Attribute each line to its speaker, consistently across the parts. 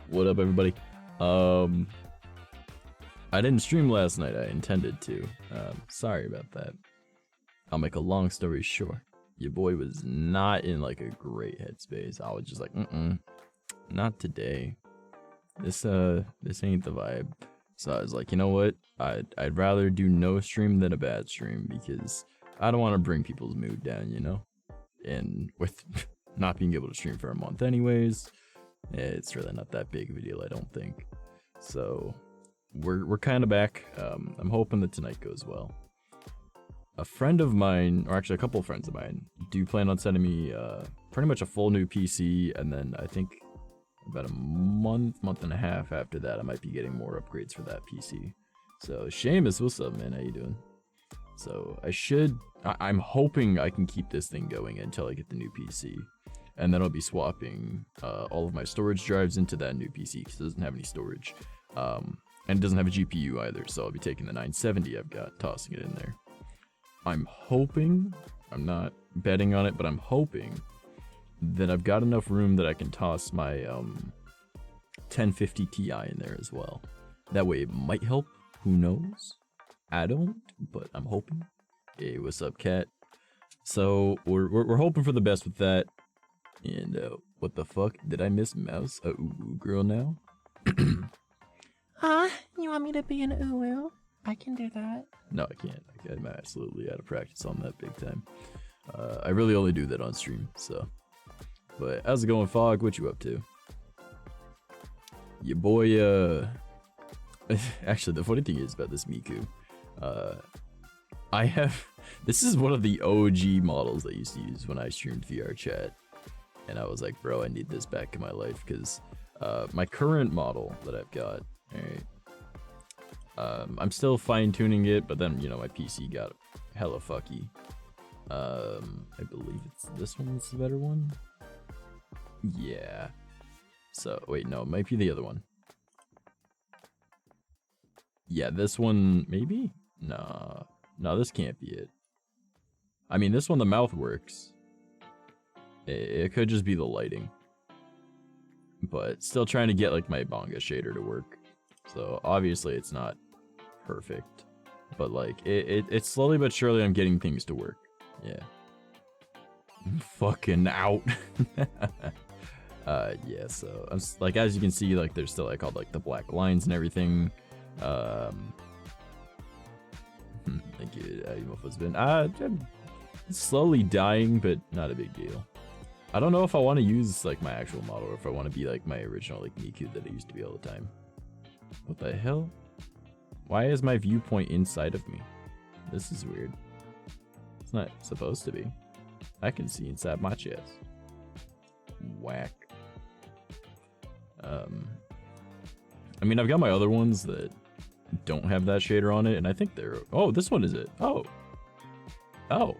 Speaker 1: What up, everybody? I didn't stream last night. I intended to. Sorry about that. I'll make a long story short. Your boy was not in like a great headspace. I was just like, not today. This ain't the vibe. So I was like, you know what? I'd rather do no stream than a bad stream because I don't want to bring people's mood down, you know? And with not being able to stream for a month anyways, it's really not that big of a deal, I don't think. So we're kind of back. I'm hoping that tonight goes well. A friend of mine, or actually a couple of friends of mine, do plan on sending me pretty much a full new PC, and then I think about a month and a half after that, I might be getting more upgrades for that PC. So Seamus, what's up, man? How you doing? So I'm hoping I can keep this thing going until I get the new PC. And then I'll be swapping all of my storage drives into that new PC because it doesn't have any storage. And it doesn't have a GPU either, so I'll be taking the 970 I've got, tossing it in there. I'm hoping, I'm not betting on it, but I'm hoping that I've got enough room that I can toss my 1050 Ti in there as well. That way it might help, who knows? I don't, but I'm hoping. Hey, what's up, cat? So we're hoping for the best with that. And what the fuck? Did I miss mouse? A ooh girl now?
Speaker 2: You want me to be an ooh? I can do that.
Speaker 1: No, I can't. I'm absolutely out of practice on that big time. I really only do that on stream, so. But how's it going, Fog? What you up to? Your boy, actually, the funny thing is about this Miku, this is one of the OG models I used to use when I streamed VRChat. And I was like, bro, I need this back in my life, because my current model that I've got, alright, I'm still fine-tuning it, but then, you know, my PC got hella fucky. I believe it's this one that's the better one? Yeah. So, wait, no, it might be the other one. Yeah, this one, maybe? No, this can't be it. I mean, this one, the mouth works. It could just be the lighting. But still trying to get, like, my manga shader to work. So, obviously, it's not perfect. But, like, it's slowly but surely I'm getting things to work. Yeah. I'm fucking out. Yeah, so, I'm, like, as you can see, like, there's still, like, all, like, the black lines and everything. Thank you, husband. I'm slowly dying, but not a big deal. I don't know if I want to use, like, my actual model, or if I want to be, like, my original, like, Miku that I used to be all the time. What the hell? Why is my viewpoint inside of me? This is weird. It's not supposed to be. I can see inside my chest. Whack. I mean, I've got my other ones that don't have that shader on it, and I think they're... Oh, this one is it. Oh. Oh.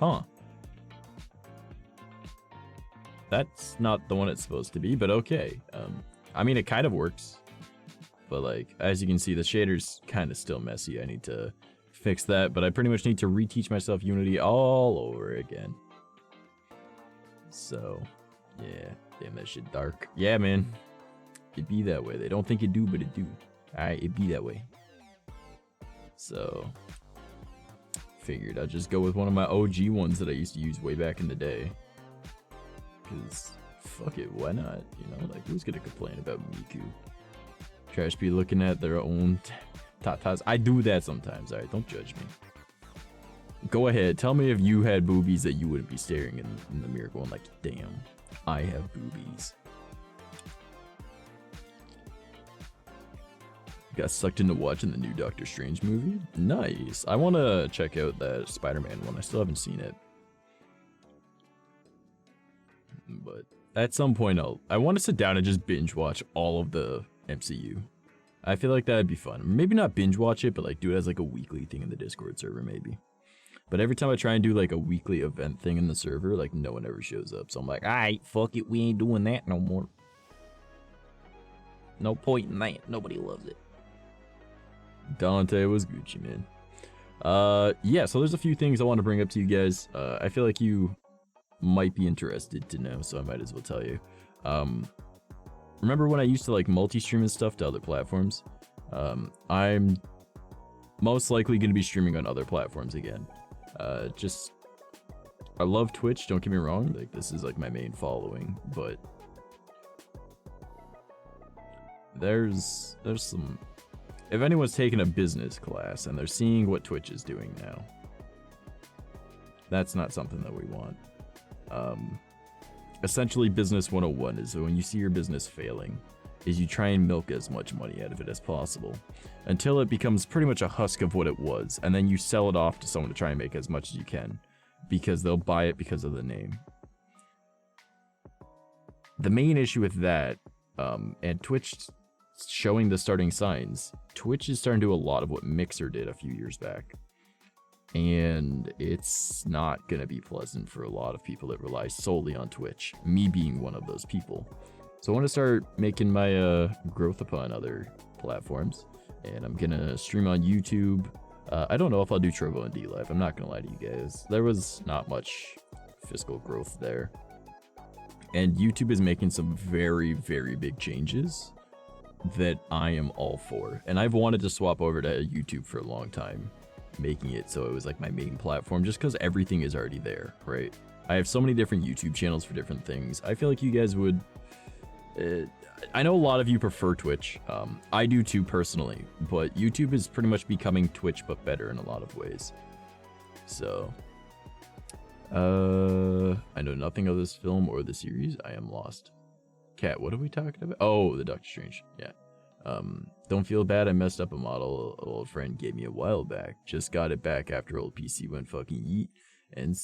Speaker 1: Huh. That's not the one it's supposed to be, but okay. I mean, it kind of works. But, like, as you can see, the shader's kind of still messy. I need to fix that, but I pretty much need to reteach myself Unity all over again. So, yeah. Damn, that shit dark. Yeah, man. It be that way. They don't think it do, but it do. Alright, it be that way. So, figured I'd just go with one of my OG ones that I used to use way back in the day. Because, fuck it, why not? You know, like, who's gonna complain about Miku? Trash be looking at their own tatas. I do that sometimes, alright? Don't judge me. Go ahead, tell me if you had boobies that you wouldn't be staring in the mirror going like, damn, I have boobies. Got sucked into watching the new Doctor Strange movie? Nice. I want to check out that Spider-Man one. I still haven't seen it. But at some point, I want to sit down and just binge watch all of the MCU. I feel like that'd be fun. Maybe not binge watch it, but like do it as like a weekly thing in the Discord server maybe. But every time I try and do like a weekly event thing in the server, like no one ever shows up. So I'm like, alright, fuck it, we ain't doing that no more. No point in that. Nobody loves it. Dante was Gucci, man. Yeah, so there's a few things I want to bring up to you guys. I feel like you might be interested to know, so I might as well tell you. Remember when I used to like multi-stream and stuff to other platforms? I'm most likely going to be streaming on other platforms again. I love Twitch, don't get me wrong, like this is like my main following, but there's some... If anyone's taking a business class and they're seeing what Twitch is doing now, that's not something that we want. Essentially, business 101 is when you see your business failing, is you try and milk as much money out of it as possible until it becomes pretty much a husk of what it was, and then you sell it off to someone to try and make as much as you can because they'll buy it because of the name. The main issue with that, and Twitch showing the starting signs, Twitch is starting to do a lot of what Mixer did a few years back. And it's not going to be pleasant for a lot of people that rely solely on Twitch, me being one of those people. So I want to start making my growth upon other platforms, and I'm going to stream on YouTube. I don't know if I'll do Trovo and D Live, I'm not going to lie to you guys. There was not much fiscal growth there. And YouTube is making some very, very big changes that I am all for. And I've wanted to swap over to YouTube for a long time, making it so it was like my main platform just because everything is already there, right? I have so many different YouTube channels for different things. I feel like you guys would... I know a lot of you prefer Twitch. I do too personally, but YouTube is pretty much becoming Twitch but better in a lot of ways. So... I know nothing of this film or the series. I am lost. Cat, what are we talking about? Oh, the Doctor Strange. Yeah. Don't feel bad. I messed up a model an old friend gave me a while back. Just got it back after old PC went fucking yeet. And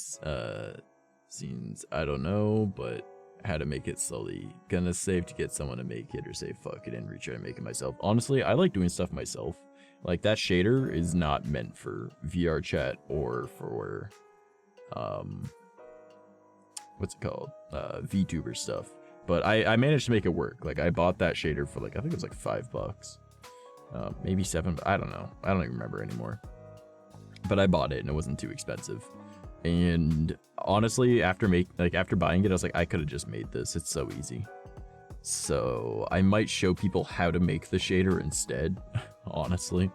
Speaker 1: scenes, I don't know, but how to make it slowly. Gonna save to get someone to make it, or say fuck it and retry to make it myself. Honestly, I like doing stuff myself. Like that shader is not meant for VRChat or for what's it called? VTuber stuff. But I managed to make it work. Like I bought that shader for like, I think it was like $5. Maybe $7, I don't know. I don't even remember anymore. But I bought it and it wasn't too expensive. And honestly, after buying it, I was like, I could have just made this. It's so easy. So I might show people how to make the shader instead, honestly.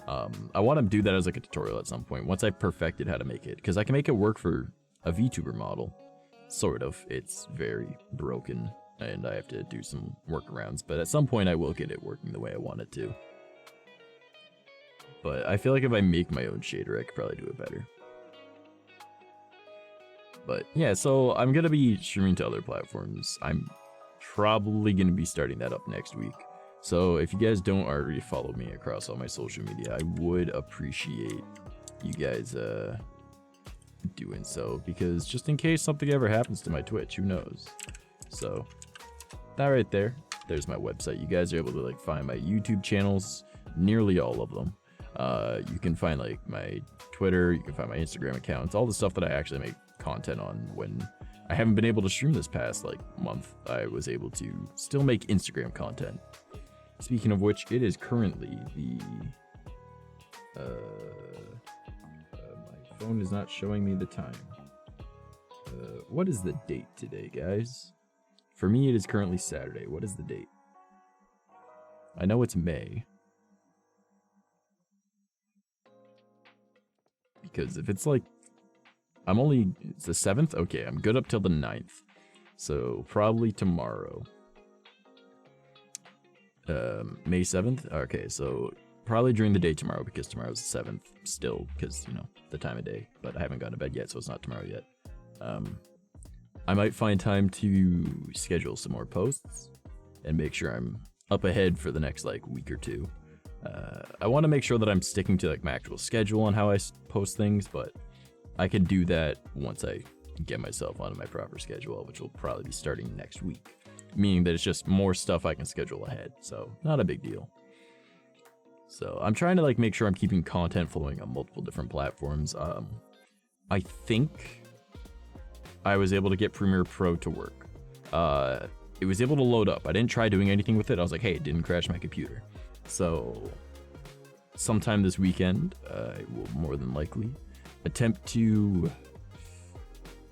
Speaker 1: I want to do that as like a tutorial at some point once I perfected how to make it, because I can make it work for a VTuber model. Sort of. It's very broken and I have to do some workarounds, but at some point I will get it working the way I want it to. But I feel like if I make my own shader, I could probably do it better. But yeah, so I'm going to be streaming to other platforms. I'm probably going to be starting that up next week. So if you guys don't already follow me across all my social media, I would appreciate you guys doing so, because just in case something ever happens to my Twitch, who knows? So that right there's my website. You guys are able to like find my YouTube channels, nearly all of them. You can find like my Twitter, you can find my Instagram accounts, all the stuff that I actually make content on. When I haven't been able to stream this past like month, I was able to still make Instagram content. Speaking of which, it is currently the my phone is not showing me the time. What is the date today, guys? For me, it is currently Saturday. What is the date? I know it's May. Because if it's like, it's the 7th? Okay, I'm good up till the 9th. So probably tomorrow. May 7th? Okay, so probably during the day tomorrow, because tomorrow's the 7th still, because, you know, the time of day. But I haven't gone to bed yet, so it's not tomorrow yet. I might find time to schedule some more posts and make sure I'm up ahead for the next like week or two. I want to make sure that I'm sticking to like my actual schedule on how I post things, but I can do that once I get myself onto my proper schedule, which will probably be starting next week, meaning that it's just more stuff I can schedule ahead, so not a big deal. So I'm trying to like make sure I'm keeping content flowing on multiple different platforms. I think I was able to get Premiere Pro to work. It was able to load up. I didn't try doing anything with it. I was like, hey, it didn't crash my computer. So sometime this weekend, I will more than likely attempt to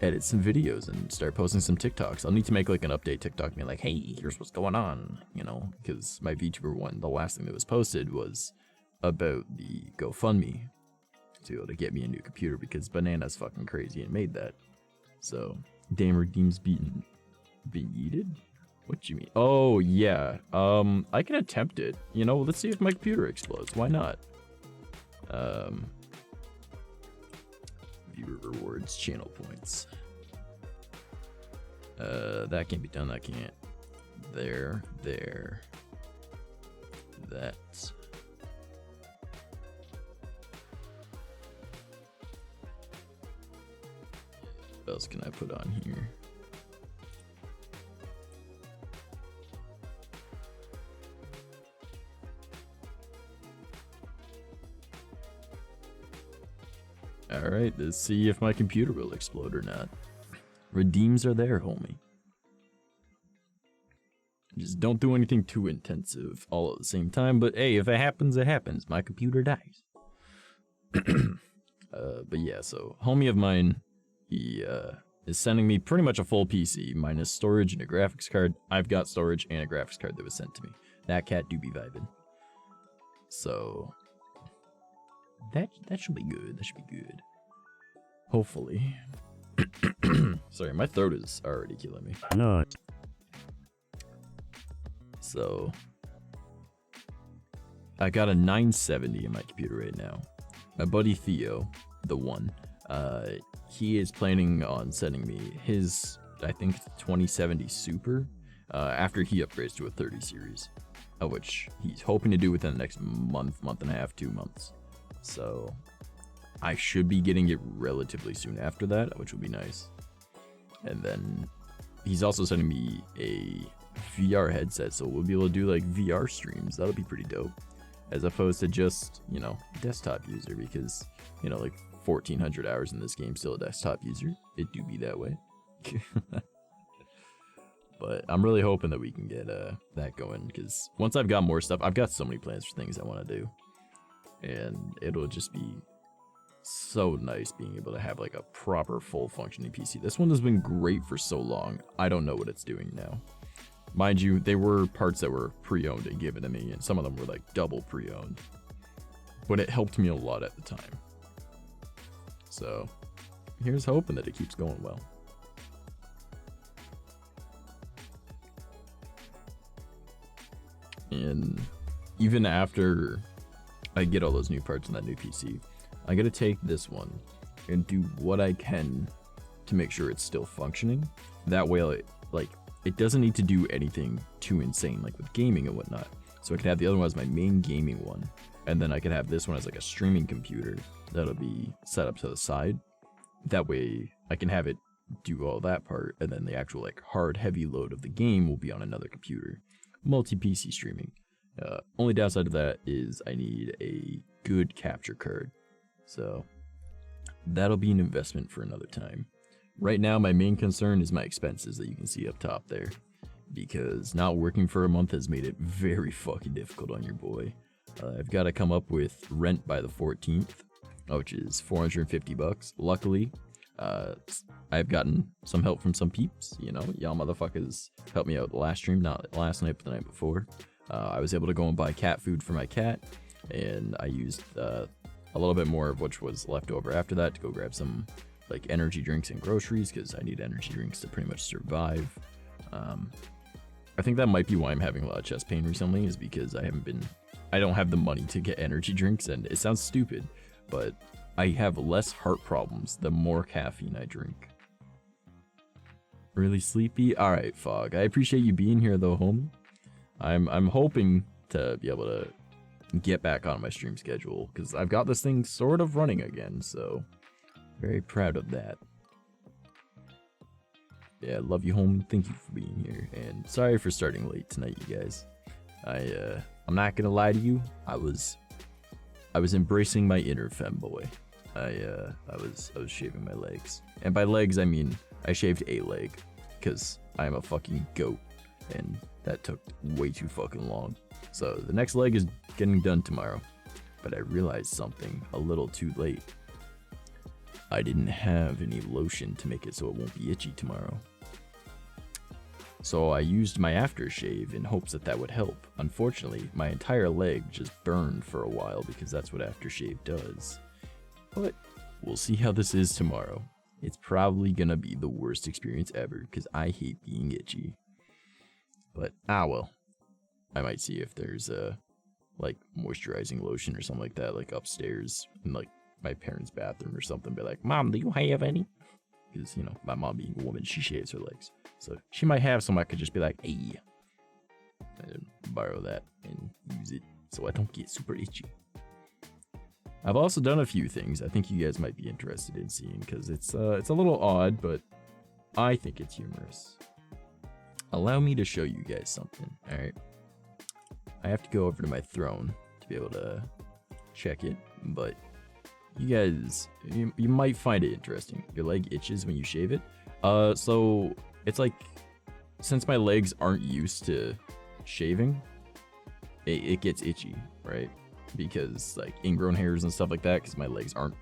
Speaker 1: edit some videos and start posting some TikToks. I'll need to make like an update TikTok being like, hey, here's what's going on, you know, because my VTuber one, the last thing that was posted was about the GoFundMe to be able to get me a new computer, because Banana's fucking crazy and made that. So Dame Redeem's been yeeted? What do you mean? Oh yeah, I can attempt it. You know, let's see if my computer explodes. Why not? Viewer rewards, channel points. That can't be done. That can't. There. That. What else can I put on here? Alright, let's see if my computer will explode or not. Redeems are there, homie. Just don't do anything too intensive all at the same time, but hey, if it happens, it happens. My computer dies. But yeah, so homie of mine, he is sending me pretty much a full PC minus storage and a graphics card. I've got storage and a graphics card that was sent to me. That cat do be vibing. So that should be good. That should be good. Hopefully. Sorry, my throat is already killing me.
Speaker 3: No.
Speaker 1: So I got a 970 in my computer right now. My buddy Theo, the one, he is planning on sending me his, I think, 2070 Super after he upgrades to a 30 series, which he's hoping to do within the next month and a half, 2 months. So I should be getting it relatively soon after that, which will be nice. And then he's also sending me a VR headset, so we'll be able to do like VR streams. That'll be pretty dope, as opposed to just, you know, desktop user, because, you know, like 1400 hours in this game, still a desktop user. It do be that way. But I'm really hoping that we can get that going, because once I've got more stuff, I've got so many plans for things I want to do, and it'll just be so nice being able to have like a proper full functioning PC. This one has been great for so long, I don't know what it's doing now. Mind you, they were parts that were pre-owned and given to me, and some of them were like double pre-owned, but it helped me a lot at the time. So here's hoping that it keeps going well. And even after I get all those new parts in that new PC, I gotta take this one and do what I can to make sure it's still functioning. That way, it doesn't need to do anything too insane, like with gaming and whatnot. So I can have the other one as my main gaming one, and then I could have this one as like a streaming computer that'll be set up to the side. That way I can have it do all that part, and then the actual like hard heavy load of the game will be on another computer. Multi-PC streaming. Only downside of that is I need a good capture card. So that'll be an investment for another time. Right now, my main concern is my expenses that you can see up top there, because not working for a month has made it very fucking difficult on your boy. I've got to come up with rent by the 14th, which is $450. Luckily, I've gotten some help from some peeps. You know, y'all motherfuckers helped me out the last stream, not last night, but the night before. I was able to go and buy cat food for my cat, and I used a little bit more of which was left over after that to go grab some like energy drinks and groceries, because I need energy drinks to pretty much survive. I think that might be why I'm having a lot of chest pain recently, is because I don't have the money to get energy drinks, and it sounds stupid, but I have less heart problems the more caffeine I drink. Really sleepy? Alright, Fog. I appreciate you being here though, homie. I'm hoping to be able to get back on my stream schedule, because I've got this thing sort of running again, so very proud of that. Yeah, love you, home. Thank you for being here, and sorry for starting late tonight, you guys. I'm not gonna lie to you. I was embracing my inner femboy. I was shaving my legs, and by legs I mean I shaved a leg, because I am a fucking goat, and that took way too fucking long. So the next leg is getting done tomorrow, but I realized something a little too late. I didn't have any lotion to make it so it won't be itchy tomorrow. So I used my aftershave in hopes that that would help. Unfortunately, my entire leg just burned for a while, because that's what aftershave does. But we'll see how this is tomorrow. It's probably gonna be the worst experience ever, because I hate being itchy. But well. I might see if there's a like moisturizing lotion or something like that, like upstairs in like my parents' bathroom or something. Be like, Mom, do you have any? Because, you know, my mom being a woman, she shaves her legs, so she might have some. I could just be like, hey, and borrow that and use it so I don't get super itchy. I've also done a few things I think you guys might be interested in seeing, because it's a little odd, but I think it's humorous. Allow me to show you guys something. All right, I have to go over to my throne to be able to check it, but you guys, you might find it interesting. Your leg itches when you shave it. So it's like, since my legs aren't used to shaving, it gets itchy, right? Because like ingrown hairs and stuff like that, because my legs aren't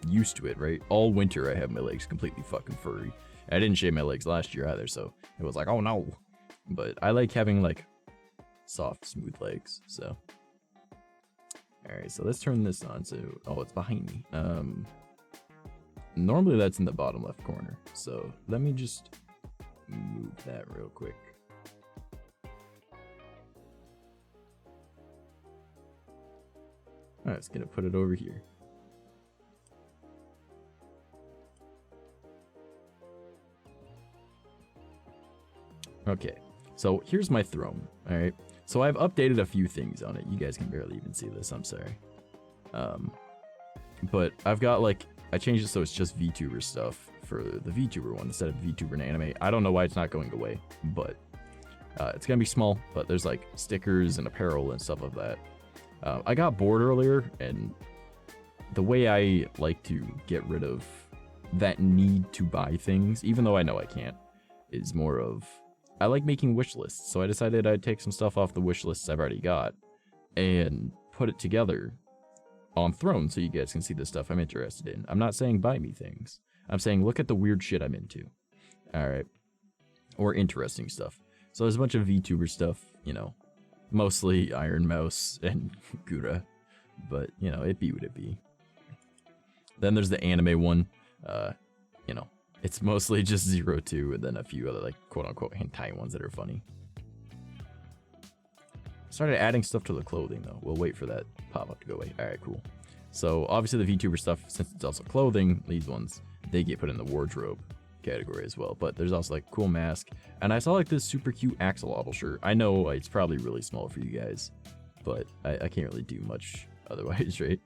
Speaker 1: used to it, right? All winter I have my legs completely fucking furry. I didn't shave my legs last year either, so it was like, oh no. But I like having like soft, smooth legs, so. Alright, so let's turn this on. So, oh, it's behind me. Normally that's in the bottom left corner, so let me just move that real quick. Alright, it's gonna put it over here. Okay, so here's my throne, alright? So I've updated a few things on it. You guys can barely even see this, I'm sorry. But I've got like, I changed it so it's just VTuber stuff for the VTuber one instead of VTuber and anime. I don't know why it's not going away, but it's gonna be small, but there's like stickers and apparel and stuff like that. I got bored earlier, and the way I like to get rid of that need to buy things, even though I know I can't, is more of, I like making wish lists. So I decided I'd take some stuff off the wish lists I've already got and put it together on Throne so you guys can see the stuff I'm interested in. I'm not saying buy me things. I'm saying look at the weird shit I'm into. Alright. Or interesting stuff. So there's a bunch of VTuber stuff, you know. Mostly Iron Mouse and Gura. But, you know, it be what it be. Then there's the anime one. You know, it's mostly just 02 and then a few other, like, quote-unquote hentai ones that are funny. Started adding stuff to the clothing, though. We'll wait for that pop-up to go away. Alright, cool. So, obviously the VTuber stuff, since it's also clothing, these ones, they get put in the wardrobe category as well. But there's also, like, cool mask. And I saw, like, this super cute axolotl shirt. I know it's probably really small for you guys, but I can't really do much otherwise, right?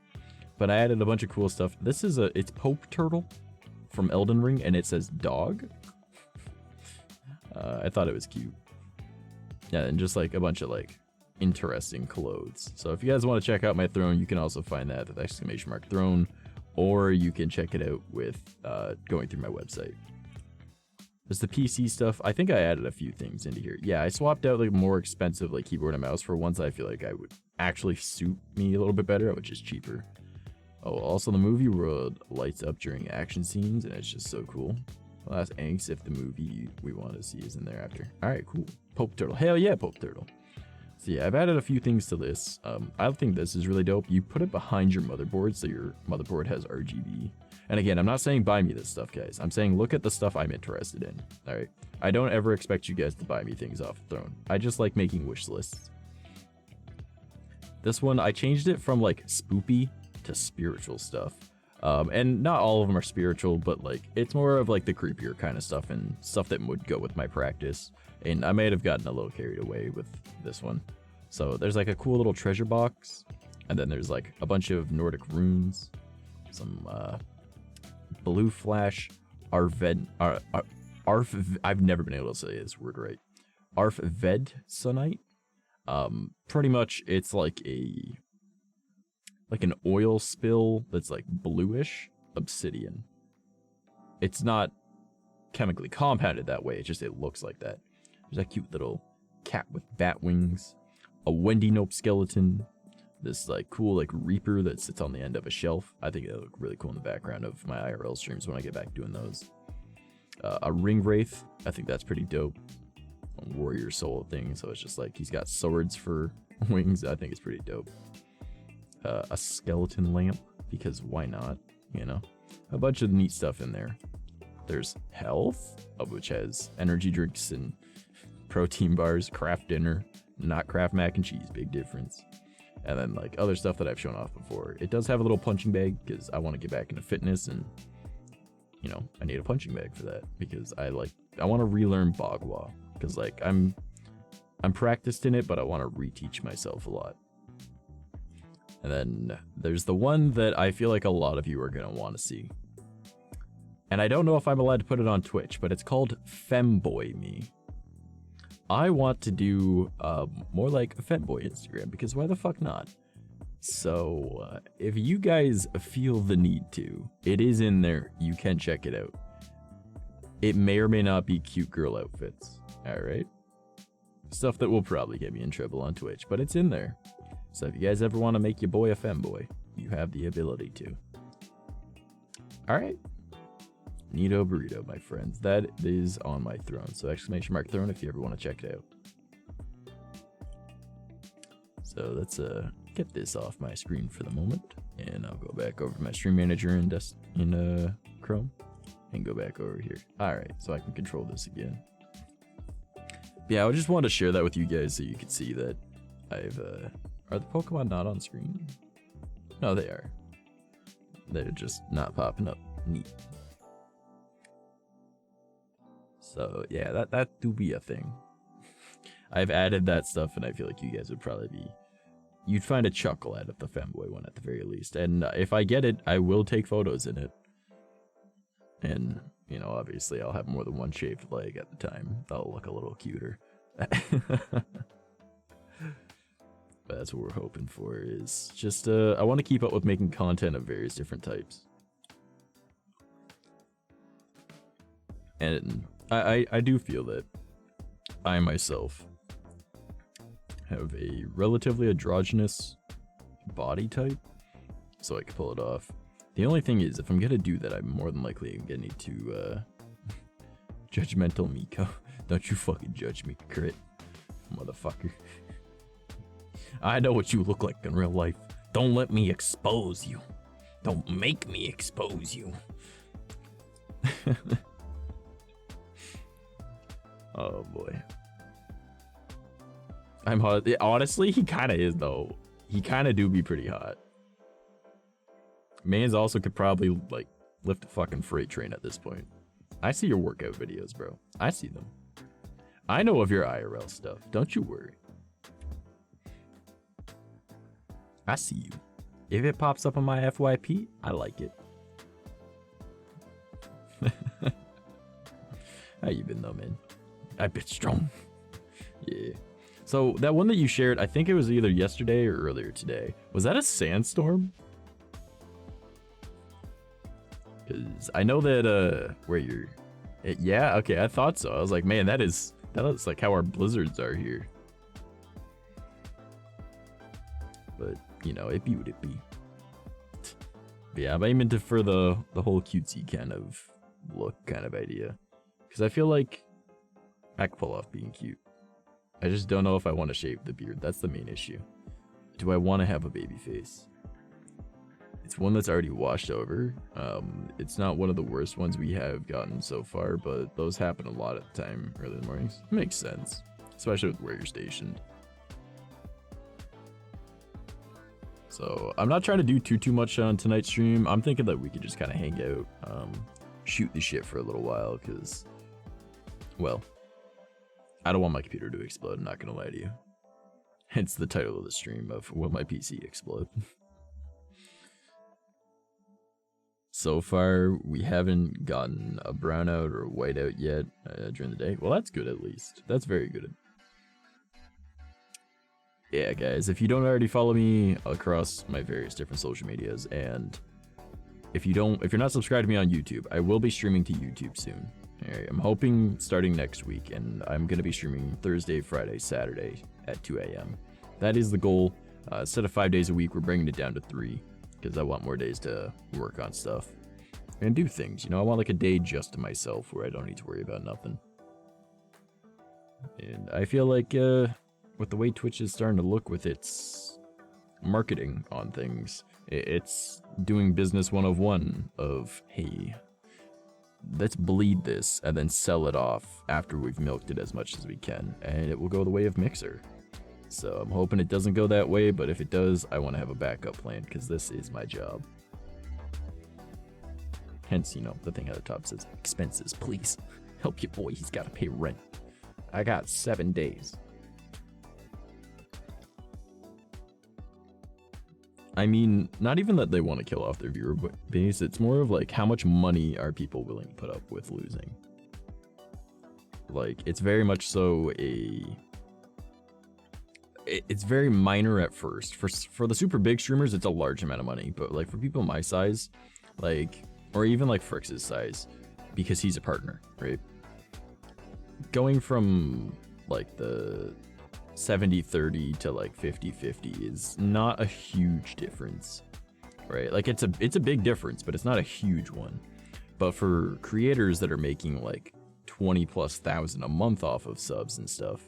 Speaker 1: But I added a bunch of cool stuff. This is it's Pope Turtle from Elden Ring, and it says dog. I thought it was cute. Yeah, and just like a bunch of like interesting clothes. So if you guys want to check out my throne, you can also find that with !throne, or you can check it out with going through my website. There's the PC stuff. I think I added a few things into here. Yeah, I swapped out like more expensive like keyboard and mouse for ones I feel like I would actually suit me a little bit better, which is cheaper. Oh, also the movie world lights up during action scenes, and it's just so cool. I'll ask Anx if the movie we want to see is in there after. Alright, cool. Pope Turtle. Hell yeah, Pope Turtle. So yeah, I've added a few things to this. I think this is really dope. You put it behind your motherboard, so your motherboard has RGB. And again, I'm not saying buy me this stuff, guys. I'm saying look at the stuff I'm interested in. Alright? I don't ever expect you guys to buy me things off the throne. I just like making wish lists. This one, I changed it from like spoopy to spiritual stuff. And not all of them are spiritual, but like it's more of like the creepier kind of stuff and stuff that would go with my practice. And I may have gotten a little carried away with this one. So there's like a cool little treasure box, and then there's like a bunch of Nordic runes, some blue flash, I've never been able to say this word right. 𝐷𝐢𝐤𝐻𝐸𝐷𝐻𝐸𝐻𝐸. Pretty much it's like an oil spill that's like bluish obsidian. It's not chemically compounded that way, it looks like that. There's a cute little cat with bat wings, a Wendy Nope skeleton, this like cool like reaper that sits on the end of a shelf. I think it'll look really cool in the background of my IRL streams when I get back doing those. A ring wraith, I think that's pretty dope. A warrior soul thing, so it's just like he's got swords for wings. I think it's pretty dope. A skeleton lamp, because why not, you know? A bunch of neat stuff in there. There's health, which has energy drinks and protein bars, craft dinner, not craft mac and cheese, big difference. And then like other stuff that I've shown off before. It does have a little punching bag because I want to get back into fitness, and you know, I need a punching bag for that because I want to relearn Bagua because like I'm practiced in it, but I want to reteach myself a lot. And then there's the one that I feel like a lot of you are going to want to see. And I don't know if I'm allowed to put it on Twitch, but it's called Femboy Me. I want to do more like a Femboy Instagram, because why the fuck not? So if you guys feel the need to, it is in there. You can check it out. It may or may not be cute girl outfits. Alright? Stuff that will probably get me in trouble on Twitch, but it's in there. So if you guys ever want to make your boy a femboy, you have the ability to. Alright. Neato burrito, my friends. That is on my throne. So !throne if you ever want to check it out. So let's get this off my screen for the moment. And I'll go back over to my stream manager in Chrome. And go back over here. Alright, so I can control this again. Yeah, I just wanted to share that with you guys so you could see that I've are the Pokemon not on screen? No, they are. They're just not popping up. Neat. So yeah, that do be a thing. I've added that stuff, and I feel like you guys would probably be, you'd find a chuckle out of the femboy one at the very least. And if I get it, I will take photos in it. And you know, obviously, I'll have more than one shaved leg at the time. That'll look a little cuter. But that's what we're hoping for, is just, I want to keep up with making content of various different types. And I do feel that I myself have a relatively androgynous body type, so I can pull it off. The only thing is, if I'm gonna do that, I'm more than likely gonna need to, judgmental Miko. Don't you fucking judge me, crit, motherfucker. I know what you look like in real life. Don't let me expose you. Don't make me expose you. Oh boy. I'm hot. Honestly, he kind of is though. He kind of do be pretty hot. Mans also could probably like lift a fucking freight train at this point. I see your workout videos, bro. I see them. I know of your IRL stuff. Don't you worry. I see you. If it pops up on my FYP, I like it. How you been though, man? I've been strong. Yeah. So that one that you shared, I think it was either yesterday or earlier today. Was that a sandstorm? Because I know that where you're, yeah, okay, I thought so. I was like, man, that looks like how our blizzards are here. But you know, it be what it be. But yeah, I'm aiming for the whole cutesy kind of look kind of idea. Because I feel like I can pull off being cute. I just don't know if I want to shave the beard. That's the main issue. Do I want to have a baby face? It's one that's already washed over. It's not one of the worst ones we have gotten so far, but those happen a lot at the time, early in the mornings. It makes sense, especially with where you're stationed. So I'm not trying to do too much on tonight's stream. I'm thinking that we could just kind of hang out, shoot the shit for a little while, because, well, I don't want my computer to explode, I'm not gonna lie to you. Hence the title of the stream of Will My PC Explode? So far, we haven't gotten a brownout or a whiteout yet during the day. Well, that's good at least. That's very good. Yeah, guys, if you don't already follow me across my various different social medias, and if you're not subscribed to me on YouTube, I will be streaming to YouTube soon. Alright, I'm hoping starting next week, and I'm gonna be streaming Thursday, Friday, Saturday at 2 a.m. That is the goal. Instead of 5 days a week, we're bringing it down to 3, because I want more days to work on stuff and do things. You know, I want like a day just to myself where I don't need to worry about nothing. And I feel like with the way Twitch is starting to look with its marketing on things, it's doing business 101 of, hey, let's bleed this and then sell it off after we've milked it as much as we can, and it will go the way of Mixer. So I'm hoping it doesn't go that way, but if it does, I want to have a backup plan, because this is my job. Hence, you know, the thing at the top says, expenses, please. Help your boy, he's got to pay rent. I got 7 days. I mean, not even that they want to kill off their viewer base, it's more of like, how much money are people willing to put up with losing? Like, it's very much so it's very minor at first. For the super big streamers, it's a large amount of money, but like for people my size, like, or even like Frix's size, because he's a partner, right? Going from like the 70-30 to like 50-50 is not a huge difference, right? Like it's a big difference, but it's not a huge one. But for creators that are making like 20,000+ a month off of subs and stuff,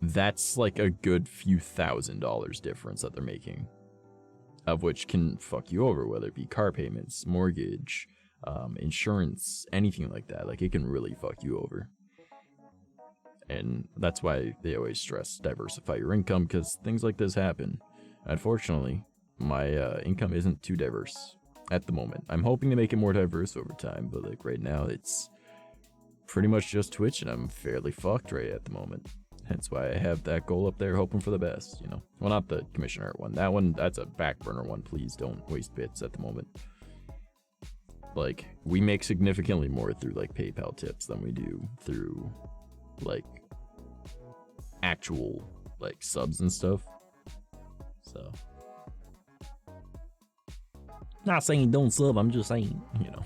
Speaker 1: that's like a good few $1,000s difference that they're making, of which can fuck you over, whether it be car payments, mortgage, insurance, anything like that. Like it can really fuck you over. And that's why they always stress diversify your income, because things like this happen. Unfortunately, my income isn't too diverse at the moment. I'm hoping to make it more diverse over time, but like right now it's pretty much just Twitch, and I'm fairly fucked right at the moment. Hence why I have that goal up there, hoping for the best, you know. Well, not the commission art one. That one, that's a back burner one. Please don't waste bits at the moment. Like, we make significantly more through like PayPal tips than we do through like actual like subs and stuff. So, not saying don't sub, I'm just saying, you know,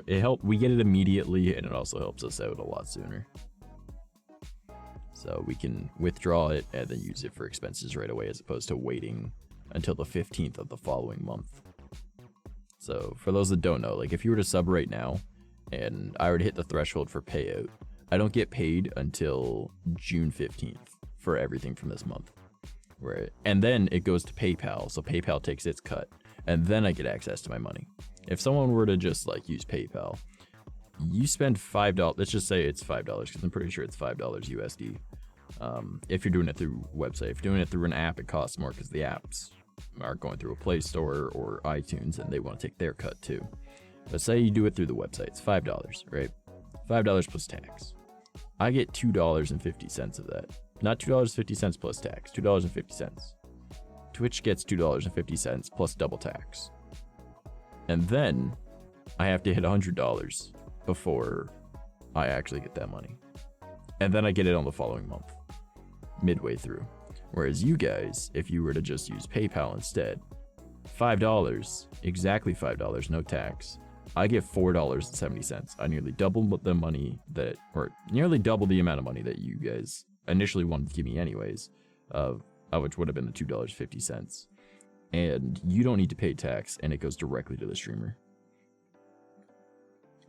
Speaker 1: it help, we get it immediately, and it also helps us out a lot sooner. So we can withdraw it and then use it for expenses right away, as opposed to waiting until the 15th of the following month. So for those that don't know, like if you were to sub right now and I were to hit the threshold for payout, I don't get paid until June 15th for everything from this month. Right? And then it goes to PayPal, so PayPal takes its cut, and then I get access to my money. If someone were to just like use PayPal, you spend $5, let's just say it's $5, because I'm pretty sure it's $5 USD. If you're doing it through website, if you're doing it through an app, it costs more because the apps are going through a Play Store or iTunes, and they want to take their cut too. But say you do it through the website, it's $5, right? $5 plus tax. I get $2.50 of that. Not $2.50 plus tax, $2.50. Twitch gets $2.50 plus double tax. And then I have to hit $100 before I actually get that money. And then I get it on the following month, midway through. Whereas you guys, if you were to just use PayPal instead, $5, exactly $5, no tax, I get $4.70. I nearly doubled the money that, or nearly double the amount of money that you guys initially wanted to give me anyways, which would have been the $2.50. And you don't need to pay tax, and it goes directly to the streamer.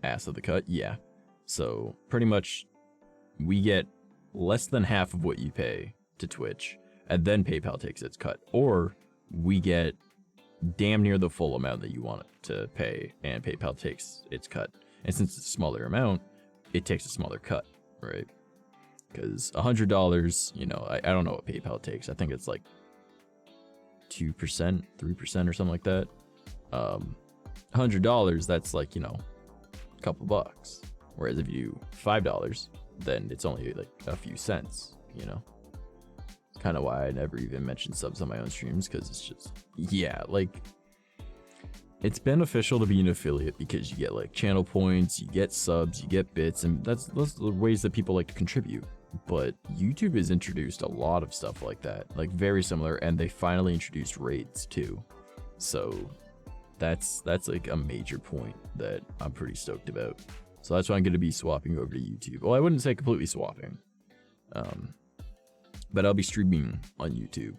Speaker 1: Ass of the cut, yeah. So pretty much we get less than half of what you pay to Twitch, and then PayPal takes its cut. Or we get damn near the full amount that you want to pay, and PayPal takes its cut. And since it's a smaller amount, it takes a smaller cut, right? Because $100, you know, I don't know what PayPal takes. I think it's like 2%, 3% or something like that. $100, that's like, you know, a couple bucks. Whereas if you do $5, then it's only like a few cents, you know? It's kind of why I never even mention subs on my own streams, because it's just, yeah, like, it's beneficial to be an affiliate because you get like channel points, you get subs, you get bits, and those are the ways that people like to contribute. But YouTube has introduced a lot of stuff like that, like very similar, and they finally introduced raids too. So that's like a major point that I'm pretty stoked about. So that's why I'm going to be swapping over to YouTube. Well, I wouldn't say completely swapping, but I'll be streaming on YouTube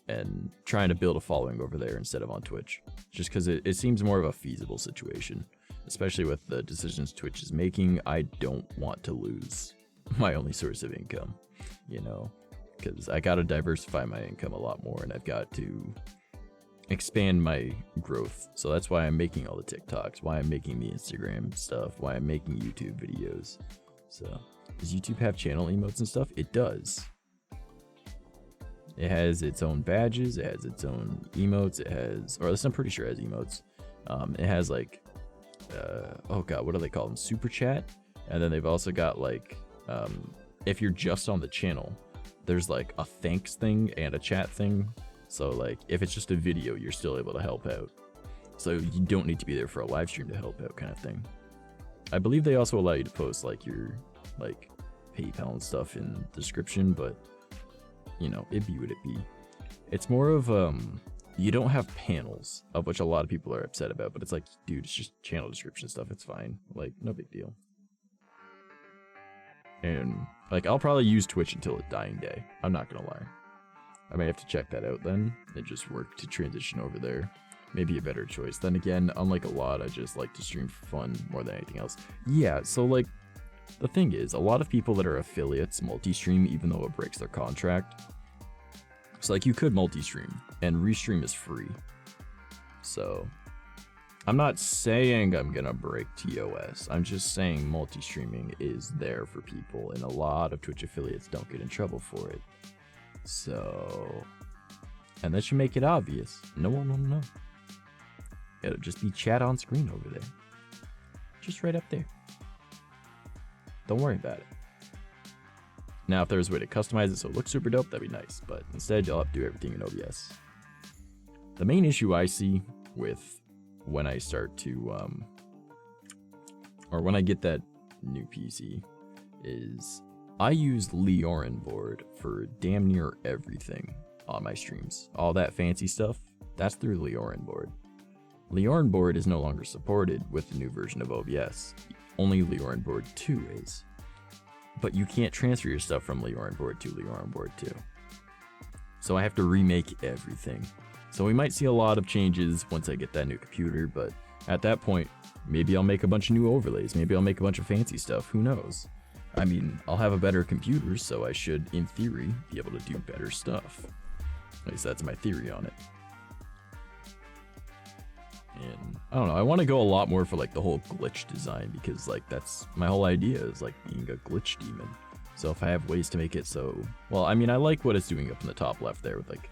Speaker 1: and trying to build a following over there instead of on Twitch, just because it seems more of a feasible situation, especially with the decisions Twitch is making. I don't want to lose my only source of income, you know, because I got to diversify my income a lot more, and I've got to expand my growth. So that's why I'm making all the TikToks, why I'm making the Instagram stuff, why I'm making YouTube videos. So does YouTube have channel emotes and stuff? It does. It has its own badges, it has its own emotes, it has, or at least I'm pretty sure it has emotes. It has like, oh god, what do they call them? Super chat. And then they've also got like, if you're just on the channel, there's like a thanks thing and a chat thing. So like, if it's just a video, you're still able to help out. So you don't need to be there for a live stream to help out, kind of thing. I believe they also allow you to post like your like PayPal and stuff in the description, but you know, it be what it be. It's more of you don't have panels, of which a lot of people are upset about, but it's like, dude, it's just channel description stuff, it's fine, like no big deal. And like, I'll probably use Twitch until a dying day, I'm not gonna lie. I may have to check that out then and just work to transition over there. Maybe a better choice. Then again, unlike a lot, I just like to stream for fun more than anything else. Yeah, so like, the thing is, a lot of people that are affiliates multi-stream even though it breaks their contract. So like, you could multi-stream, and restream is free. So I'm not saying I'm gonna break TOS. I'm just saying multi-streaming is there for people, and a lot of Twitch affiliates don't get in trouble for it. So, and that should make it obvious. No one will know. It'll just be chat on screen over there. Just right up there. Don't worry about it. Now, if there's a way to customize it so it looks super dope, that'd be nice. But instead, you'll have to do everything in OBS. The main issue I see with when I start to, or when I get that new PC, is I use Leorin board for damn near everything on my streams. All that fancy stuff, that's through Leorin board. Leorin board is no longer supported with the new version of OBS. Only Leorin board 2 is. But you can't transfer your stuff from Leorin board to Leorin board 2. So I have to remake everything. So we might see a lot of changes once I get that new computer, but at that point, maybe I'll make a bunch of new overlays, maybe I'll make a bunch of fancy stuff, who knows? I mean, I'll have a better computer, so I should, in theory, be able to do better stuff. At least that's my theory on it. And I don't know, I want to go a lot more for like the whole glitch design, because like that's my whole idea, is like being a glitch demon. So if I have ways to make it so, well, I mean, I like what it's doing up in the top left there with like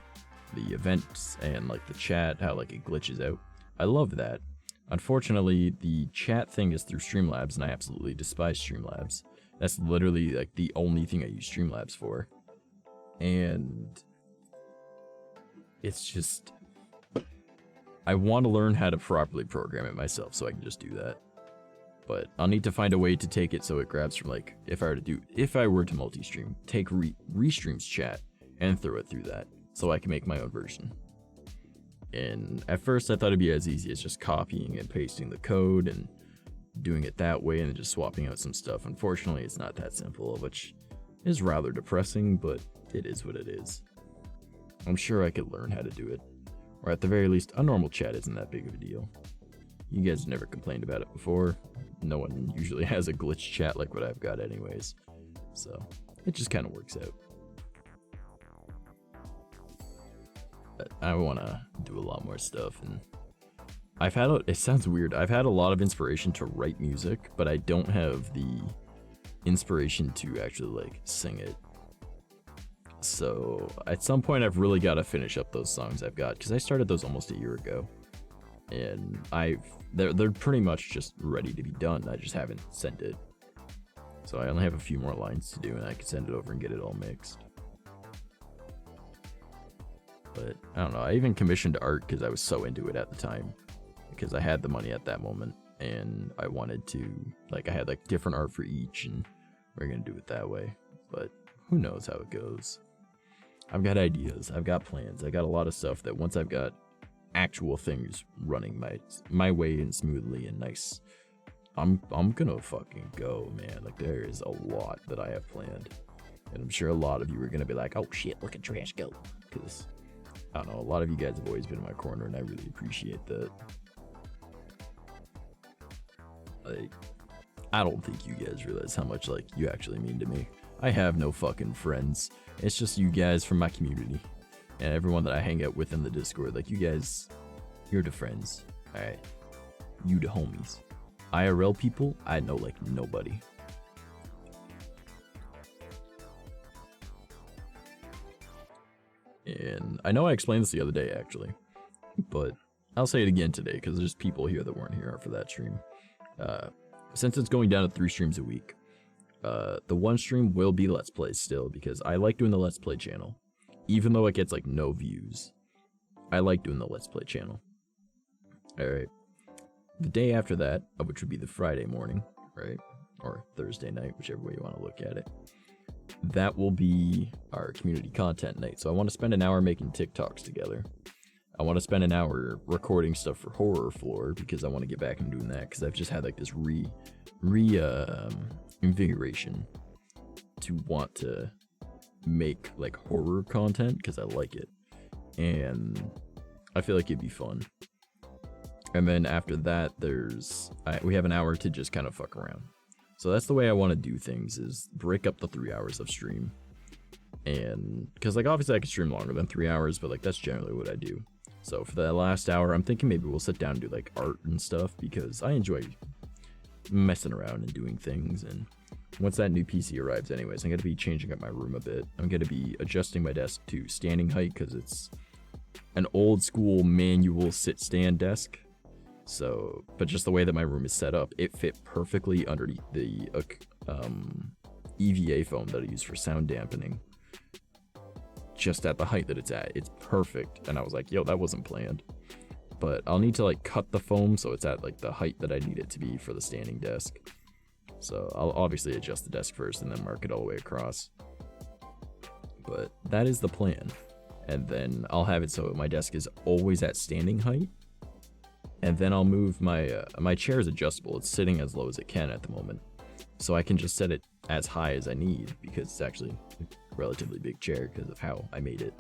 Speaker 1: the events and like the chat, how like it glitches out. I love that. Unfortunately, the chat thing is through Streamlabs, and I absolutely despise Streamlabs. That's literally like the only thing I use Streamlabs for. And it's just, I want to learn how to properly program it myself so I can just do that. But I'll need to find a way to take it so it grabs from like, if I were to multi-stream, take Restream's chat and throw it through that, so I can make my own version. And at first I thought it'd be as easy as just copying and pasting the code and doing it that way and then just swapping out some stuff. Unfortunately, it's not that simple, which is rather depressing, but it is what it is. I'm sure I could learn how to do it. Or at the very least, a normal chat isn't that big of a deal. You guys never complained about it before. No one usually has a glitch chat like what I've got anyways. So, it just kind of works out. But I want to do a lot more stuff, and it sounds weird, I've had a lot of inspiration to write music, but I don't have the inspiration to actually like sing it. So at some point I've really got to finish up those songs I've got, because I started those almost a year ago, and they're pretty much just ready to be done. I just haven't sent it, so I only have a few more lines to do, and I can send it over and get it all mixed. But I don't know, I even commissioned art because I was so into it at the time, because I had the money at that moment and I wanted to, like, I had like different art for each, and we're gonna do it that way. But who knows how it goes. I've got ideas, I've got plans, I got a lot of stuff that once I've got actual things running my way and smoothly and nice, I'm gonna fucking go, man. Like, there is a lot that I have planned, and I'm sure a lot of you are gonna be like, oh shit, look at Trash go, because I don't know, a lot of you guys have always been in my corner, and I really appreciate that. Like, I don't think you guys realize how much, like, you actually mean to me. I have no fucking friends. It's just you guys from my community and everyone that I hang out with in the Discord. Like, you guys, you're the friends. Alright. You the homies. IRL people, I know like nobody. And I know I explained this the other day, actually, but I'll say it again today because there's people here that weren't here for that stream. Since it's going down to 3 streams a week, the one stream will be Let's Plays still, because I like doing the Let's Play channel. Even though it gets like no views, I like doing the Let's Play channel. Alright. The day after that, which would be the Friday morning, right? Or Thursday night, whichever way you want to look at it. That will be our community content night. So I want to spend an hour making TikToks together. I want to spend an hour recording stuff for Horror Floor, because I want to get back and doing that, because I've just had like this invigoration to want to make like horror content, because I like it and I feel like it'd be fun. And then after that, we have an hour to just kind of fuck around. So that's the way I want to do things, is break up the 3 hours of stream. And because like obviously I could stream longer than 3 hours, but like that's generally what I do. So for the last hour, I'm thinking maybe we'll sit down and do like art and stuff, because I enjoy messing around and doing things. And once that new PC arrives anyways, I'm going to be changing up my room a bit. I'm going to be adjusting my desk to standing height, because it's an old school manual sit-stand desk. So, but just the way that my room is set up, it fit perfectly underneath the EVA foam that I use for sound dampening. Just at the height that it's at, it's perfect. And I was like, yo, that wasn't planned. But I'll need to like cut the foam so it's at like the height that I need it to be for the standing desk. So I'll obviously adjust the desk first and then mark it all the way across. But that is the plan. And then I'll have it so my desk is always at standing height. And then I'll move my chair is adjustable. It's sitting as low as it can at the moment. So I can just set it as high as I need, because it's actually a relatively big chair because of how I made it.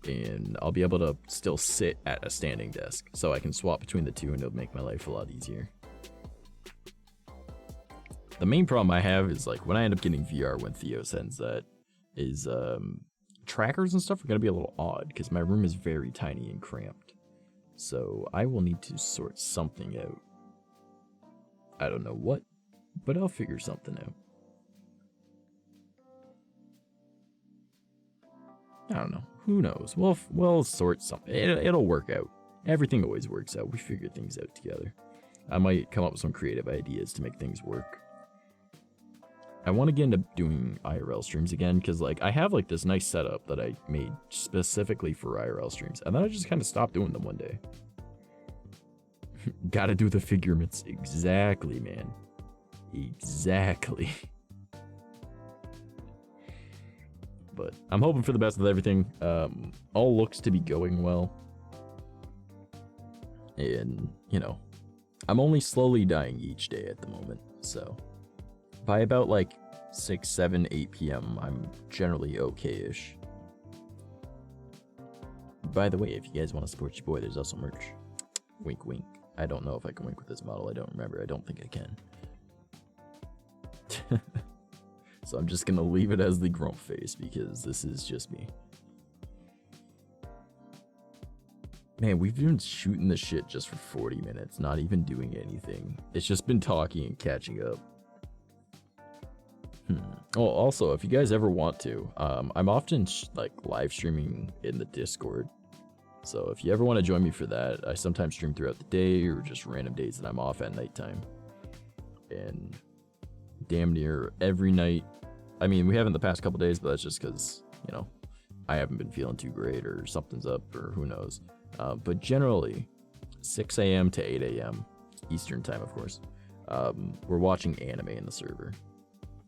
Speaker 1: And I'll be able to still sit at a standing desk, so I can swap between the two, and it'll make my life a lot easier. The main problem I have is like when I end up getting VR, when Theo sends that, is trackers and stuff are going to be a little odd, because my room is very tiny and cramped. So I will need to sort something out. I don't know what, but I'll figure something out. I don't know. Who knows? We'll sort something. It'll work out. Everything always works out. We figure things out together. I might come up with some creative ideas to make things work. I want to get into doing IRL streams again, because like I have like this nice setup that I made specifically for IRL streams, and then I just kind of stopped doing them one day. Gotta do the figurements. Exactly, man. Exactly. But I'm hoping for the best with everything. All looks to be going well. And, you know, I'm only slowly dying each day at the moment. So by about like 6, 7, 8 p.m., I'm generally okay-ish. By the way, if you guys want to support your boy, there's also merch. Wink, wink. I don't know if I can wink with this model. I don't remember. I don't think I can. So I'm just going to leave it as the grump face because this is just me. Man, we've been shooting the shit just for 40 minutes, not even doing anything. It's just been talking and catching up. Oh, also, if you guys ever want to, I'm often like live streaming in the Discord. So if you ever want to join me for that, I sometimes stream throughout the day or just random days that I'm off at nighttime. And damn near every night. I mean, we haven't the past couple days, but that's just because, you know, I haven't been feeling too great or something's up or who knows. But generally, 6 a.m. to 8 a.m. Eastern time, of course, we're watching anime in the server.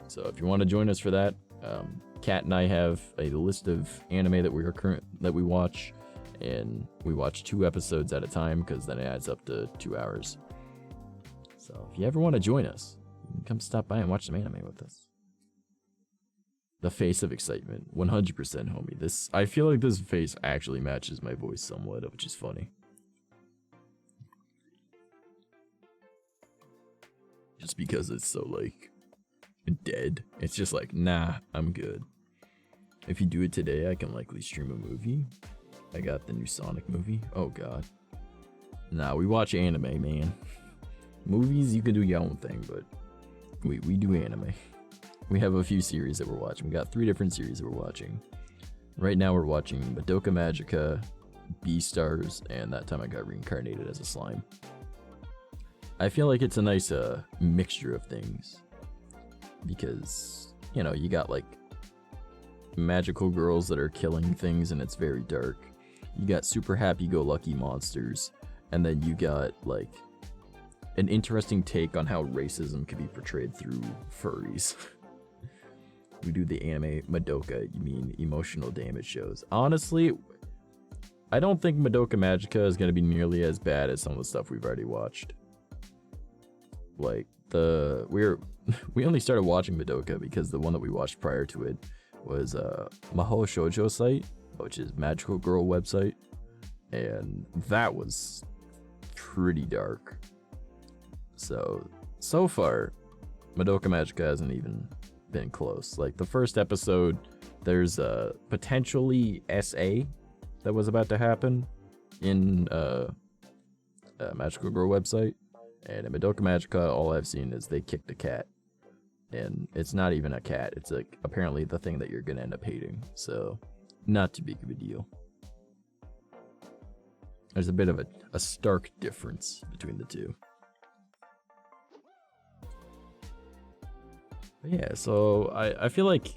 Speaker 1: So if you want to join us for that, Kat and I have a list of anime that we watch, and we watch 2 episodes at a time because then it adds up to 2 hours. So if you ever want to join us, you can come stop by and watch some anime with us. The face of excitement, 100% homie. I feel like this face actually matches my voice somewhat, which is funny. Just because it's so like dead. It's just like, nah, I'm good. If you do it today, I can likely stream a movie. I got the new Sonic movie. Oh god. Nah, we watch anime, man. Movies, you can do your own thing, but we do anime. We have a few series that we're watching. We got 3 different series that we're watching. Right now we're watching Madoka Magica, Beastars, and That Time I Got Reincarnated as a Slime. I feel like it's a nice mixture of things. Because, you know, you got like magical girls that are killing things and it's very dark. You got super happy-go-lucky monsters. And then you got like an interesting take on how racism can be portrayed through furries. We do the anime Madoka, you mean emotional damage shows. Honestly, I don't think Madoka Magica is going to be nearly as bad as some of the stuff we've already watched. Like, we only started watching Madoka because the one that we watched prior to it was Mahou Shoujo site, which is magical girl website. And that was pretty dark. So far, Madoka Magica hasn't even been close. Like the first episode, there's a potentially SA that was about to happen in a magical girl website, and in Madoka Magica, all I've seen is they kicked a cat, and it's not even a cat. It's like apparently the thing that you're gonna end up hating. So, not too big of a deal. There's a bit of a stark difference between the two. Yeah, so I feel like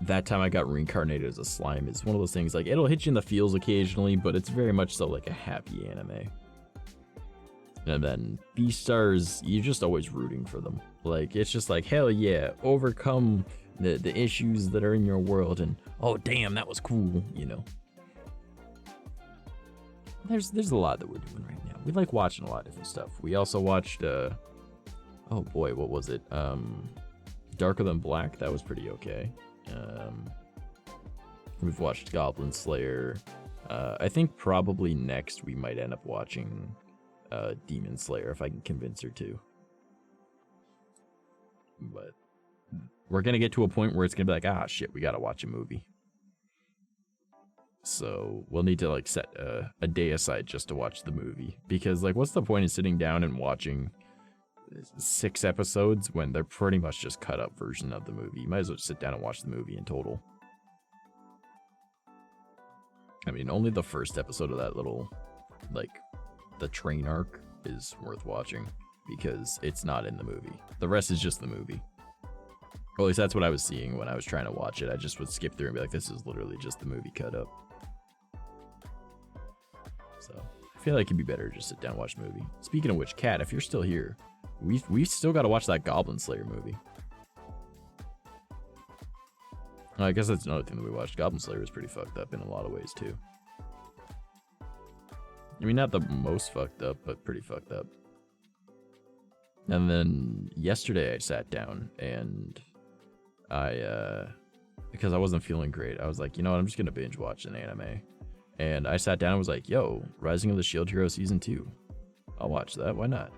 Speaker 1: That Time I Got Reincarnated as a Slime is one of those things, like, it'll hit you in the feels occasionally, but it's very much so like a happy anime. And then Beastars, you're just always rooting for them. Like, it's just like, hell yeah, overcome the issues that are in your world, and oh damn, that was cool, you know. There's a lot that we're doing right now. We like watching a lot of different stuff. We also watched, oh boy, what was it? Darker Than Black, that was pretty okay. We've watched Goblin Slayer. I think probably next we might end up watching Demon Slayer if I can convince her to. But we're gonna get to a point where it's gonna be like, ah shit, we gotta watch a movie. So we'll need to like set a day aside just to watch the movie, because like what's the point of sitting down and watching 6 episodes when they're pretty much just cut up version of the movie? You might as well just sit down and watch the movie in total. I mean, only the first episode of that little, like, the train arc is worth watching, because it's not in the movie. The rest is just the movie. Or at least that's what I was seeing when I was trying to watch it. I just would skip through and be like, this is literally just the movie cut up. So, I feel like it'd be better to just sit down and watch a movie. Speaking of which, Kat, if you're still here, we still got to watch that Goblin Slayer movie. I guess that's another thing that we watched. Goblin Slayer was pretty fucked up in a lot of ways too. I mean, not the most fucked up, but pretty fucked up. And then yesterday I sat down and because I wasn't feeling great, I was like, you know what, I'm just gonna binge watch an anime. And I sat down and was like, yo, Rising of the Shield Hero Season 2. I'll watch that, why not?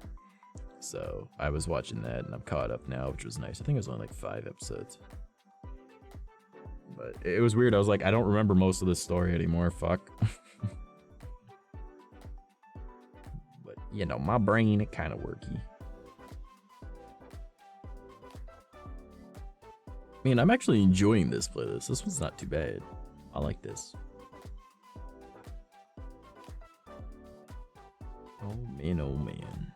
Speaker 1: So I was watching that and I'm caught up now, which was nice. I think it was only like 5 episodes. But it was weird, I was like, I don't remember most of this story anymore, fuck. But, you know, my brain, it kind of worky. Man, I'm actually enjoying this playlist. This one's not too bad. I like this. Oh man, oh man.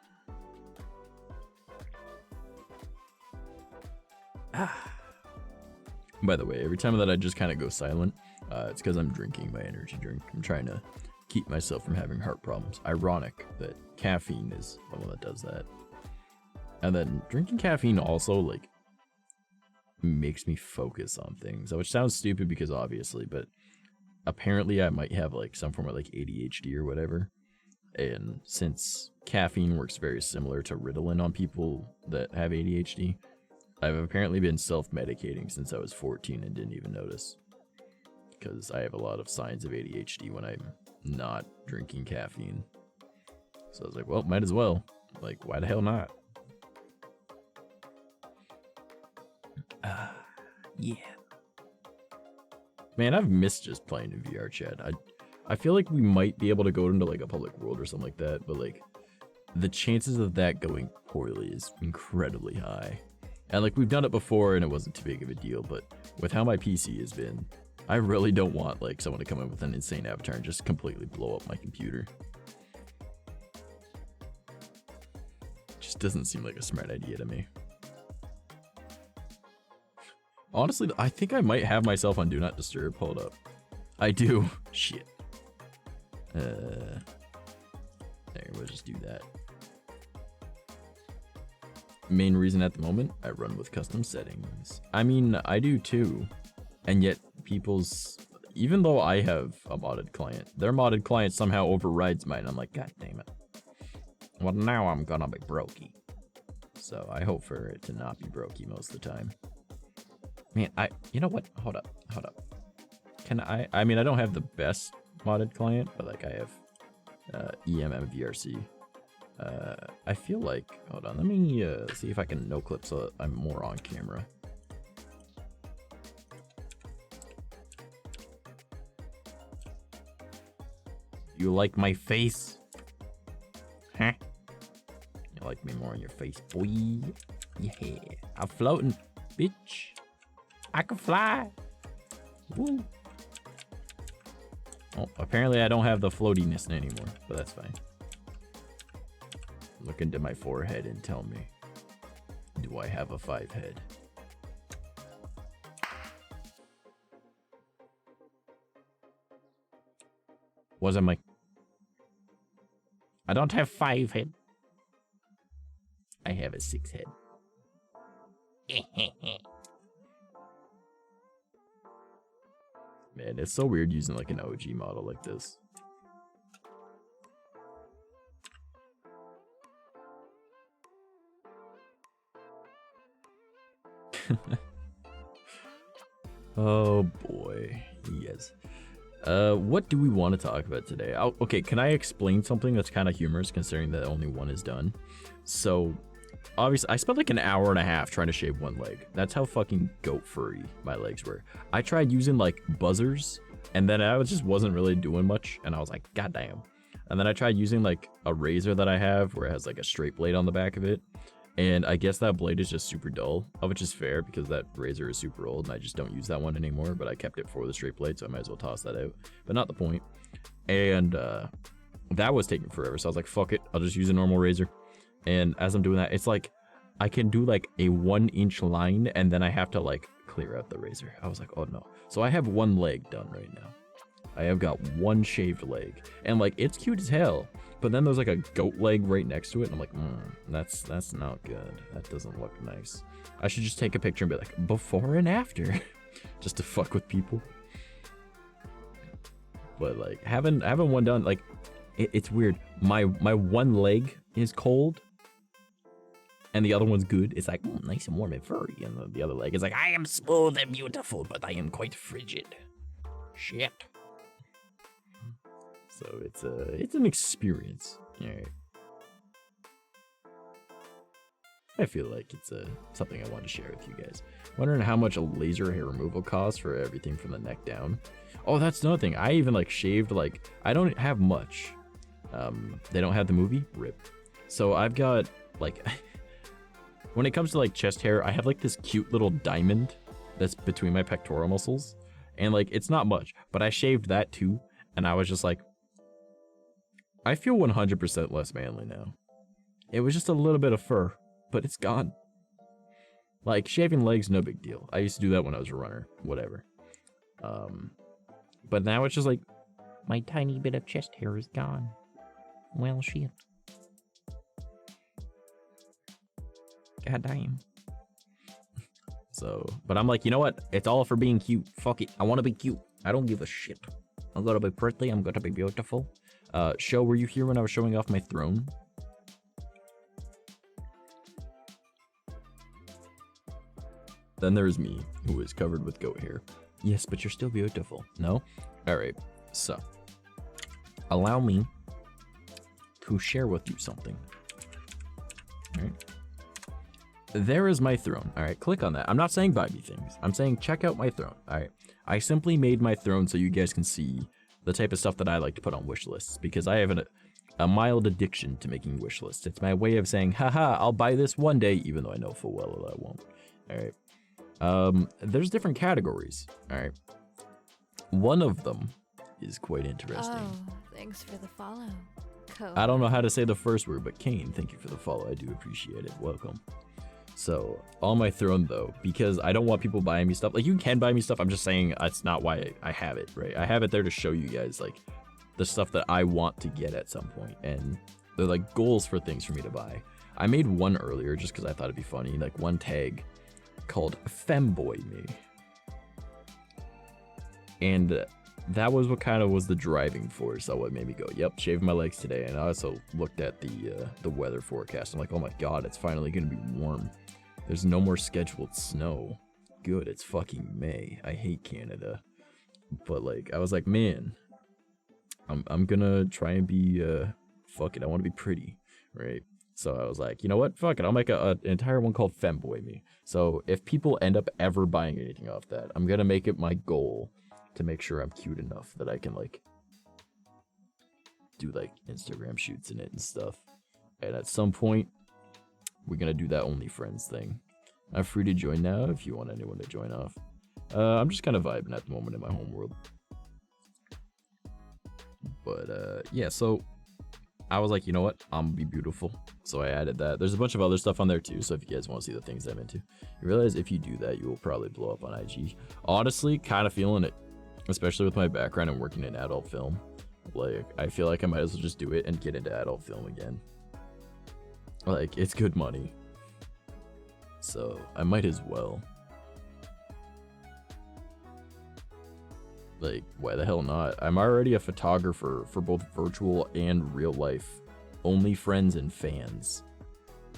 Speaker 1: By the way, every time that I just kind of go silent, it's because I'm drinking my energy drink. I'm trying to keep myself from having heart problems. Ironic that caffeine is the one that does that. And then drinking caffeine also, like, makes me focus on things, which sounds stupid because obviously, but apparently I might have like some form of like ADHD or whatever. And since caffeine works very similar to Ritalin on people that have ADHD, I've apparently been self-medicating since I was 14 and didn't even notice. Because I have a lot of signs of ADHD when I'm not drinking caffeine. So I was like, well, might as well. Like, why the hell not? Yeah. Man, I've missed just playing in VRChat. I feel like we might be able to go into like a public world or something like that, but like the chances of that going poorly is incredibly high. And like we've done it before and it wasn't too big of a deal, but with how my PC has been, I really don't want like someone to come in with an insane avatar and just completely blow up my computer. Just doesn't seem like a smart idea to me. Honestly, I think I might have myself on Do Not Disturb. Hold up. I do. Shit. There, we'll just do that. Main reason at the moment, I run with custom settings. I mean, I do too. And yet, people's... Even though I have a modded client, their modded client somehow overrides mine. I'm like, god damn it. Well, now I'm gonna be brokey. So I hope for it to not be brokey most of the time. Man, you know what? Hold up. Can I mean, I don't have the best modded client, but like I have EMMVRC. I feel like, hold on, let me see if I can no clip so that I'm more on camera. You like my face? Huh? You like me more on your face, boy? Yeah, I'm floating, bitch. I can fly. Woo. Oh, apparently I don't have the floatiness anymore, but that's fine. Look into my forehead and tell me, do I have a 5 head? Wasn't my... I don't have 5 head. I have a 6 head. Man, it's so weird using like an OG model like this. Oh boy, yes. What do we want to talk about today? Okay, can I explain something that's kind of humorous considering that only one is done? So, obviously, I spent like an hour and a half trying to shave one leg. That's how fucking goat furry my legs were. I tried using like buzzers, and then I just wasn't really doing much, and I was like, god damn. And then I tried using like a razor that I have where it has like a straight blade on the back of it. And I guess that blade is just super dull, which is fair because that razor is super old and I just don't use that one anymore, but I kept it for the straight blade, so I might as well toss that out. But not the point. And that was taking forever, so I was like, fuck it, I'll just use a normal razor. And as I'm doing that, it's like, I can do like a 1-inch line and then I have to like clear out the razor. I was like, oh no. So I have one leg done right now. I have got one shaved leg, and like it's cute as hell. But then there's like a goat leg right next to it, and I'm like, that's not good. That doesn't look nice. I should just take a picture and be like, before and after, just to fuck with people. But like having one done, like it's weird. My one leg is cold, and the other one's good. It's like nice and warm and furry, and the other leg is like, I am smooth and beautiful, but I am quite frigid. Shit. So it's an experience. All right. I feel like it's something I want to share with you guys. Wondering how much a laser hair removal costs for everything from the neck down. Oh, that's another thing. I even like shaved, like I don't have much. They don't have the movie RIP. So I've got like when it comes to like chest hair, I have like this cute little diamond that's between my pectoral muscles, and like it's not much, but I shaved that too, and I was just like, I feel 100% less manly now. It was just a little bit of fur, but it's gone. Like shaving legs, no big deal. I used to do that when I was a runner, whatever. But now it's just like,
Speaker 2: My tiny bit of chest hair is gone. Well, shit. God damn.
Speaker 1: So, but I'm like, you know what? It's all for being cute. Fuck it. I want to be cute. I don't give a shit. I'm gonna be pretty. I'm gonna be beautiful. Show, were you here when I was showing off my throne? Then there's me, who is covered with goat hair. Yes, but you're still beautiful. No? Alright, so. Allow me to share with you something. Alright. There is my throne. Alright, click on that. I'm not saying buy me things. I'm saying check out my throne. Alright. I simply made my throne so you guys can see the type of stuff that I like to put on wish lists, because I have a mild addiction to making wish lists. It's my way of saying, haha, I'll buy this one day, even though I know full well that I won't. Alright. There's different categories. Alright. One of them is quite interesting.
Speaker 3: Oh, thanks for the follow.
Speaker 1: I don't know how to say the first word, but Kane, thank you for the follow. I do appreciate it. Welcome. So, on my throne, though, because I don't want people buying me stuff. Like, you can buy me stuff. I'm just saying that's not why I have it, right? I have it there to show you guys, like, the stuff that I want to get at some point. And they're, like, goals for things for me to buy. I made one earlier just because I thought it'd be funny. Like, one tag called Femboy Me. And that was what kind of was the driving force of what made me go, yep, shaved my legs today. And I also looked at the weather forecast. I'm like, oh my god, it's finally gonna be warm. There's no more scheduled snow. Good, it's fucking May. I hate Canada. But like, I was like, man, I'm gonna try and be fuck it, I want to be pretty, right? So I was like, you know what, fuck it, I'll make an entire one called Femboy Me. So if people end up ever buying anything off that, I'm gonna make it my goal to make sure I'm cute enough that I can like do like Instagram shoots in it and stuff. And at some point, we're gonna do that OnlyFriends thing. I'm free to join now if you want anyone to join off. I'm just kind of vibing at the moment in my home world. But yeah, so I was like, you know what? I'm gonna be beautiful. So I added that. There's a bunch of other stuff on there too, so if you guys want to see the things I'm into. You realize if you do that, you will probably blow up on IG. Honestly, kind of feeling it. Especially with my background and working in adult film. Like, I feel like I might as well just do it and get into adult film again. Like, it's good money. So, I might as well. Like, why the hell not? I'm already a photographer for both virtual and real life. OnlyFriends and fans.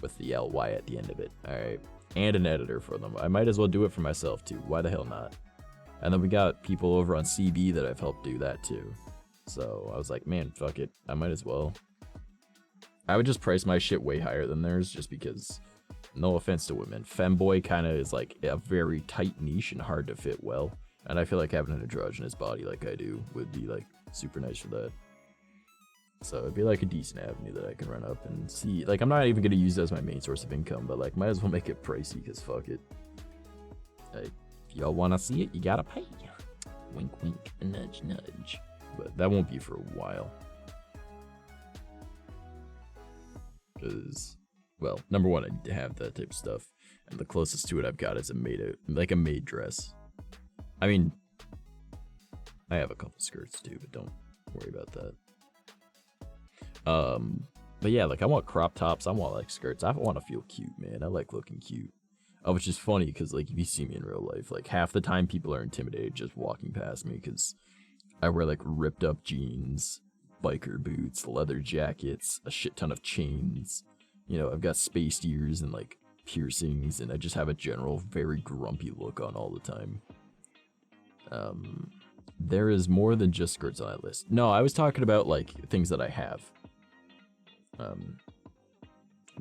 Speaker 1: With the LY at the end of it. Alright. And an editor for them. I might as well do it for myself too. Why the hell not? And then we got people over on CB that I've helped do that too. So I was like, man, fuck it. I might as well. I would just price my shit way higher than theirs just because, no offense to women, femboy kind of is like a very tight niche and hard to fit well. And I feel like having an androgynous body like I do would be like super nice for that. So it'd be like a decent avenue that I can run up and see. Like, I'm not even going to use it as my main source of income, but like, might as well make it pricey because fuck it. Like, if y'all want to see it, you gotta pay. Wink, wink, nudge, nudge. But that won't be for a while. Because, well, number one, I need to have that type of stuff. And the closest to it I've got is a maid dress. I mean, I have a couple skirts too, but don't worry about that. But yeah, like I want crop tops, I want like skirts. I want to feel cute, man. I like looking cute. Which is funny because like if you see me in real life, like half the time people are intimidated just walking past me because I wear like ripped up jeans, biker boots, leather jackets, a shit ton of chains. You know, I've got spaced ears and like piercings, and I just have a general very grumpy look on all the time. There is more than just skirts on that list. No, I was talking about like things that I have.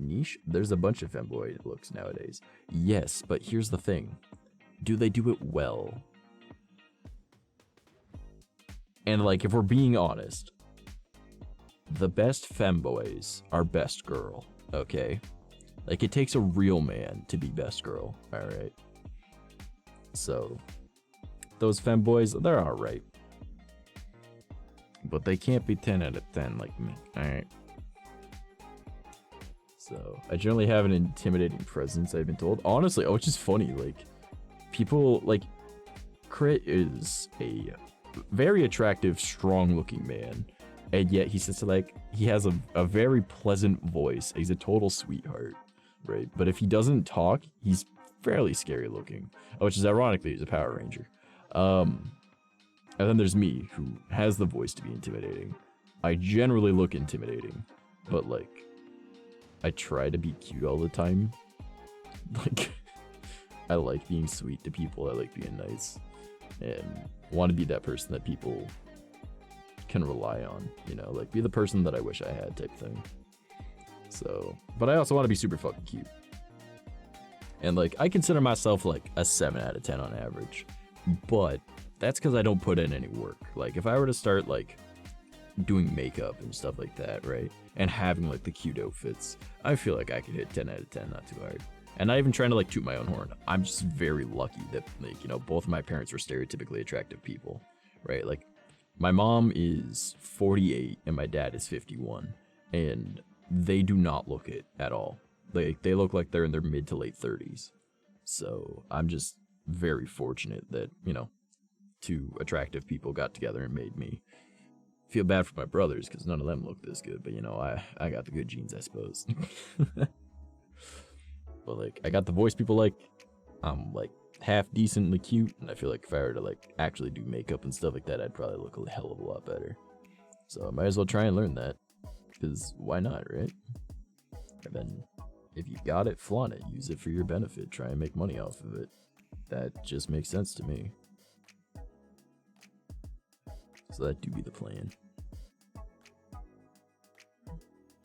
Speaker 1: Niche? There's a bunch of femboy looks nowadays. Yes, but here's the thing. Do they do it well? And like, if we're being honest, the best femboys are best girl, okay? Like, it takes a real man to be best girl, alright? So, those femboys, they're alright. But they can't be 10 out of 10 like me, alright? So, I generally have an intimidating presence, I've been told. Honestly, which is funny, like, people, like, Crit is a very attractive, strong-looking man, and yet he says, like, he has a very pleasant voice. He's a total sweetheart, right? But if he doesn't talk, he's fairly scary-looking, which is ironically, he's a Power Ranger. And then there's me, who has the voice to be intimidating. I generally look intimidating, but, like, I try to be cute all the time. Like, I like being sweet to people, I like being nice, and want to be that person that people can rely on, you know, like be the person that I wish I had type thing. So, but I also want to be super fucking cute. And like, I consider myself like a 7 out of 10 on average, but that's because I don't put in any work. Like if I were to start like doing makeup and stuff like that, right, and having like the cute outfits, I feel like I could hit 10 out of 10 not too hard. And not even trying to like toot my own horn. I'm just very lucky that like, you know, both of my parents were stereotypically attractive people, right? Like my mom is 48 and my dad is 51, and they do not look it at all. They look like they're in their mid to late 30s. So I'm just very fortunate that, you know, two attractive people got together and made me. Feel bad for my brothers because none of them look this good, but you know, I got the good genes, I suppose. But like, I got the voice people like. I'm like half decently cute, and I feel like if I were to like actually do makeup and stuff like that, I'd probably look a hell of a lot better. So I might as well try and learn that, because why not, right? And then if you got it, flaunt it, use it for your benefit, try and make money off of it. That just makes sense to me. So that do be the plan.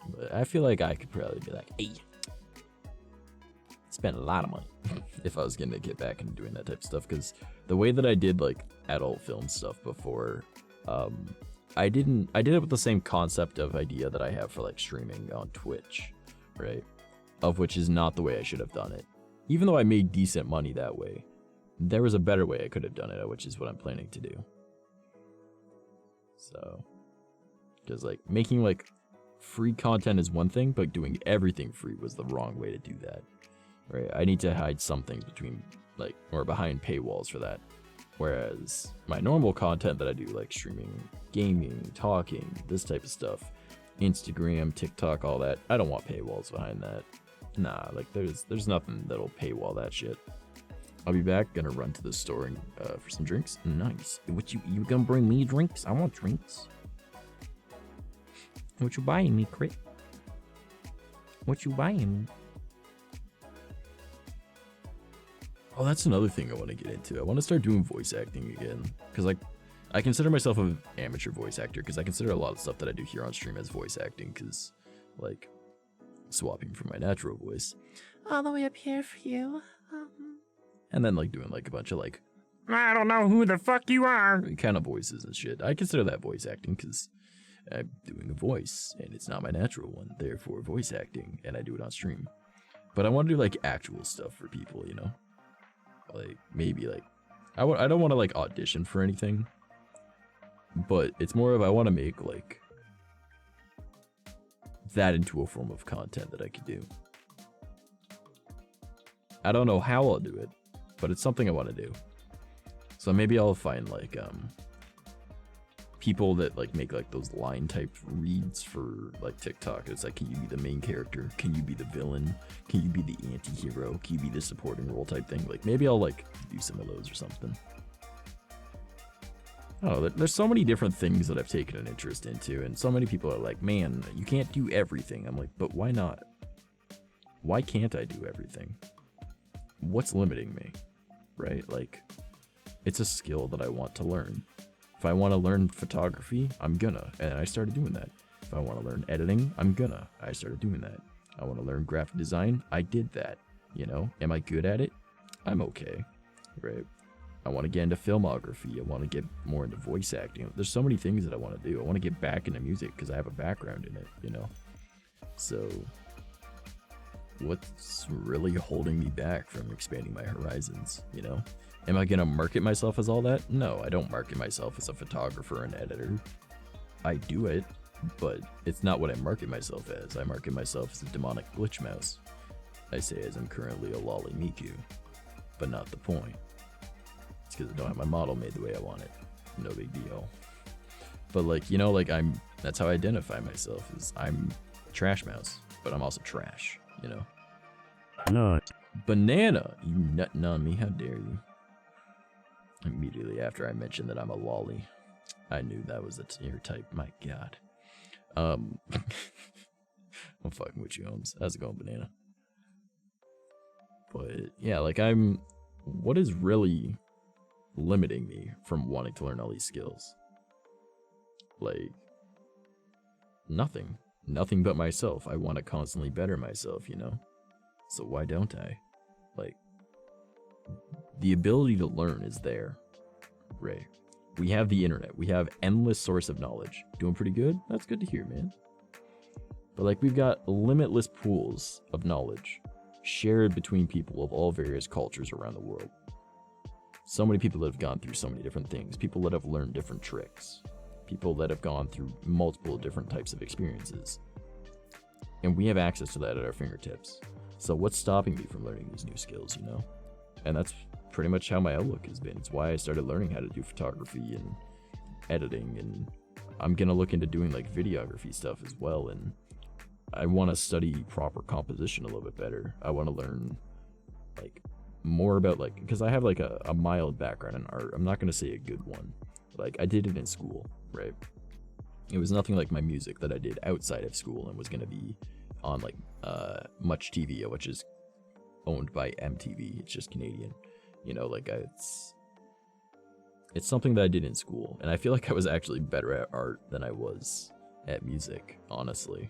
Speaker 1: But I feel like I could probably be like, hey, spend a lot of money if I was gonna get back into doing that type of stuff, because the way that I did like adult film stuff before, I did it with the same concept of idea that I have for like streaming on Twitch, right? Of which is not the way I should have done it. Even though I made decent money that way, there was a better way I could have done it, which is what I'm planning to do. So, because like making like free content is one thing, but doing everything free was the wrong way to do that. Right, I need to hide something between, like, or behind paywalls for that. Whereas my normal content that I do, like streaming, gaming, talking, this type of stuff, Instagram, TikTok, all that, I don't want paywalls behind that. Nah, like there's nothing that'll paywall that shit. I'll be back, gonna run to the store and, for some drinks. Nice. What you gonna bring me drinks? I want drinks.
Speaker 2: What you buying me, Crit? What you buying me?
Speaker 1: Oh, that's another thing I want to get into. I want to start doing voice acting again. Because, like, I consider myself an amateur voice actor. Because I consider a lot of stuff that I do here on stream as voice acting. Because, like, swapping from my natural voice.
Speaker 3: All the way up here for you.
Speaker 1: And then, like, doing, like, a bunch of, like,
Speaker 2: I don't know who the fuck you are.
Speaker 1: kind of voices and shit. I consider that voice acting because I'm doing a voice. And it's not my natural one. Therefore, voice acting. And I do it on stream. But I want to do, like, actual stuff for people, you know? Like maybe like I don't want to like audition for anything, but it's more of I want to make like that into a form of content that I could do. I don't know how I'll do it, but it's something I want to do. So maybe I'll find like people that like make like those line type reads for like TikTok. It's like, can you be the main character? Can you be the villain? Can you be the anti-hero? Can you be the supporting role type thing? Like maybe I'll like do some of those or something. I don't know, there's so many different things that I've taken an interest into, and so many people are like, man, you can't do everything. I'm like, but why not? Why can't I do everything? What's limiting me? Right? Like, it's a skill that I want to learn. If I want to learn photography, I'm gonna, and I started doing that. If I want to learn editing, I'm gonna, I started doing that. I want to learn graphic design, I did that. You know, am I good at it? I'm okay, right? I want to get into filmography. I want to get more into voice acting. There's so many things that I want to do. I want to get back into music because I have a background in it, you know? So, what's really holding me back from expanding my horizons, you know? Am I going to market myself as all that? No, I don't market myself as a photographer and editor. I do it, but it's not what I market myself as. I market myself as a demonic glitch mouse. I say as I'm currently a lolly Miku, but not the point. It's because I don't have my model made the way I want it. No big deal. But like, you know, like that's how I identify myself, is I'm trash mouse, but I'm also trash, you know?
Speaker 4: No.
Speaker 1: Banana, you nutting on me, how dare you? Immediately after I mentioned that I'm a lolly, I knew that was your type, my god. I'm fucking with you, Holmes. How's it going, Banana? But yeah, like what is really limiting me from wanting to learn all these skills? Like, nothing but myself. I want to constantly better myself, you know? So why don't I? Like, the ability to learn is there, right? We have the internet. We have endless source of knowledge. Doing pretty good? That's good to hear, man. But like, we've got limitless pools of knowledge shared between people of all various cultures around the world. So many people that have gone through so many different things. People that have learned different tricks. People that have gone through multiple different types of experiences. And we have access to that at our fingertips. So what's stopping me from learning these new skills, you know? And that's pretty much how my outlook has been. It's why I started learning how to do photography and editing, and I'm gonna look into doing like videography stuff as well. And I want to study proper composition a little bit better. I want to learn like more about like, because I have like a mild background in art. I'm not gonna say a good one. Like, I did it in school, right? It was nothing like my music that I did outside of school and was gonna be on like Much TV, which is owned by MTV. It's just Canadian, you know. Like, it's something that I did in school, and I feel like I was actually better at art than I was at music, honestly.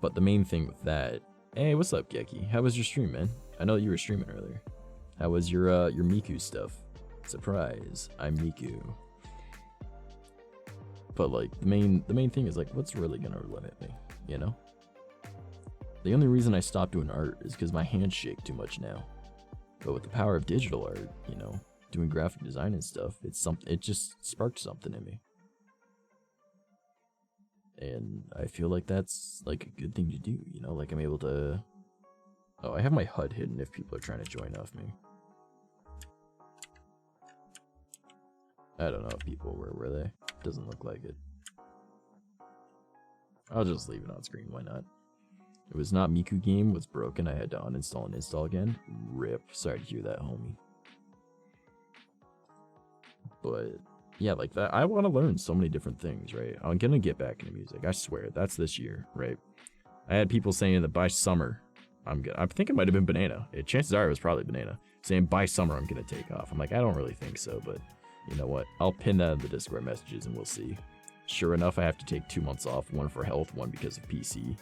Speaker 1: But the main thing with that, hey, what's up, Geki? How was your stream, man? I know you were streaming earlier. How was your Miku stuff? Surprise, I'm Miku. But like, the main thing is like, what's really gonna limit me, you know? The only reason I stopped doing art is because my hands shake too much now. But with the power of digital art, you know, doing graphic design and stuff, it just sparked something in me. And I feel like that's like a good thing to do, you know? Like, I'm able to... Oh, I have my HUD hidden if people are trying to join off me. I don't know if people were they? Doesn't look like it. I'll just leave it on screen, why not? It was not Miku game was broken, I had to uninstall and install again. RIP. Sorry to hear that, homie. But yeah, like that, I want to learn so many different things, right? I'm gonna get back into music, I swear. That's this year, right? I had people saying that by summer I think it might have been Banana. Chances are it was probably Banana saying by summer I'm gonna take off. I'm like, I don't really think so, but you know what? I'll pin that in the Discord messages and we'll see. Sure enough, I have to take 2 months off, one for health, one because of PC,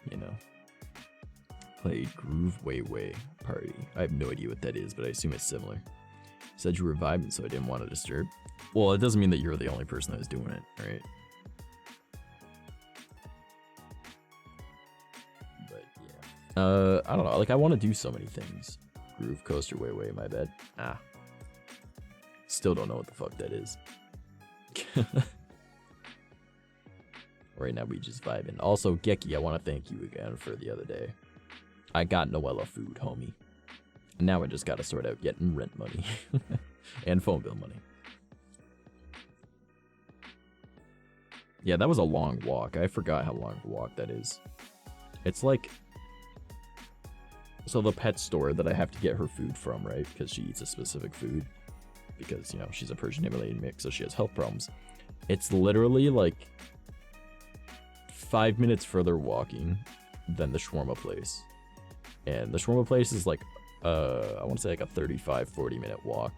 Speaker 1: you know. Played Groove Way Party. I have no idea what that is, but I assume it's similar. Said you were vibing, so I didn't want to disturb. Well, it doesn't mean that you're the only person that was doing it, right? But yeah. I don't know, like, I want to do so many things. Groove Coaster Way, my bad. Still don't know what the fuck that is. Right now we just vibing. Also, Geki, I want to thank you again for the other day. I got Noella food, homie. And now I just gotta sort out getting rent money. And phone bill money. Yeah, that was a long walk. I forgot how long of a walk that is. It's like... So the pet store that I have to get her food from, right? Because she eats a specific food. Because, you know, she's a Persian Himalayan mix, so she has health problems. It's literally like 5 minutes further walking than the shawarma place. And the shawarma place is like, I want to say like a 35-40 minute walk.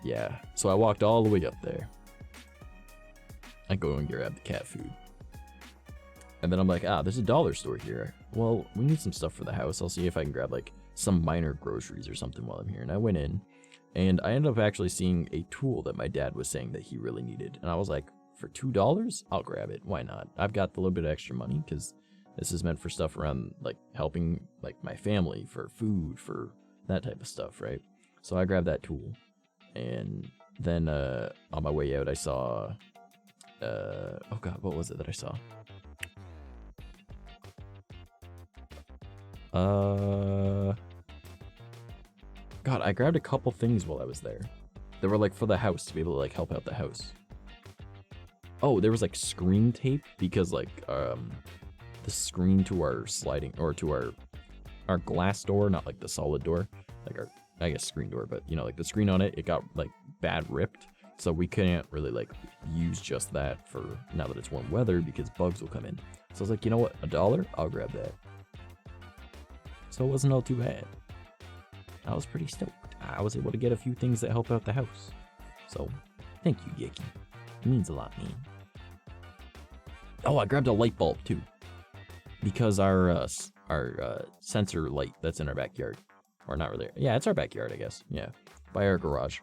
Speaker 1: Yeah, so I walked all the way up there. I go and grab the cat food. And then I'm like, there's a dollar store here. Well, we need some stuff for the house. I'll see if I can grab like some minor groceries or something while I'm here. And I went in, and I ended up actually seeing a tool that my dad was saying that he really needed. And I was like, for $2? I'll grab it. Why not? I've got a little bit of extra money because this is meant for stuff around like helping like my family, for food, for that type of stuff, right? So I grabbed that tool. And then on my way out, I saw, oh god, what was it that I saw? God, I grabbed a couple things while I was there. They were like for the house, to be able to like help out the house. Oh, there was like screen tape because like the screen to our sliding, or to our glass door, not like the solid door, like our, I guess, screen door, but you know, like the screen on it, it got like bad ripped. So we can't really like use just that for now that it's warm weather because bugs will come in. So I was like, you know what, $1? I'll grab that. So it wasn't all too bad. I was pretty stoked. I was able to get a few things that help out the house. So thank you, Geeky. It means a lot, man. Oh, I grabbed a light bulb too. Because our sensor light that's in our backyard, or not really, yeah, it's our backyard, I guess. Yeah, by our garage.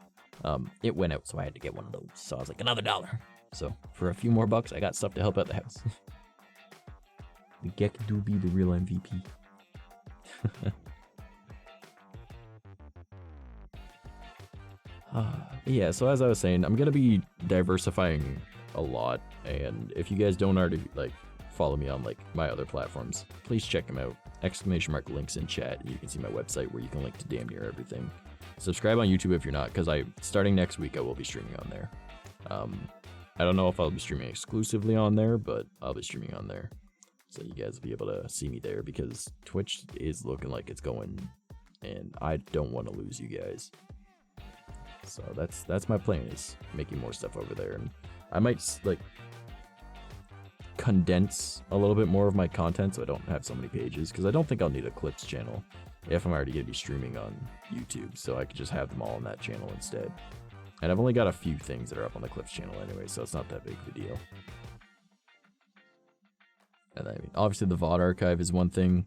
Speaker 1: It went out, so I had to get one of those. So I was like, another $1. So for a few more bucks, I got stuff to help out the house. The Geek do be the real MVP. Yeah, so as I was saying, I'm gonna be diversifying a lot, and if you guys don't already like follow me on like my other platforms, please check them out. ! Links in chat. You can see my website where you can link to damn near everything. Subscribe on YouTube if you're not, because starting next week I will be streaming on there. I don't know if I'll be streaming exclusively on there, but I'll be streaming on there, so you guys will be able to see me there, because Twitch is looking like it's going, and I don't want to lose you guys. So that's my plan, is making more stuff over there, and I might like condense a little bit more of my content so I don't have so many pages, because I don't think I'll need a clips channel if I'm already going to be streaming on YouTube, so I could just have them all on that channel instead. And I've only got a few things that are up on the clips channel anyway, so it's not that big of a deal. And I mean, obviously the VOD archive is one thing,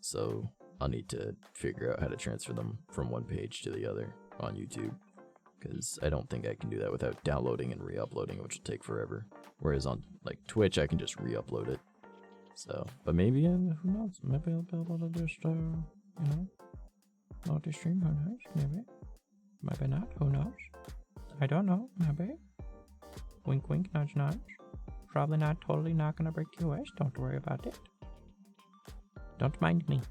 Speaker 1: so I'll need to figure out how to transfer them from one page to the other on YouTube, because I don't think I can do that without downloading and re-uploading, which will take forever. Whereas on like Twitch, I can just re-upload it. So, but maybe, who knows? Maybe I'll be able to just, you know, multi-stream. Who knows? Maybe, maybe not. Who knows? I don't know. Maybe. Wink, wink, nudge, nudge. Probably not. Totally not gonna break QS. Don't worry about it. Don't mind me.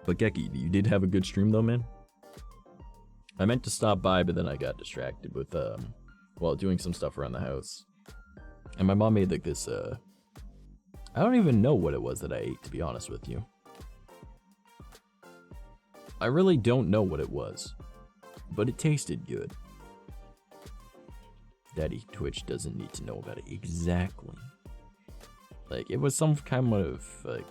Speaker 1: But Geki, you did have a good stream though, man. I meant to stop by, but then I got distracted with while doing some stuff around the house. And my mom made like this I don't even know what it was that I ate, to be honest with you. I really don't know what it was, but it tasted good. Daddy Twitch doesn't need to know about it exactly. Like, it was some kind of like,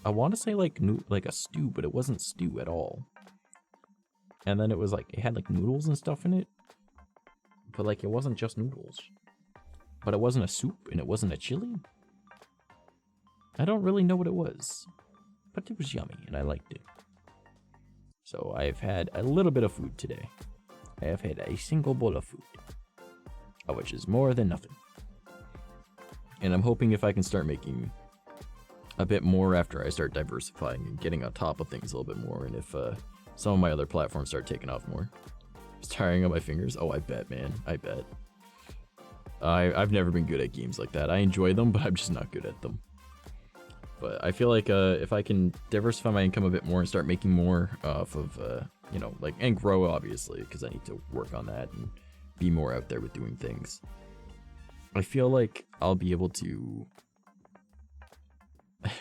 Speaker 1: I want to say like a stew, but it wasn't stew at all. And then it was like, it had like noodles and stuff in it, but like it wasn't just noodles. But it wasn't a soup, and it wasn't a chili. I don't really know what it was, but it was yummy, and I liked it. So I've had a little bit of food today. I have had a single bowl of food, which is more than nothing. And I'm hoping if I can start making a bit more after I start diversifying and getting on top of things a little bit more, and if some of my other platforms start taking off more. It's tiring on my fingers. Oh, I bet, man. I bet. I've never been good at games like that. I enjoy them, but I'm just not good at them. But I feel like if I can diversify my income a bit more and start making more off of, you know, like, and grow obviously, because I need to work on that and be more out there with doing things. I feel like I'll be able to,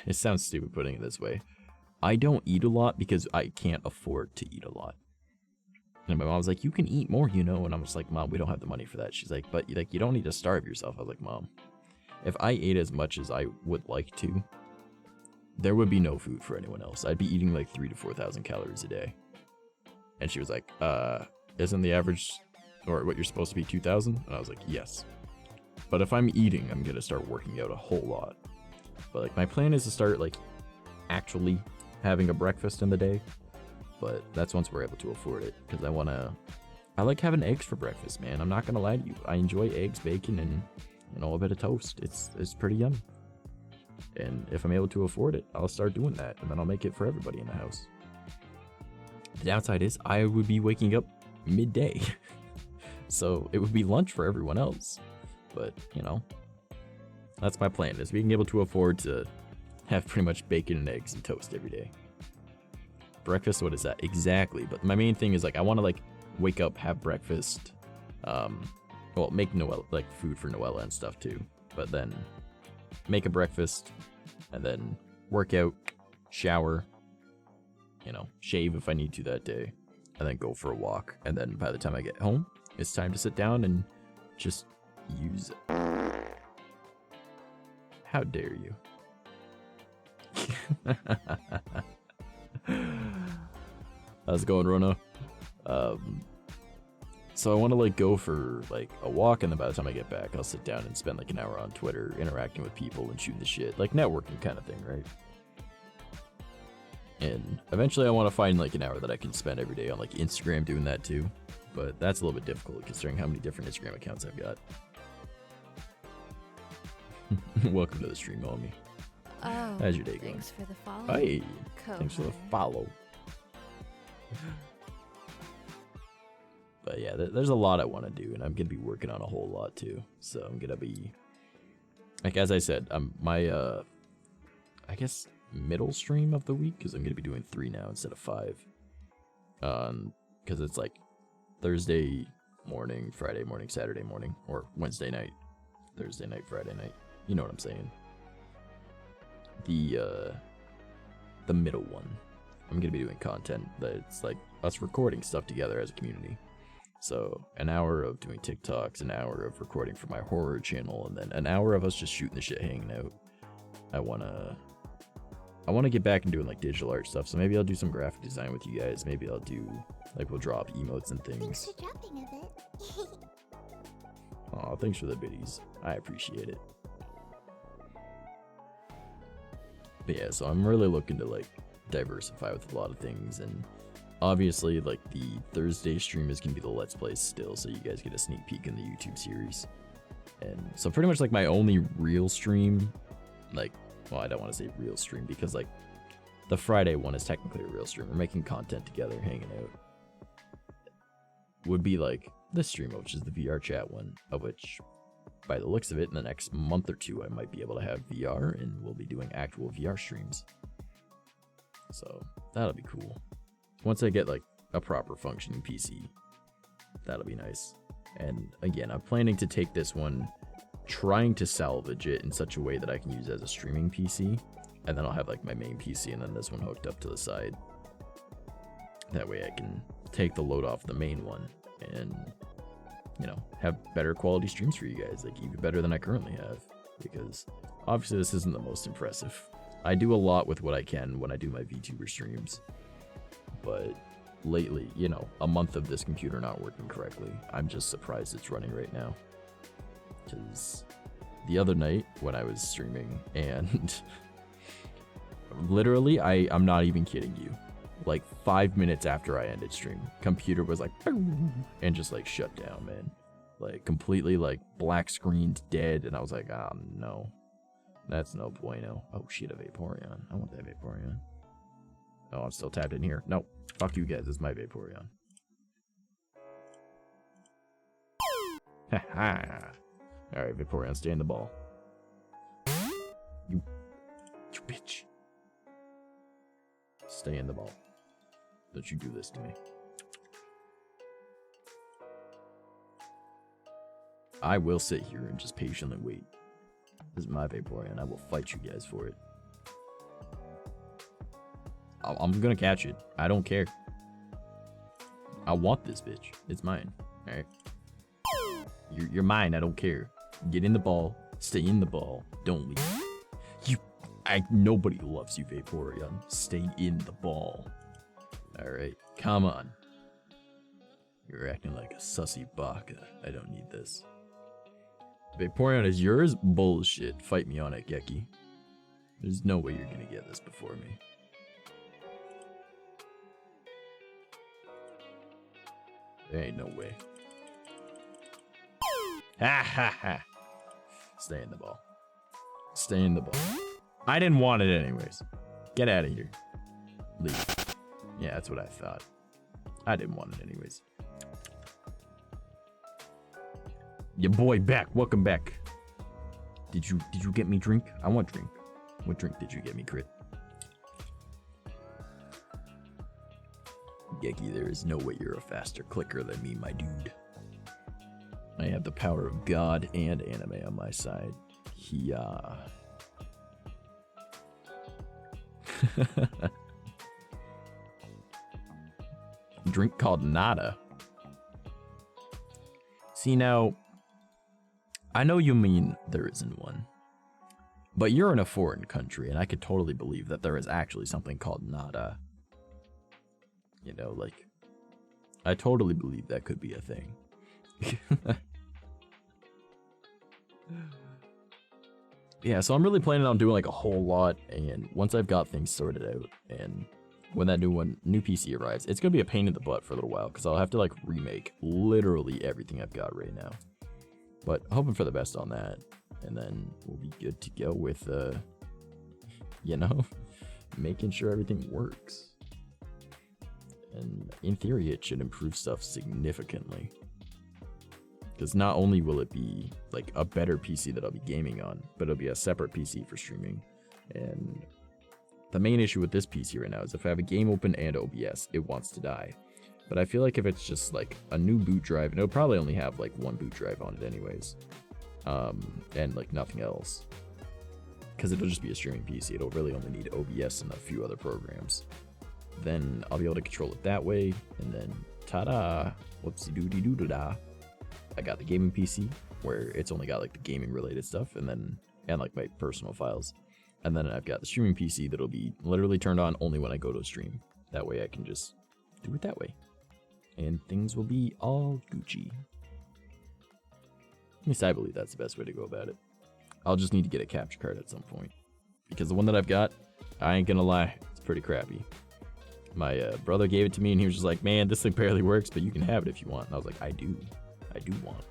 Speaker 1: it sounds stupid putting it this way, I don't eat a lot because I can't afford to eat a lot. And my mom was like, you can eat more, you know, and I was like, Mom, we don't have the money for that. She's like, but like, you don't need to starve yourself. I was like, Mom, if I ate as much as I would like to, there would be no food for anyone else. I'd be eating like 3,000 to 4,000 calories a day. And she was like, isn't the average, or what you're supposed to be, 2,000? And I was like, yes. But if I'm eating, I'm going to start working out a whole lot. But like, my plan is to start like actually having a breakfast in the day. But that's once we're able to afford it. Because I like having eggs for breakfast, man. I'm not going to lie to you. I enjoy eggs, bacon, and, you know, a bit of toast. It's pretty yummy. And if I'm able to afford it, I'll start doing that. And then I'll make it for everybody in the house. The downside is I would be waking up midday. So it would be lunch for everyone else. But, you know, that's my plan, is being able to afford to have pretty much bacon and eggs and toast every day. Breakfast, what is that? Exactly. But my main thing is, like, I want to, like, wake up, have breakfast. Well, make Noella, like, food for Noella and stuff, too. But then make a breakfast, and then work out, shower, you know, shave if I need to that day, and then go for a walk. And then by the time I get home, it's time to sit down and just use it. How dare you? How's it going, Rona? So I want to like go for like a walk, and then by the time I get back, I'll sit down and spend like an hour on Twitter interacting with people and shooting the shit, like networking kind of thing, right? And eventually I want to find like an hour that I can spend every day on like Instagram doing that too. But that's a little bit difficult considering how many different Instagram accounts I've got. Welcome to the stream, homie.
Speaker 4: Oh,
Speaker 1: how's your day going?
Speaker 4: Thanks for the follow.
Speaker 1: Hey, thanks for the follow. But yeah, there's a lot I want to do, and I'm gonna be working on a whole lot too. So I'm gonna be, like, as I said, my I guess middle stream of the week, because I'm gonna be doing 3 now instead of 5. Because it's like Thursday morning, Friday morning, Saturday morning, or Wednesday night, Thursday night, Friday night. You know what I'm saying? The middle one, I'm gonna be doing content that's like us recording stuff together as a community. So an hour of doing TikToks, an hour of recording for my horror channel, and then an hour of us just shooting the shit, hanging out. I wanna get back and doing like digital art stuff. So maybe I'll do some graphic design with you guys. Maybe I'll do like, we'll drop emotes and things.
Speaker 4: Thanks for dropping a bit.
Speaker 1: Aw, thanks for the biddies. I appreciate it. But yeah, so I'm really looking to like diversify with a lot of things, and obviously like the Thursday stream is gonna be the Let's Play still, so you guys get a sneak peek in the YouTube series. And so pretty much like my only real stream, like, well, I don't want to say real stream because like the Friday one is technically a real stream. We're making content together, hanging out. Would be like this stream, which is the VRChat one, of which by the looks of it, in the next month or 2, I might be able to have VR, and we'll be doing actual VR streams. So that'll be cool. Once I get like a proper functioning PC, that'll be nice. And again, I'm planning to take this one, trying to salvage it in such a way that I can use as a streaming PC, and then I'll have like my main PC and then this one hooked up to the side. That way I can take the load off the main one and, you know, have better quality streams for you guys, like even better than I currently have, because obviously this isn't the most impressive. I do a lot with what I can when I do my VTuber streams, but lately, you know, a month of this computer not working correctly, I'm just surprised it's running right now. Because the other night when I was streaming, and literally, I'm not even kidding you, like 5 minutes after I ended stream, computer was like, and just like shut down, man. Like completely like black screened, dead, and I was like, oh no, that's no bueno. Oh shit, a Vaporeon. I want that Vaporeon. Oh, I'm still tapped in here. No, fuck you guys, it's my Vaporeon. Haha. Alright, Vaporeon, stay in the ball. You bitch. Stay in the ball. Don't you do this to me. I will sit here and just patiently wait. This is my Vaporeon. I will fight you guys for it. I'm gonna catch it. I don't care. I want this bitch. It's mine. Alright. You're mine. I don't care. Get in the ball. Stay in the ball. Don't leave. Nobody loves you, Vaporeon. Stay in the ball. Alright. Come on. You're acting like a sussy baka. I don't need this. Vaporeon is yours? Bullshit. Fight me on it, Geki. There's no way you're gonna get this before me. There ain't no way. Ha ha ha. Stay in the ball. Stay in the ball. I didn't want it anyways. Get out of here. Leave. Yeah, that's what I thought. I didn't want it anyways. Your boy back. Welcome back. Did you get me drink? I want drink. What drink did you get me, Crit? Geki, there is no way you're a faster clicker than me, my dude. I have the power of God and anime on my side. Yeah. Drink called Nada. See, now, I know you mean there isn't one. But you're in a foreign country, and I could totally believe that there is actually something called Nada. You know, like, I totally believe that could be a thing. Yeah, so I'm really planning on doing like a whole lot, and once I've got things sorted out, and when that new PC arrives, it's gonna be a pain in the butt for a little while, because I'll have to like remake literally everything I've got right now. But hoping for the best on that, and then we'll be good to go with, you know, making sure everything works. And in theory, it should improve stuff significantly. Because not only will it be like a better PC that I'll be gaming on, but it'll be a separate PC for streaming. And the main issue with this PC right now is if I have a game open and OBS, it wants to die. But I feel like if it's just like a new boot drive, and it'll probably only have like one boot drive on it anyways, and like nothing else, because it'll just be a streaming PC. It'll really only need OBS and a few other programs. Then I'll be able to control it that way, and then ta-da, whoopsie-doody-doo-da-da. I got the gaming PC, where it's only got like the gaming related stuff, and like my personal files. And then I've got the streaming PC that'll be literally turned on only when I go to a stream. That way I can just do it that way. And things will be all Gucci. At least I believe that's the best way to go about it. I'll just need to get a capture card at some point. Because the one that I've got, I ain't gonna lie, it's pretty crappy. My brother gave it to me and he was just like, man, this thing barely works, but you can have it if you want. And I was like, I do want.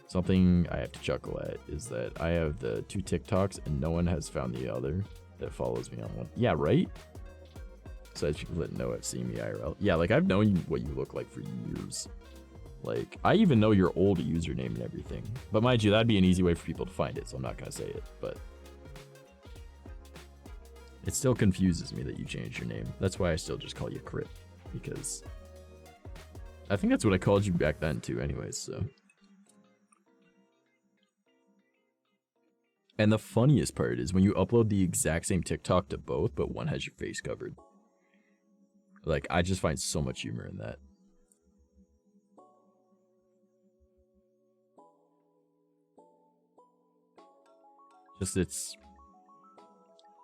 Speaker 1: Something I have to chuckle at is that I have the 2 TikToks and no one has found the other that follows me on one. Yeah, right? So as people that know have seen me IRL. Yeah, like I've known what you look like for years. Like, I even know your old username and everything. But mind you, that'd be an easy way for people to find it, so I'm not gonna say it, but it still confuses me that you changed your name. That's why I still just call you Crit, because I think that's what I called you back then too anyways, so. And the funniest part is when you upload the exact same TikTok to both, but one has your face covered. Like, I just find so much humor in that. Just,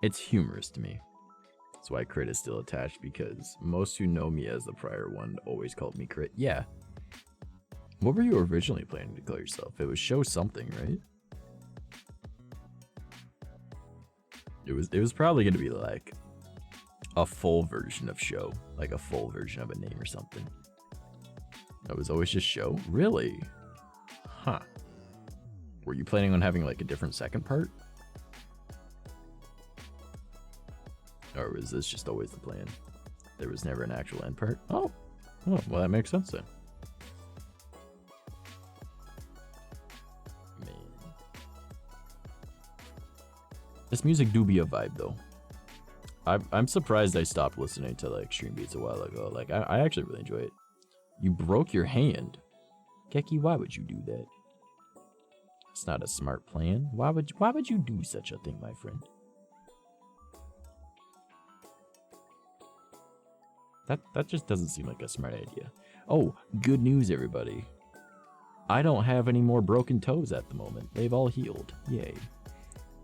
Speaker 1: it's humorous to me. That's why Crit is still attached, because most who know me as the prior one always called me Crit. Yeah. What were you originally planning to call yourself? It was Show Something, right? It was probably going to be like a full version of Show, like a full version of a name or something. It was always just Show? Really? Huh. Were you planning on having like a different second part? Or was this just always the plan? There was never an actual end part? Oh, well that makes sense then. Man. This music do be a vibe though. I'm surprised I stopped listening to like Extreme Beats a while ago. Like I actually really enjoy it. You broke your hand. Keki, why would you do that? It's not a smart plan. Why would you do such a thing, my friend? That just doesn't seem like a smart idea. Oh, good news, everybody. I don't have any more broken toes at the moment. They've all healed. Yay.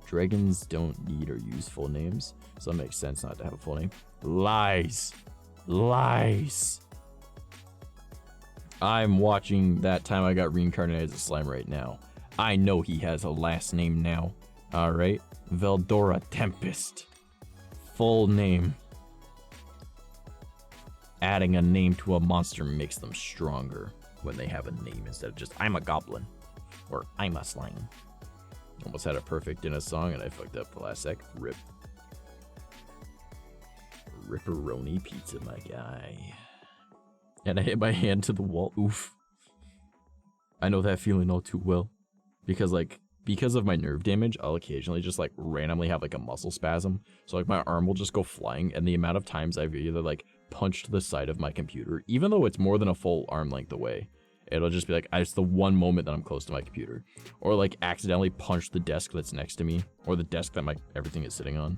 Speaker 1: Dragons don't need or use full names, so it makes sense not to have a full name. Lies. Lies. I'm watching That Time I Got Reincarnated as a Slime right now. I know he has a last name now. Alright. Veldora Tempest. Full name. Adding a name to a monster makes them stronger when they have a name instead of just, I'm a goblin. Or, I'm a slime. Almost had it perfect in a song and I fucked up the last sec. Rip. Ripperoni pizza, my guy. And I hit my hand to the wall. Oof. I know that feeling all too well. Because of my nerve damage, I'll occasionally just like randomly have like a muscle spasm. So like my arm will just go flying, and the amount of times I've either like punched the side of my computer, even though it's more than a full arm length away, it'll just be like, it's the one moment that I'm close to my computer. Or like accidentally punch the desk that's next to me, or the desk that everything is sitting on.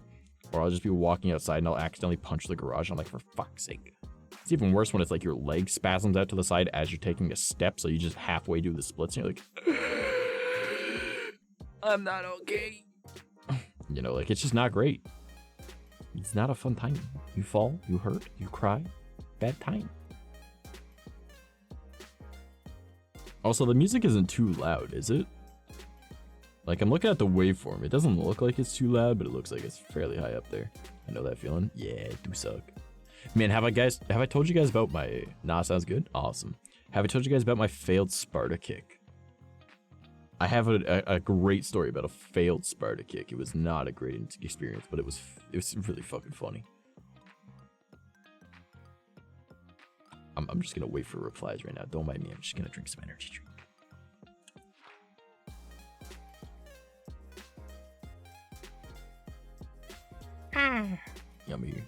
Speaker 1: Or I'll just be walking outside and I'll accidentally punch the garage. I'm like, for fuck's sake. It's even worse when it's like your leg spasms out to the side as you're taking a step, so you just halfway do the splits and you're like, I'm not okay. You know, like, it's just not great. It's not a fun time. You fall, you hurt, you cry. Bad time. Also, the music isn't too loud, is it? Like, I'm looking at the waveform. It doesn't look like it's too loud, but it looks like it's fairly high up there. I know that feeling. Yeah, it do suck. Man, have I told you guys about my... Nah, sounds good. Awesome. Have I told you guys about my failed Sparta kick? I have a great story about a failed Sparta kick. It was not a great experience, but it was really fucking funny. I'm just gonna wait for replies right now. Don't mind me. I'm just gonna drink some energy drink. Yummy.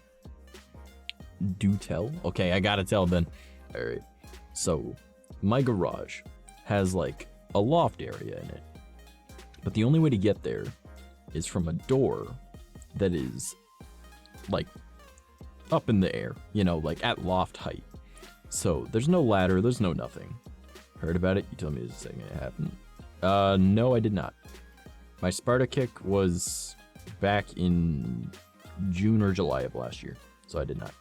Speaker 1: Do tell? Okay, I gotta tell then. Alright. So, my garage has like a loft area in it. But the only way to get there is from a door that is like up in the air, you know, like at loft height. So there's no ladder, there's no nothing. Heard about it? You told me this thing happened. No, I did not. My Sparta kick was back in June or July of last year, so I did not.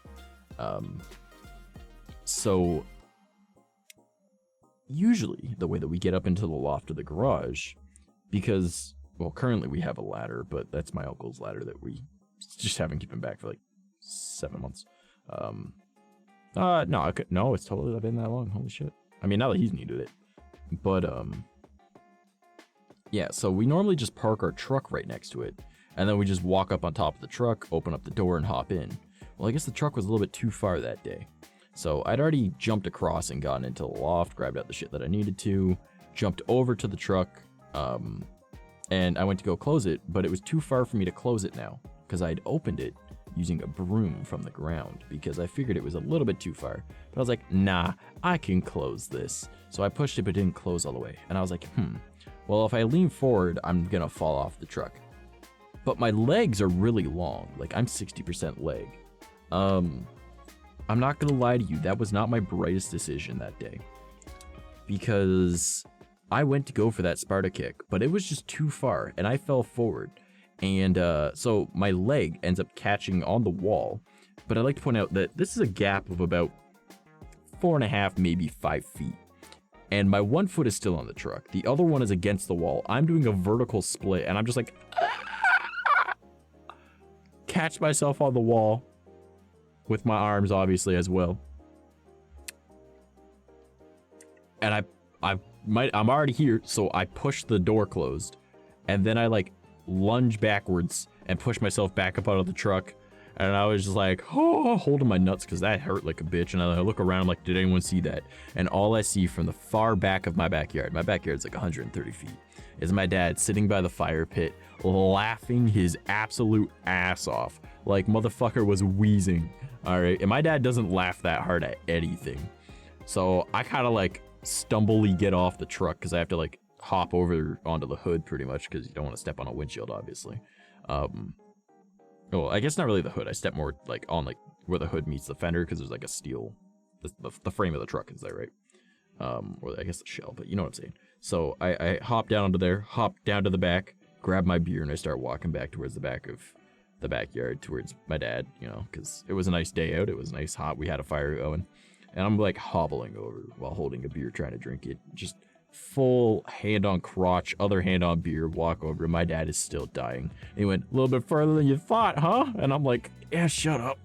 Speaker 1: So usually the way that we get up into the loft of the garage, because, well, currently we have a ladder, but that's my uncle's ladder that we just haven't given back for like 7 months. No, it's totally been that long. Holy shit. I mean, now that he's needed it. But, yeah, so we normally just park our truck right next to it, and then we just walk up on top of the truck, open up the door, and hop in. Well, I guess the truck was a little bit too far that day. So I'd already jumped across and gotten into the loft, grabbed out the shit that I needed to, jumped over to the truck, and I went to go close it, but it was too far for me to close it now, because I'd opened it using a broom from the ground, because I figured it was a little bit too far. But I was like, nah, I can close this. So I pushed it, but it didn't close all the way. And I was like, well, if I lean forward, I'm gonna fall off the truck. But my legs are really long, like I'm 60% leg. I'm not gonna lie to you, that was not my brightest decision that day. Because I went to go for that Sparta kick, but it was just too far, and I fell forward. And so my leg ends up catching on the wall. But I'd like to point out that this is a gap of about 4.5, maybe 5 feet. And my one foot is still on the truck. The other one is against the wall. I'm doing a vertical split, and I'm just like... catch myself on the wall. With my arms, obviously, as well. And I'm already here, so I push the door closed. And then I, like, lunge backwards and push myself back up out of the truck. And I was just like, oh, holding my nuts because that hurt like a bitch. And I look around, I'm like, did anyone see that? And all I see from the far back of my backyard's like 130 feet, is my dad sitting by the fire pit, laughing his absolute ass off. Like, motherfucker was wheezing. All right. And my dad doesn't laugh that hard at anything. So I kind of like stumbly get off the truck because I have to like hop over onto the hood pretty much because you don't want to step on a windshield, obviously. Well, I guess not really the hood. I step more like on like where the hood meets the fender because there's like a steel, the frame of the truck is there, right? Or I guess the shell, but you know what I'm saying. So I hop down onto there, hop down to the back, grab my beer, and I start walking back towards the back of the backyard towards my dad, you know, because it was a nice day out. It was nice, hot. We had a fire going. And I'm like hobbling over while holding a beer, trying to drink it. Just full hand on crotch, other hand on beer, walk over. My dad is still dying. And he went, a little bit further than you thought, huh? And I'm like, yeah, shut up.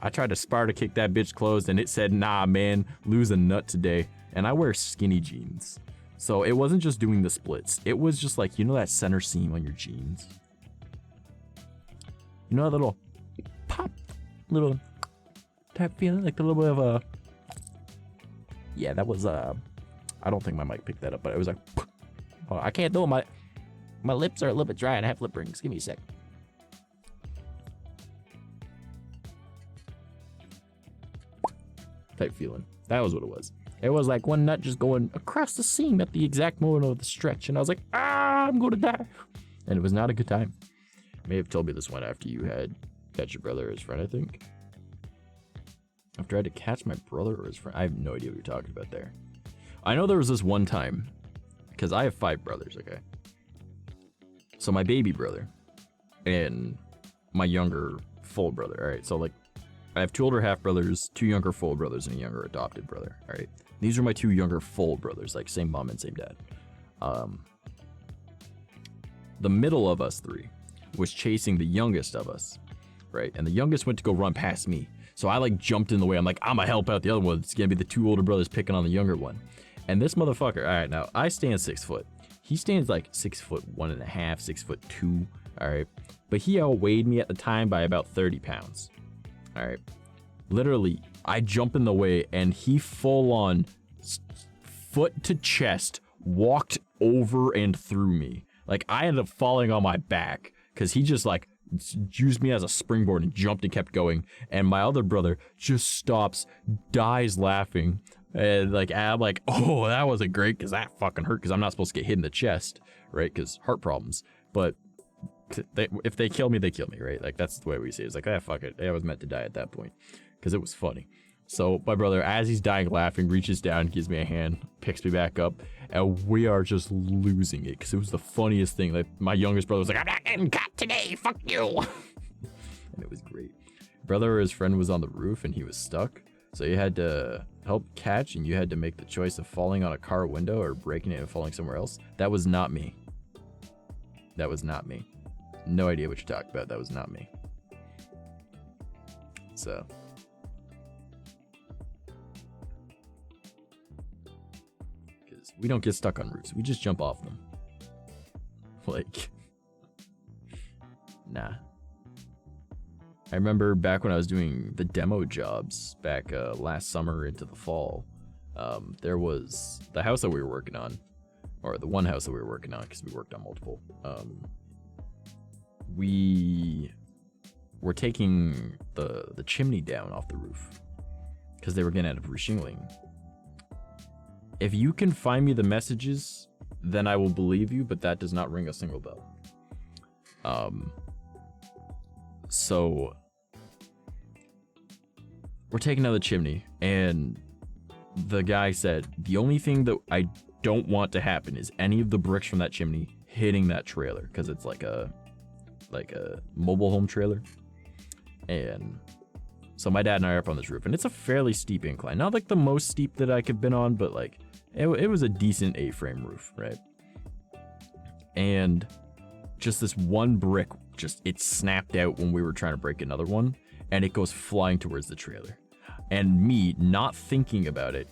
Speaker 1: I tried to Sparta kick that bitch closed and it said, nah, man, lose a nut today. And I wear skinny jeans. So it wasn't just doing the splits. It was just like, you know that center seam on your jeans? You know that little pop, little type feeling? Like the little bit of a... Yeah, that was, I don't think my mic picked that up, but it was like... Oh, I can't do it. My lips are a little bit dry and I have lip rings. Give me a sec. Type feeling. That was what it was. It was like one nut just going across the seam at the exact moment of the stretch. And I was like, I'm going to die. And it was not a good time. You may have told me this one after you had catch your brother or his friend, I think. After I had to catch my brother or his friend. I have no idea what you're talking about there. I know there was this one time, because I have 5 brothers, okay? So my baby brother and my younger full brother, all right? So like, I have 2 older half brothers, 2 younger full brothers, and a younger adopted brother, all right? These are my 2 younger full brothers, like same mom and same dad. The middle of us 3 was chasing the youngest of us, right? And the youngest went to go run past me. So I like jumped in the way. I'm like, I'm gonna help out the other one. It's gonna be the 2 older brothers picking on the younger one. And this motherfucker, all right, now I stand 6 foot. He stands like 6'1.5", 6'2", all right? But he outweighed me at the time by about 30 pounds, all right? Literally, I jump in the way and he full on foot to chest walked over and through me. Like I ended up falling on my back because he just like used me as a springboard and jumped and kept going. And my other brother just stops, dies laughing. And like, I'm like, oh, that wasn't great because that fucking hurt because I'm not supposed to get hit in the chest, right? Because heart problems. But if they kill me, they kill me, right? Like that's the way we say it. It's like, ah, fuck it. I was meant to die at that point because it was funny. So my brother, as he's dying laughing, reaches down, gives me a hand, picks me back up, and we are just losing it because it was the funniest thing. Like my youngest brother was like, I'm not getting caught today, fuck you. And it was great. Brother or his friend was on the roof and he was stuck. So you had to help catch and you had to make the choice of falling on a car window or breaking it and falling somewhere else. That was not me. That was not me. No idea what you're talking about. That was not me. So... we don't get stuck on roofs. We just jump off them. Like, nah. I remember back when I was doing the demo jobs back last summer into the fall, there was the house that we were working on, or the one house that we were working on because we worked on multiple. We were taking the chimney down off the roof because they were getting out of reshingling. If you can find me the messages, then I will believe you, but that does not ring a single bell. So we're taking out the chimney, and the guy said, the only thing that I don't want to happen is any of the bricks from that chimney hitting that trailer, because it's like a mobile home trailer. And so my dad and I are up on this roof, and it's a fairly steep incline. Not like the most steep that I could have been on, but like it was a decent A-frame roof, right? And just this one brick, it snapped out when we were trying to break another one, and it goes flying towards the trailer. And me, not thinking about it,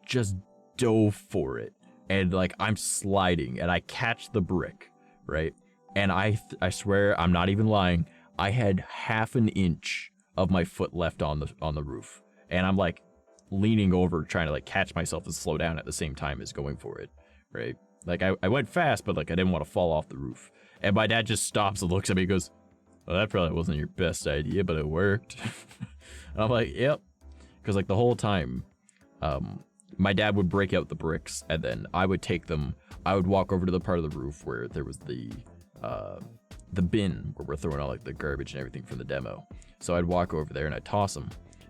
Speaker 1: just dove for it. And like I'm sliding, and I catch the brick, right? And I swear, I'm not even lying, I had half an inch of my foot left on the roof, and I'm like leaning over trying to like catch myself and slow down at the same time as going for it, right? Like I went fast, but like I didn't want to fall off the roof. And my dad just stops and looks at me and goes, well, that probably wasn't your best idea, but it worked. And I'm like, yep. Because like the whole time, my dad would break out the bricks, and then I would take them. I would walk over to the part of the roof where there was the bin where we're throwing all like the garbage and everything from the demo. So I'd walk over there and I'd toss them.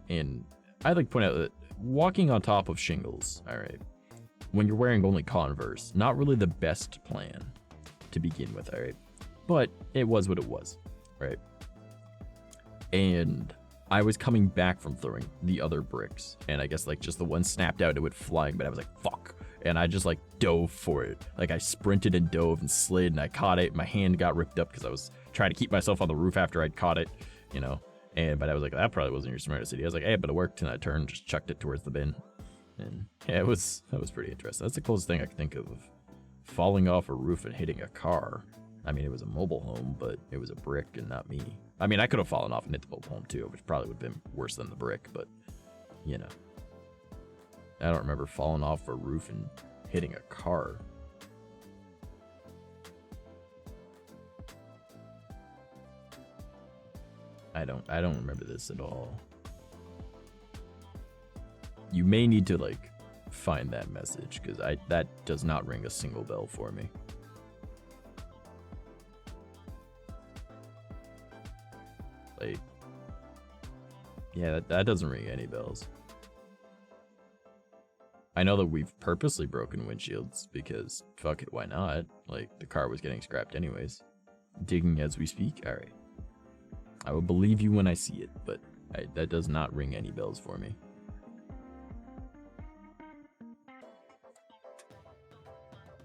Speaker 1: And I'd like point out that walking on top of shingles, all right, when you're wearing only Converse, not really the best plan to begin with, all right? But it was what it was, right? And I was coming back from throwing the other bricks, and I guess like just the one snapped out, it went flying, but I was like, fuck. And I just like dove for it. Like I sprinted and dove and slid, and I caught it. My hand got ripped up because I was trying to keep myself on the roof after I'd caught it, you know? But I was like, that probably wasn't your smartest idea. I was like, hey, but it worked, and I turned, just chucked it towards the bin. And yeah, that was pretty interesting. That's the closest thing I could think of falling off a roof and hitting a car. I mean, it was a mobile home, but it was a brick and not me. I mean, I could have fallen off and hit the mobile home too, which probably would have been worse than the brick, but, you know. I don't remember falling off a roof and hitting a car. I don't remember this at all. You may need to, like, find that message, because that does not ring a single bell for me. Like, yeah, that doesn't ring any bells. I know that we've purposely broken windshields, because, fuck it, why not? Like, the car was getting scrapped anyways. Digging as we speak? Alright. I will believe you when I see it, but that does not ring any bells for me.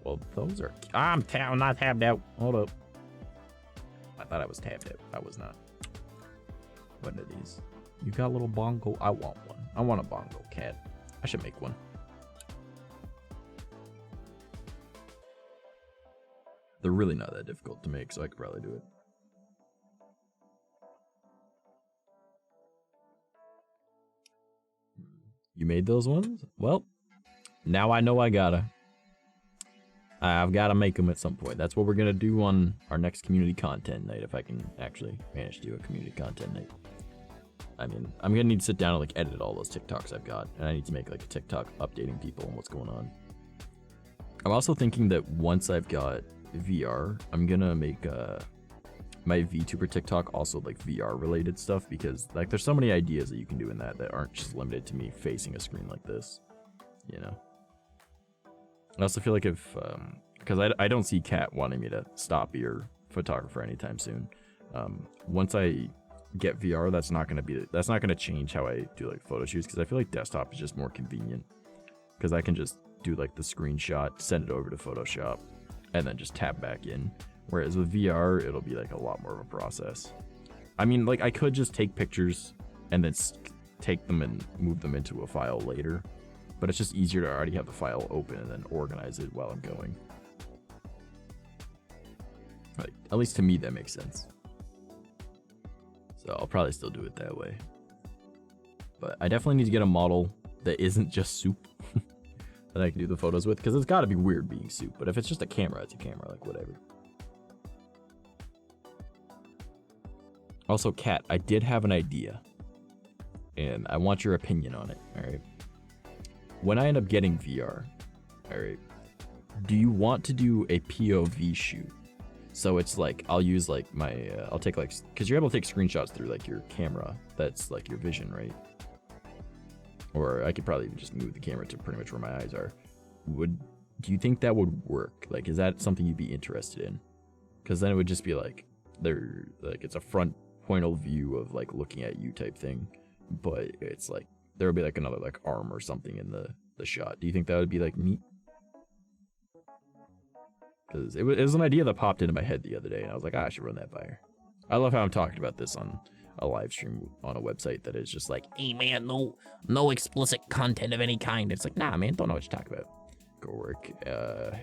Speaker 1: Well, those are... I'm not tabbed out. Hold up. I thought I was tabbed out. I was not. What are these? You got a little bongo? I want one. I want a bongo cat. I should make one. They're really not that difficult to make, so I could probably do it. You made those ones? Well, now I know I gotta. I've gotta make them at some point. That's what we're gonna do on our next community content night, if I can actually manage to do a community content night. I mean, I'm gonna need to sit down and like edit all those TikToks I've got, and I need to make like a TikTok updating people on what's going on. I'm also thinking that once I've got VR, I'm gonna make my VTuber TikTok also like VR related stuff, because like there's so many ideas that you can do in that aren't just limited to me facing a screen like this, you know. I also feel like if because I don't see Kat wanting me to stop be her photographer anytime soon. Once I get VR, that's not gonna change how I do like photo shoots, because I feel like desktop is just more convenient, because I can just do like the screenshot, send it over to Photoshop, and then just tap back in. Whereas with VR, it'll be like a lot more of a process. I mean, like I could just take pictures and then take them and move them into a file later, but it's just easier to already have the file open and then organize it while I'm going. Like, at least to me, that makes sense. So I'll probably still do it that way. But I definitely need to get a model that isn't just soup that I can do the photos with, because it's got to be weird being soup. But if it's just a camera, it's a camera, like whatever. Also, Kat, I did have an idea, and I want your opinion on it, alright? When I end up getting VR, alright, do you want to do a POV shoot? So it's like, I'll use like my, I'll take like, because you're able to take screenshots through like your camera, that's like your vision, right? Or I could probably even just move the camera to pretty much where my eyes are. Do you think that would work? Like, is that something you'd be interested in? Because then it would just be like, it's a front point of view of like looking at you type thing, but it's like there would be like another like arm or something in the shot. Do you think that would be like neat? Because it was an idea that popped into my head the other day, and I was like, I should run that by her. I love how I'm talking about this on a live stream on a website that is just like,
Speaker 2: Hey man, no explicit content of any kind. It's like, nah man,
Speaker 1: don't know what you're talking about. Go work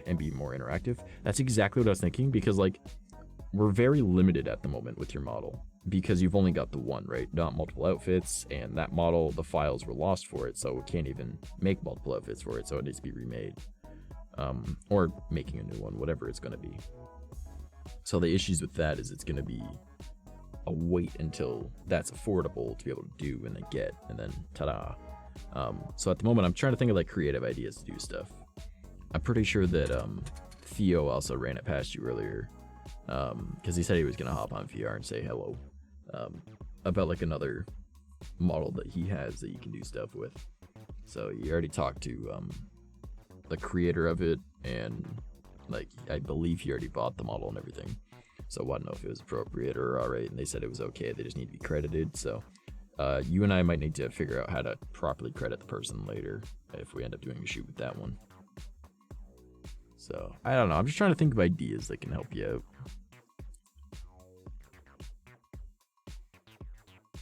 Speaker 1: and be more interactive. That's exactly what I was thinking, because like we're very limited at the moment with your model because you've only got the one, right? Not multiple outfits, and that model, the files were lost for it, so we can't even make multiple outfits for it, so it needs to be remade. Or making a new one, whatever it's going to be. So the issues with that is it's going to be a wait until that's affordable to be able to do and then get, and then ta-da. So at the moment, I'm trying to think of like creative ideas to do stuff. I'm pretty sure that Theo also ran it past you earlier, because he said he was going to hop on VR and say hello, about like another model that he has that you can do stuff with. So you already talked to the creator of it, and like I believe he already bought the model and everything. So I want to know if it was appropriate or alright, and they said it was okay, they just need to be credited. So you and I might need to figure out how to properly credit the person later if we end up doing a shoot with that one. So I don't know, I'm just trying to think of ideas that can help you out.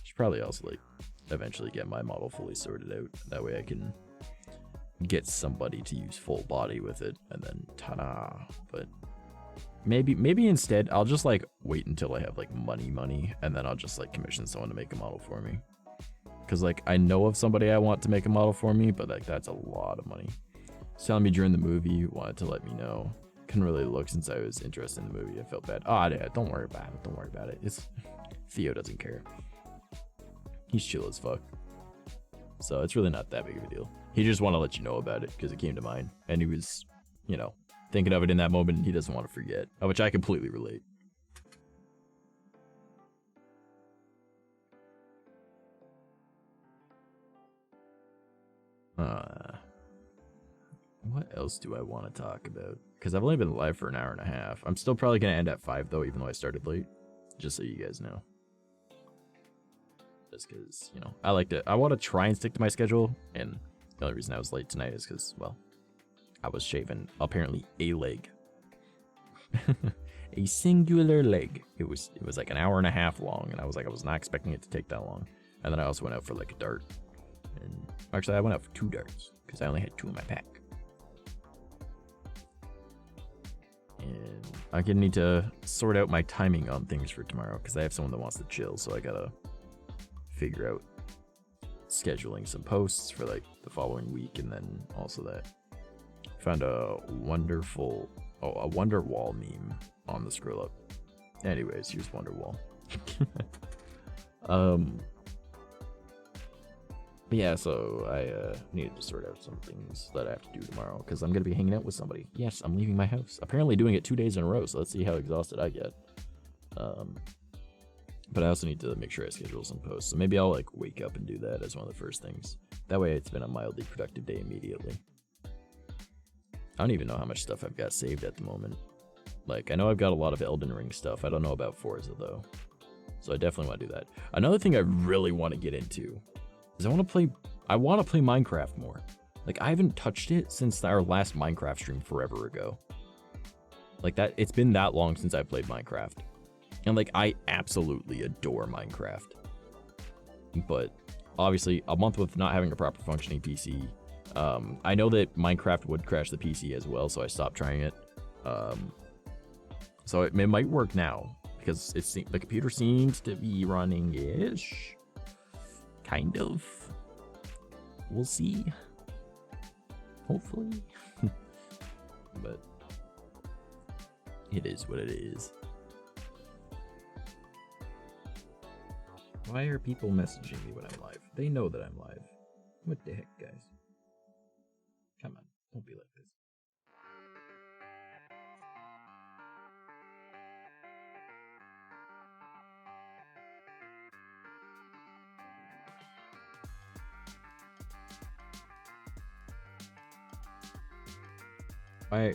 Speaker 1: Should probably also like eventually get my model fully sorted out, that way I can get somebody to use full body with it, and then ta-da. But maybe instead I'll just like wait until I have like money, and then I'll just like commission someone to make a model for me, because like I know of somebody I want to make a model for me, but like that's a lot of money. He's telling me during the movie, wanted to let me know. Couldn't really look since I was interested in the movie. I felt bad. Yeah, don't worry about it. It's Theo doesn't care. He's chill as fuck. So it's really not that big of a deal. He just want to let you know about it because it came to mind, and he was, you know, thinking of it in that moment, and he doesn't want to forget, which I completely relate. What else do I want to talk about? Because I've only been live for an hour and a half. I'm still probably going to end at 5 though, even though I started late. Just so you guys know. Just because, you know, I want to try and stick to my schedule, and the only reason I was late tonight is because, well, I was shaving apparently a leg. A singular leg. It was like an hour and a half long, and I was not expecting it to take that long. And then I also went out for like a dart. And actually I went out for 2 darts because I only had 2 in my pack. And I'm gonna need to sort out my timing on things for tomorrow because I have someone that wants to chill, so I gotta figure out scheduling some posts for like the following week, and then also that found a wonderful a Wonderwall meme on the scroll up. Anyways, here's Wonderwall. Yeah, so I needed to sort out some things that I have to do tomorrow because I'm gonna be hanging out with somebody. Yes, I'm leaving my house. Apparently doing it 2 days in a row, so let's see how exhausted I get. But I also need to make sure I schedule some posts, so maybe I'll like wake up and do that as one of the first things. That way it's been a mildly productive day immediately. I don't even know how much stuff I've got saved at the moment. Like, I know I've got a lot of Elden Ring stuff. I don't know about Forza though, so I definitely want to do that. Another thing I really want to get into is I want to play Minecraft more. Like, I haven't touched it since our last Minecraft stream forever ago. Like that, it's been that long since I played Minecraft. And like, I absolutely adore Minecraft. But obviously, a month with not having a proper functioning PC, I know that Minecraft would crash the PC as well, so I stopped trying it. So it might work now because the computer seems to be running-ish. Kind of. We'll see. Hopefully. But it is what it is. Why are people messaging me when I'm live? They know that I'm live. What the heck, guys? Come on, don't be like this.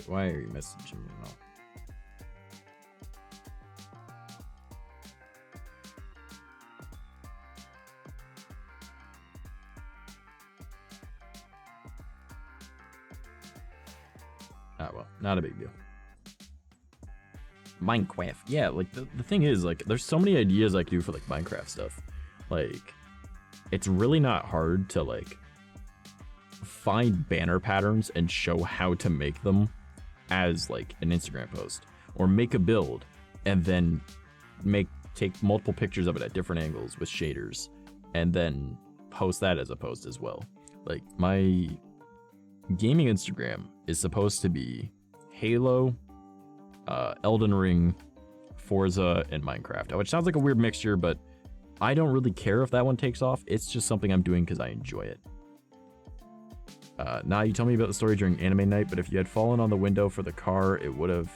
Speaker 1: Why are you messaging me now? Well, not a big deal. Minecraft. Yeah, like the thing is, like, there's so many ideas I can do for like Minecraft stuff. Like, it's really not hard to like find banner patterns and show how to make them as like an Instagram post, or make a build and then take multiple pictures of it at different angles with shaders, and then post that as a post as well. Like, my gaming Instagram is supposed to be Halo, Elden Ring, Forza, and Minecraft, which sounds like a weird mixture, but I don't really care if that one takes off. It's just something I'm doing because I enjoy it. Now, you told me about the story during anime night, but if you had fallen on the window for the car, it would have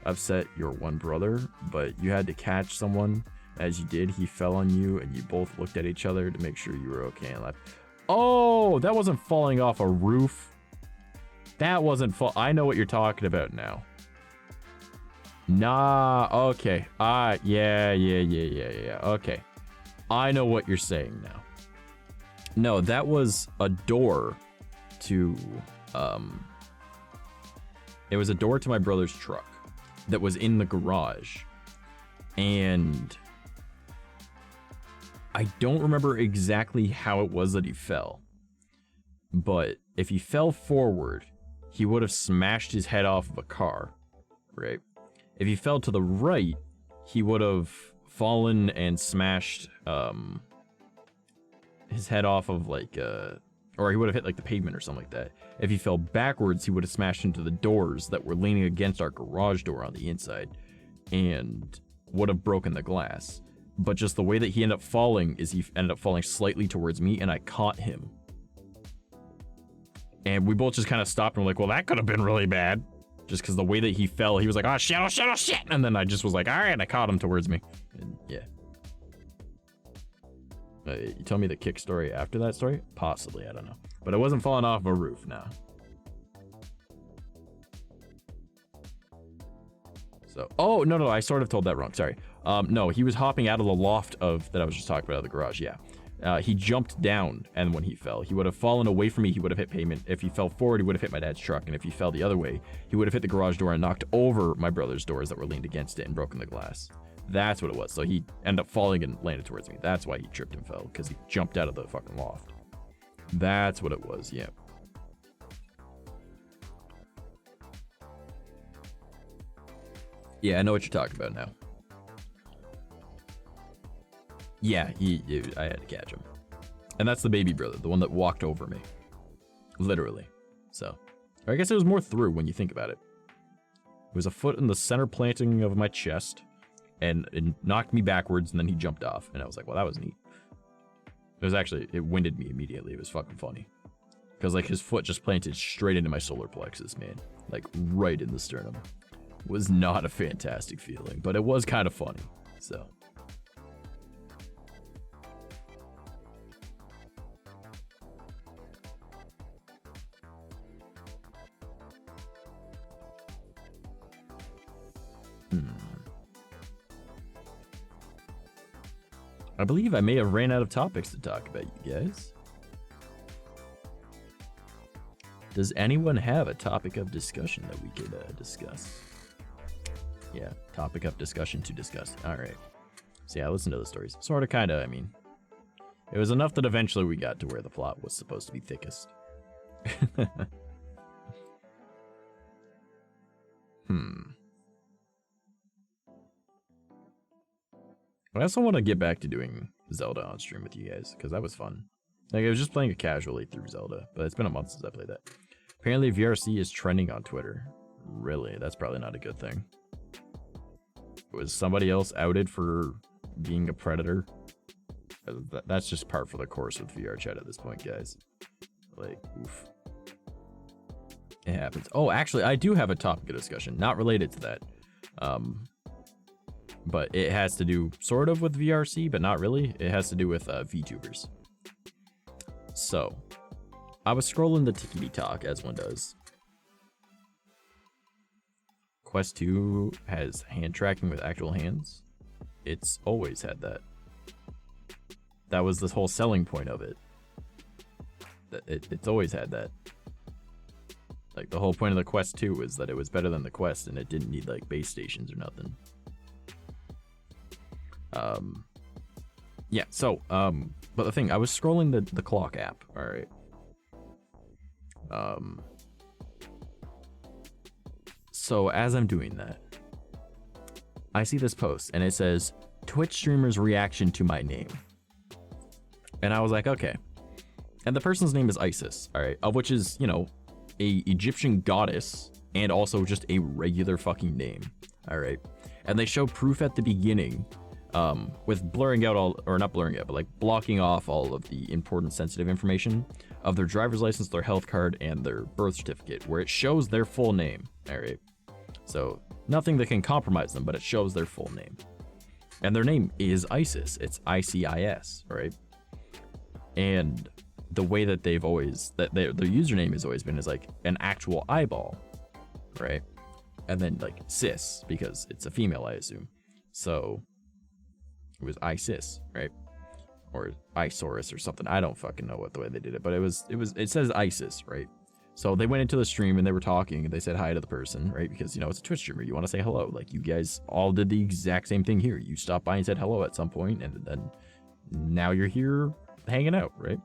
Speaker 1: upset your one brother, but you had to catch someone. As you did, he fell on you, and you both looked at each other to make sure you were okay and left. Oh, that wasn't falling off a roof. That wasn't I know what you're talking about now. Nah, okay. Yeah. Okay. I know what you're saying now. No, that was a door to, it was a door to my brother's truck that was in the garage. And I don't remember exactly how it was that he fell. But if he fell forward, he would have smashed his head off of a car, right? If he fell to the right, he would have fallen and smashed his head off of like or he would have hit like the pavement or something like that. If he fell backwards, he would have smashed into the doors that were leaning against our garage door on the inside and would have broken the glass. But just the way that he ended up falling is he ended up falling slightly towards me, and I caught him. And we both just kind of stopped and were like, well, that could have been really bad. Just because the way that he fell, he was like, oh shit, oh shit, oh shit. And then I just was like, all right, I caught him towards me. And yeah. You tell me the kick story after that story? Possibly, I don't know. But it wasn't falling off a roof, no. So, oh, no, I sort of told that wrong, sorry. No, he was hopping out of the loft that I was just talking about, out of the garage, yeah. He jumped down, and when he fell, he would have fallen away from me, he would have hit pavement. If he fell forward, he would have hit my dad's truck, and if he fell the other way, he would have hit the garage door and knocked over my brother's doors that were leaned against it and broken the glass. That's what it was. So he ended up falling and landed towards me. That's why he tripped and fell, because he jumped out of the fucking loft. That's what it was, yeah. Yeah, I know what you're talking about now. Yeah, I had to catch him. And that's the baby brother, the one that walked over me. Literally. So, or I guess it was more through when you think about it. It was a foot in the center planting of my chest, and it knocked me backwards, and then he jumped off. And I was like, well, that was neat. It winded me immediately. It was fucking funny. Because, like, his foot just planted straight into my solar plexus, man. Like, right in the sternum. It was not a fantastic feeling, but it was kind of funny. So. I believe I may have ran out of topics to talk about, you guys. Does anyone have a topic of discussion that we could discuss? Yeah, topic of discussion to discuss. Alright. So yeah, listen to the stories. Sorta, kinda, I mean. It was enough that eventually we got to where the plot was supposed to be thickest. I also want to get back to doing Zelda on stream with you guys, because that was fun. Like, I was just playing it casually through Zelda, but it's been a month since I played that. Apparently, VRC is trending on Twitter. Really? That's probably not a good thing. Was somebody else outed for being a predator? That's just part for the course with VRChat at this point, guys. Like, oof. It happens. Oh, actually, I do have a topic of discussion, not related to that. But it has to do sort of with VRC, but not really. It has to do with VTubers. So, I was scrolling the Tickety Talk, as one does. Quest 2 has hand tracking with actual hands. It's always had that. That was the whole selling point of it. It's always had that. Like, the whole point of the Quest 2 was that it was better than the Quest, and it didn't need, like, base stations or nothing. Yeah, so, but the thing, I was scrolling the clock app, alright. So as I'm doing that, I see this post and it says Twitch streamer's reaction to my name. And I was like, okay. And the person's name is Isis, all right, of which is, you know, a Egyptian goddess and also just a regular fucking name, all right. And they show proof at the beginning with blurring out all, or not blurring out, but like blocking off all of the important sensitive information of their driver's license, their health card, and their birth certificate, where it shows their full name, all right. So nothing that can compromise them, but it shows their full name. And their name is Isis. It's ICIS, right? And the way that they've always, that their username has always been is like an actual eyeball, right? And then like cis, because it's a female, I assume. So it was Isis, right? Or Isaurus or something. I don't fucking know what the way they did it, but it says Isis, right? So they went into the stream and they were talking and they said hi to the person, right? Because, you know, it's a Twitch streamer. You want to say hello. Like, you guys all did the exact same thing here. You stopped by and said hello at some point, and then now you're here hanging out, right?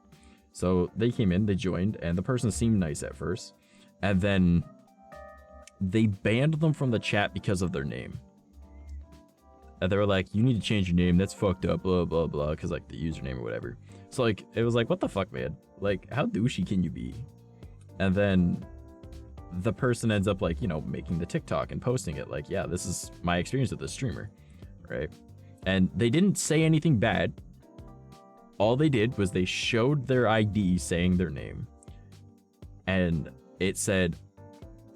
Speaker 1: So they came in, they joined, and the person seemed nice at first. And then they banned them from the chat because of their name. And they were like, you need to change your name. That's fucked up, blah, blah, blah, because, like, the username or whatever. So, like, it was like, what the fuck, man? Like, how douchey can you be? And then the person ends up, like, you know, making the TikTok and posting it like, yeah, this is my experience with this streamer, right? And they didn't say anything bad. All they did was they showed their ID saying their name. And it said,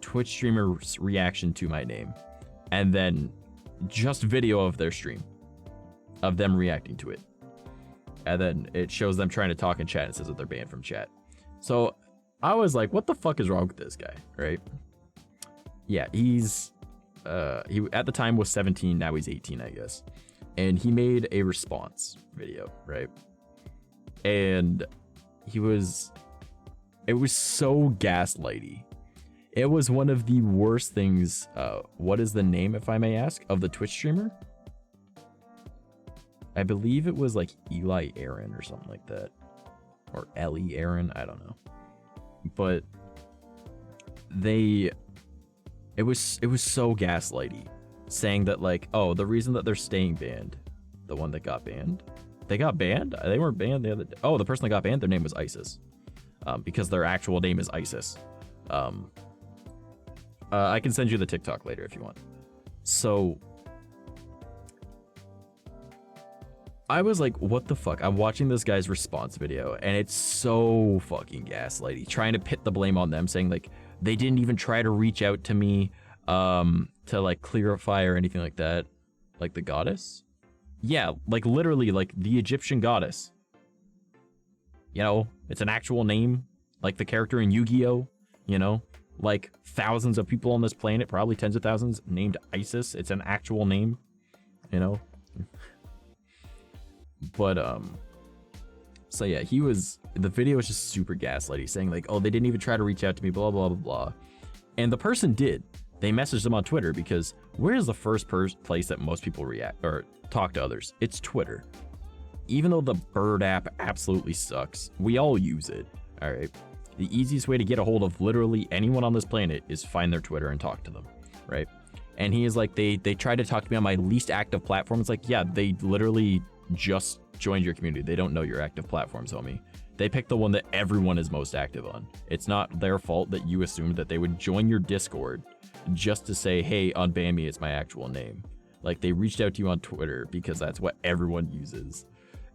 Speaker 1: Twitch streamer's reaction to my name. And then just video of their stream, of them reacting to it. And then it shows them trying to talk in chat and says that they're banned from chat. So I was like, what the fuck is wrong with this guy, right? Yeah, he's he at the time was 17, now he's 18, I guess. And he made a response video, right? And it was so gaslighty. It was one of the worst things. What is the name, if I may ask, of the Twitch streamer? I believe it was like Eli Aaron or something like that, or Ellie Aaron, I don't know. But it was so gaslighty, saying that like, oh, the reason that they're staying banned, the one that got banned, they got banned? They weren't banned the other day. Oh, the person that got banned, their name was Isis, because their actual name is Isis. I can send you the TikTok later if you want. So I was like, what the fuck? I'm watching this guy's response video and it's so fucking gaslighty, trying to pit the blame on them, saying like they didn't even try to reach out to me to like clarify or anything like that. Like the goddess? Yeah, like literally like the Egyptian goddess. You know, it's an actual name, like the character in Yu-Gi-Oh, you know? Like thousands of people on this planet, probably tens of thousands, named Isis. It's an actual name, you know? But so yeah, the video was just super gaslighty, saying like, oh, they didn't even try to reach out to me, blah blah blah blah. And the person did. They messaged them on Twitter, because where's the first place that most people react or talk to others? It's Twitter. Even though the Bird app absolutely sucks, we all use it, all right? The easiest way to get a hold of literally anyone on this planet is find their Twitter and talk to them, right? And he is like, they tried to talk to me on my least active platform. It's like, yeah, they literally just joined your community. They don't know your active platforms, homie. They picked the one that everyone is most active on. It's not their fault that you assumed that they would join your Discord just to say, hey, unban me, it's my actual name. Like, they reached out to you on Twitter because that's what everyone uses.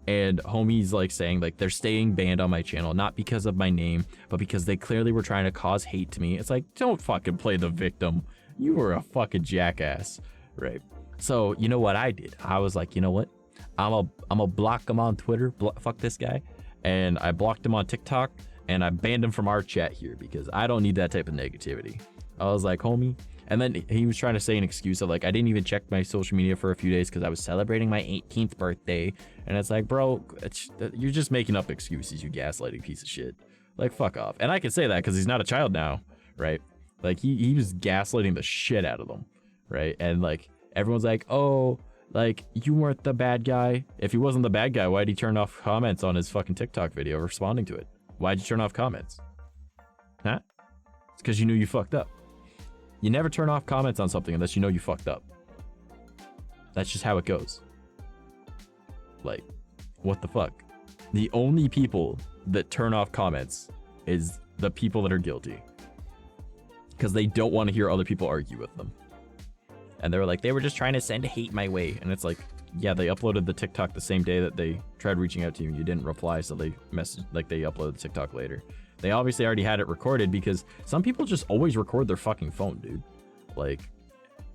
Speaker 1: And homie's like saying like they're staying banned on my channel, not because of my name, but because they clearly were trying to cause hate to me. It's like, don't fucking play the victim. You were a fucking jackass, right? So you know what I did? I was like, you know what? I'm a block him on Twitter. Fuck this guy. And I blocked him on TikTok, and I banned him from our chat here because I don't need that type of negativity. I was like, homie. And then he was trying to say an excuse of like, I didn't even check my social media for a few days because I was celebrating my 18th birthday. And it's like, bro, you're just making up excuses, you gaslighting piece of shit. Like, fuck off. And I can say that because he's not a child now, right? Like, he was gaslighting the shit out of them, right? And like, everyone's like, oh, like, you weren't the bad guy. If he wasn't the bad guy, why'd he turn off comments on his fucking TikTok video responding to it? Why'd you turn off comments? Huh? It's because you knew you fucked up. You never turn off comments on something unless you know you fucked up. That's just how it goes. Like, what the fuck? The only people that turn off comments is the people that are guilty. Because they don't want to hear other people argue with them. And they were like, they were just trying to send hate my way. And it's like, yeah, they uploaded the TikTok the same day that they tried reaching out to you. You didn't reply, so they uploaded the TikTok later. They obviously already had it recorded because some people just always record their fucking phone, dude. Like,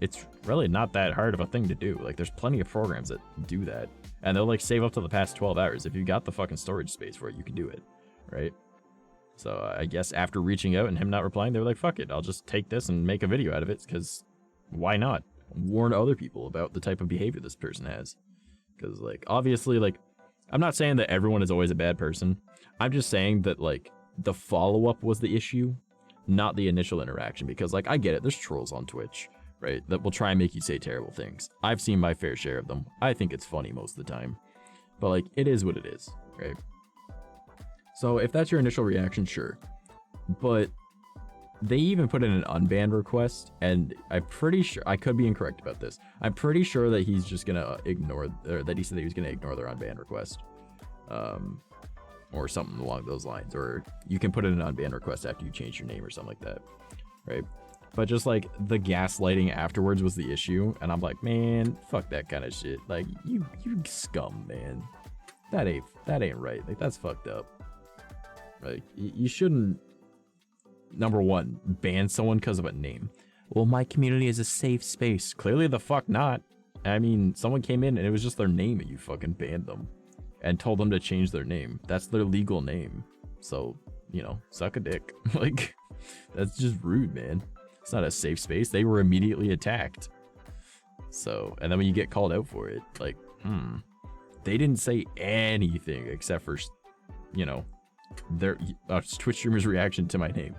Speaker 1: it's really not that hard of a thing to do. Like, there's plenty of programs that do that. And they'll, like, save up to the past 12 hours. If you got the fucking storage space for it, you can do it, right? So I guess after reaching out and him not replying, they were like, fuck it, I'll just take this and make a video out of it, because why not? Warn other people about the type of behavior this person has. Because, like, obviously, like, I'm not saying that everyone is always a bad person. I'm just saying that, like, the follow-up was the issue, not the initial interaction. Because, like, I get it, there's trolls on Twitch, right, that will try and make you say terrible things. I've seen my fair share of them. I think it's funny most of the time. But, like, it is what it is, right? So if that's your initial reaction, sure. But they even put in an unbanned request, and I'm pretty sure, I could be incorrect about this, I'm pretty sure that he's just gonna ignore, or that he said that he was gonna ignore their unbanned request. Or something along those lines. Or you can put in an unbanned request after you change your name or something like that, right? But just, like, the gaslighting afterwards was the issue, and I'm like, man, fuck that kind of shit. Like, you scum, man. That ain't right. Like, that's fucked up. Like, you shouldn't, number one, ban someone because of a name. Well, my community is a safe space. Clearly the fuck not. I mean, someone came in and it was just their name and you fucking banned them and told them to change their name. That's their legal name. So, you know, suck a dick. Like, that's just rude, man. It's not a safe space. They were immediately attacked. So, and then when you get called out for it, like, they didn't say anything except for, you know, their Twitch streamer's reaction to my name.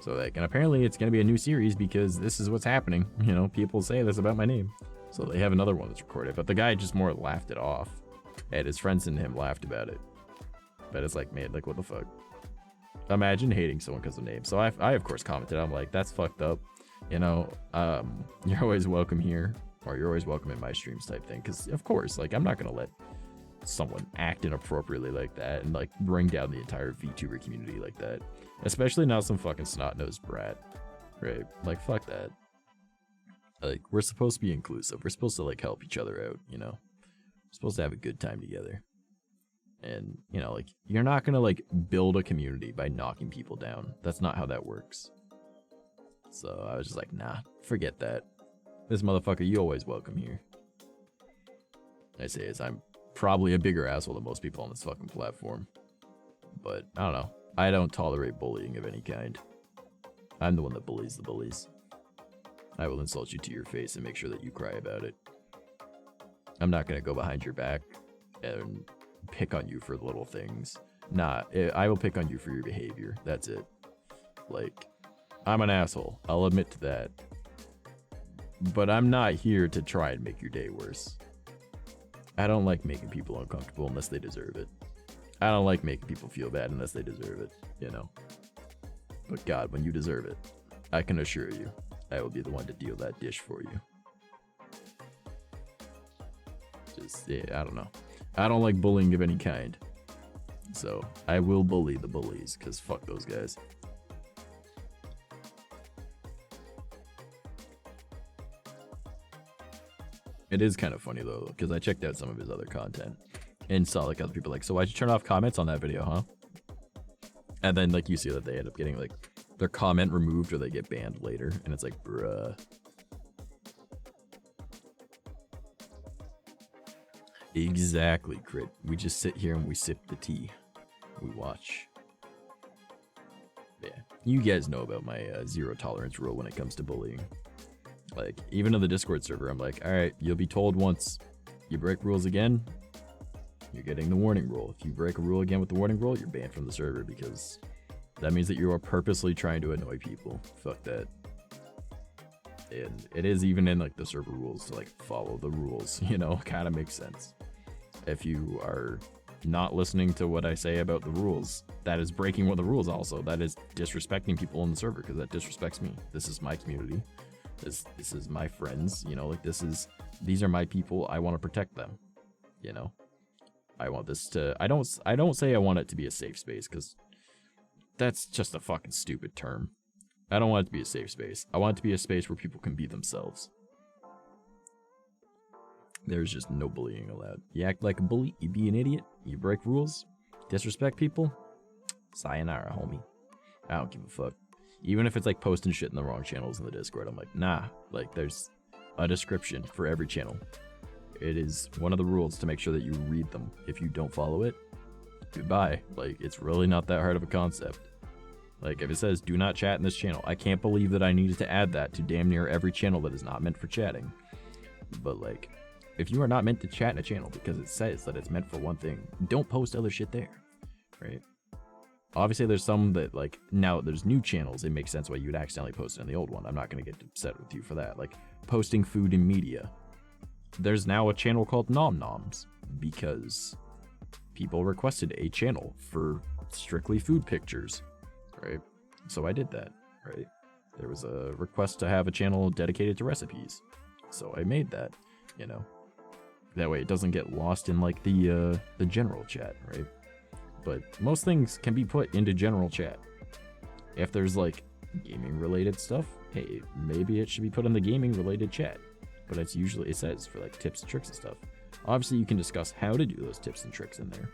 Speaker 1: So, like, and apparently it's gonna be a new series because this is what's happening. You know, people say this about my name, so they have another one that's recorded. But the guy just more laughed it off, and his friends and him laughed about it. But it's like, man, like, what the fuck? Imagine hating someone because of name. So I of course commented. I'm like, that's fucked up. You know, you're always welcome here, or you're always welcome in my streams type thing. Because of course, like, I'm not gonna let someone act inappropriately like that and, like, bring down the entire VTuber community like that, especially not some fucking snot-nosed brat, right? Like, fuck that. Like, we're supposed to be inclusive. We're supposed to, like, help each other out, you know? We're supposed to have a good time together. And, you know, like, you're not gonna, like, build a community by knocking people down. That's not how that works. So I was just like, nah, forget that. This motherfucker, you always welcome here. I say as I'm probably a bigger asshole than most people on this fucking platform. But, I don't know. I don't tolerate bullying of any kind. I'm the one that bullies the bullies. I will insult you to your face and make sure that you cry about it. I'm not gonna go behind your back and pick on you for little things. Nah, I will pick on you for your behavior. That's it. Like, I'm an asshole. I'll admit to that. But I'm not here to try and make your day worse. I don't like making people uncomfortable unless they deserve it. I don't like making people feel bad unless they deserve it, you know. But God, when you deserve it, I can assure you, I will be the one to deal that dish for you. Just, yeah, I don't know. I don't like bullying of any kind. So, I will bully the bullies, because fuck those guys. It is kind of funny though, because I checked out some of his other content and saw, like, other people like, so why'd you turn off comments on that video, huh? And then, like, you see that they end up getting, like, their comment removed or they get banned later, and it's like, bruh. Exactly, Crit. We just sit here and we sip the tea. We watch. Yeah, you guys know about my zero tolerance rule when it comes to bullying. Like, even in the Discord server, I'm like, alright, you'll be told once. You break rules again, you're getting the warning rule. If you break a rule again with the warning rule, you're banned from the server, because that means that you are purposely trying to annoy people. Fuck that. And it is even in, like, the server rules to, like, follow the rules, you know? Kind of makes sense. If you are not listening to what I say about the rules, that is breaking one of the rules also. That is disrespecting people in the server, because that disrespects me. This is my community. This is my friends, you know, like these are my people. I want to protect them, you know. I want this to, I don't say I want it to be a safe space, because that's just a fucking stupid term. I don't want it to be a safe space. I want it to be a space where people can be themselves. There's just no bullying allowed. You act like a bully, you be an idiot, you break rules, disrespect people, sayonara, homie. I don't give a fuck. Even if it's like posting shit in the wrong channels in the Discord, I'm like, nah. Like, there's a description for every channel. It is one of the rules to make sure that you read them. If you don't follow it, goodbye. Like, it's really not that hard of a concept. Like, if it says, do not chat in this channel, I can't believe that I needed to add that to damn near every channel that is not meant for chatting. But, like, if you are not meant to chat in a channel because it says that it's meant for one thing, don't post other shit there, right? Obviously, there's some that, like, now there's new channels, it makes sense why you'd accidentally post it in the old one. I'm not going to get upset with you for that. Like, posting food in media. There's now a channel called Nom Noms because people requested a channel for strictly food pictures, right? So I did that, right? There was a request to have a channel dedicated to recipes, so I made that, you know. That way it doesn't get lost in, like, the general chat, right? But most things can be put into general chat. If there's, like, gaming related stuff, hey, maybe it should be put in the gaming related chat. But it's usually, it says for like tips and tricks and stuff. Obviously you can discuss how to do those tips and tricks in there.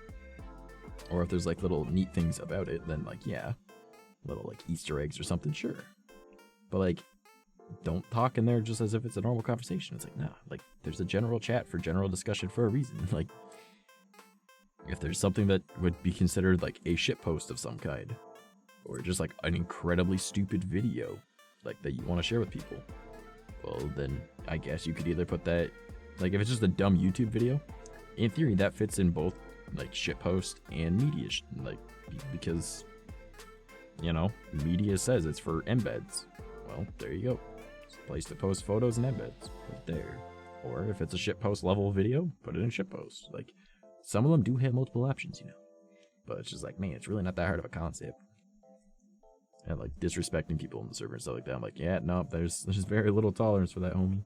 Speaker 1: Or if there's like little neat things about it, then like, yeah, little like Easter eggs or something, sure. But like, don't talk in there just as if it's a normal conversation. It's like, nah, like there's a general chat for general discussion for a reason. Like, if there's something that would be considered like a shitpost of some kind, or just like an incredibly stupid video, like that you want to share with people, well then I guess you could either put that, like if it's just a dumb YouTube video, in theory that fits in both like shitpost and media, like because, you know, media says it's for embeds. Well, there you go. It's a place to post photos and embeds. Put it there. Or if it's a shitpost level video, put it in shitpost. Like, some of them do have multiple options, you know. But it's just like, man, it's really not that hard of a concept. And like disrespecting people in the server and stuff like that. I'm like, yeah, no, there's very little tolerance for that, homie.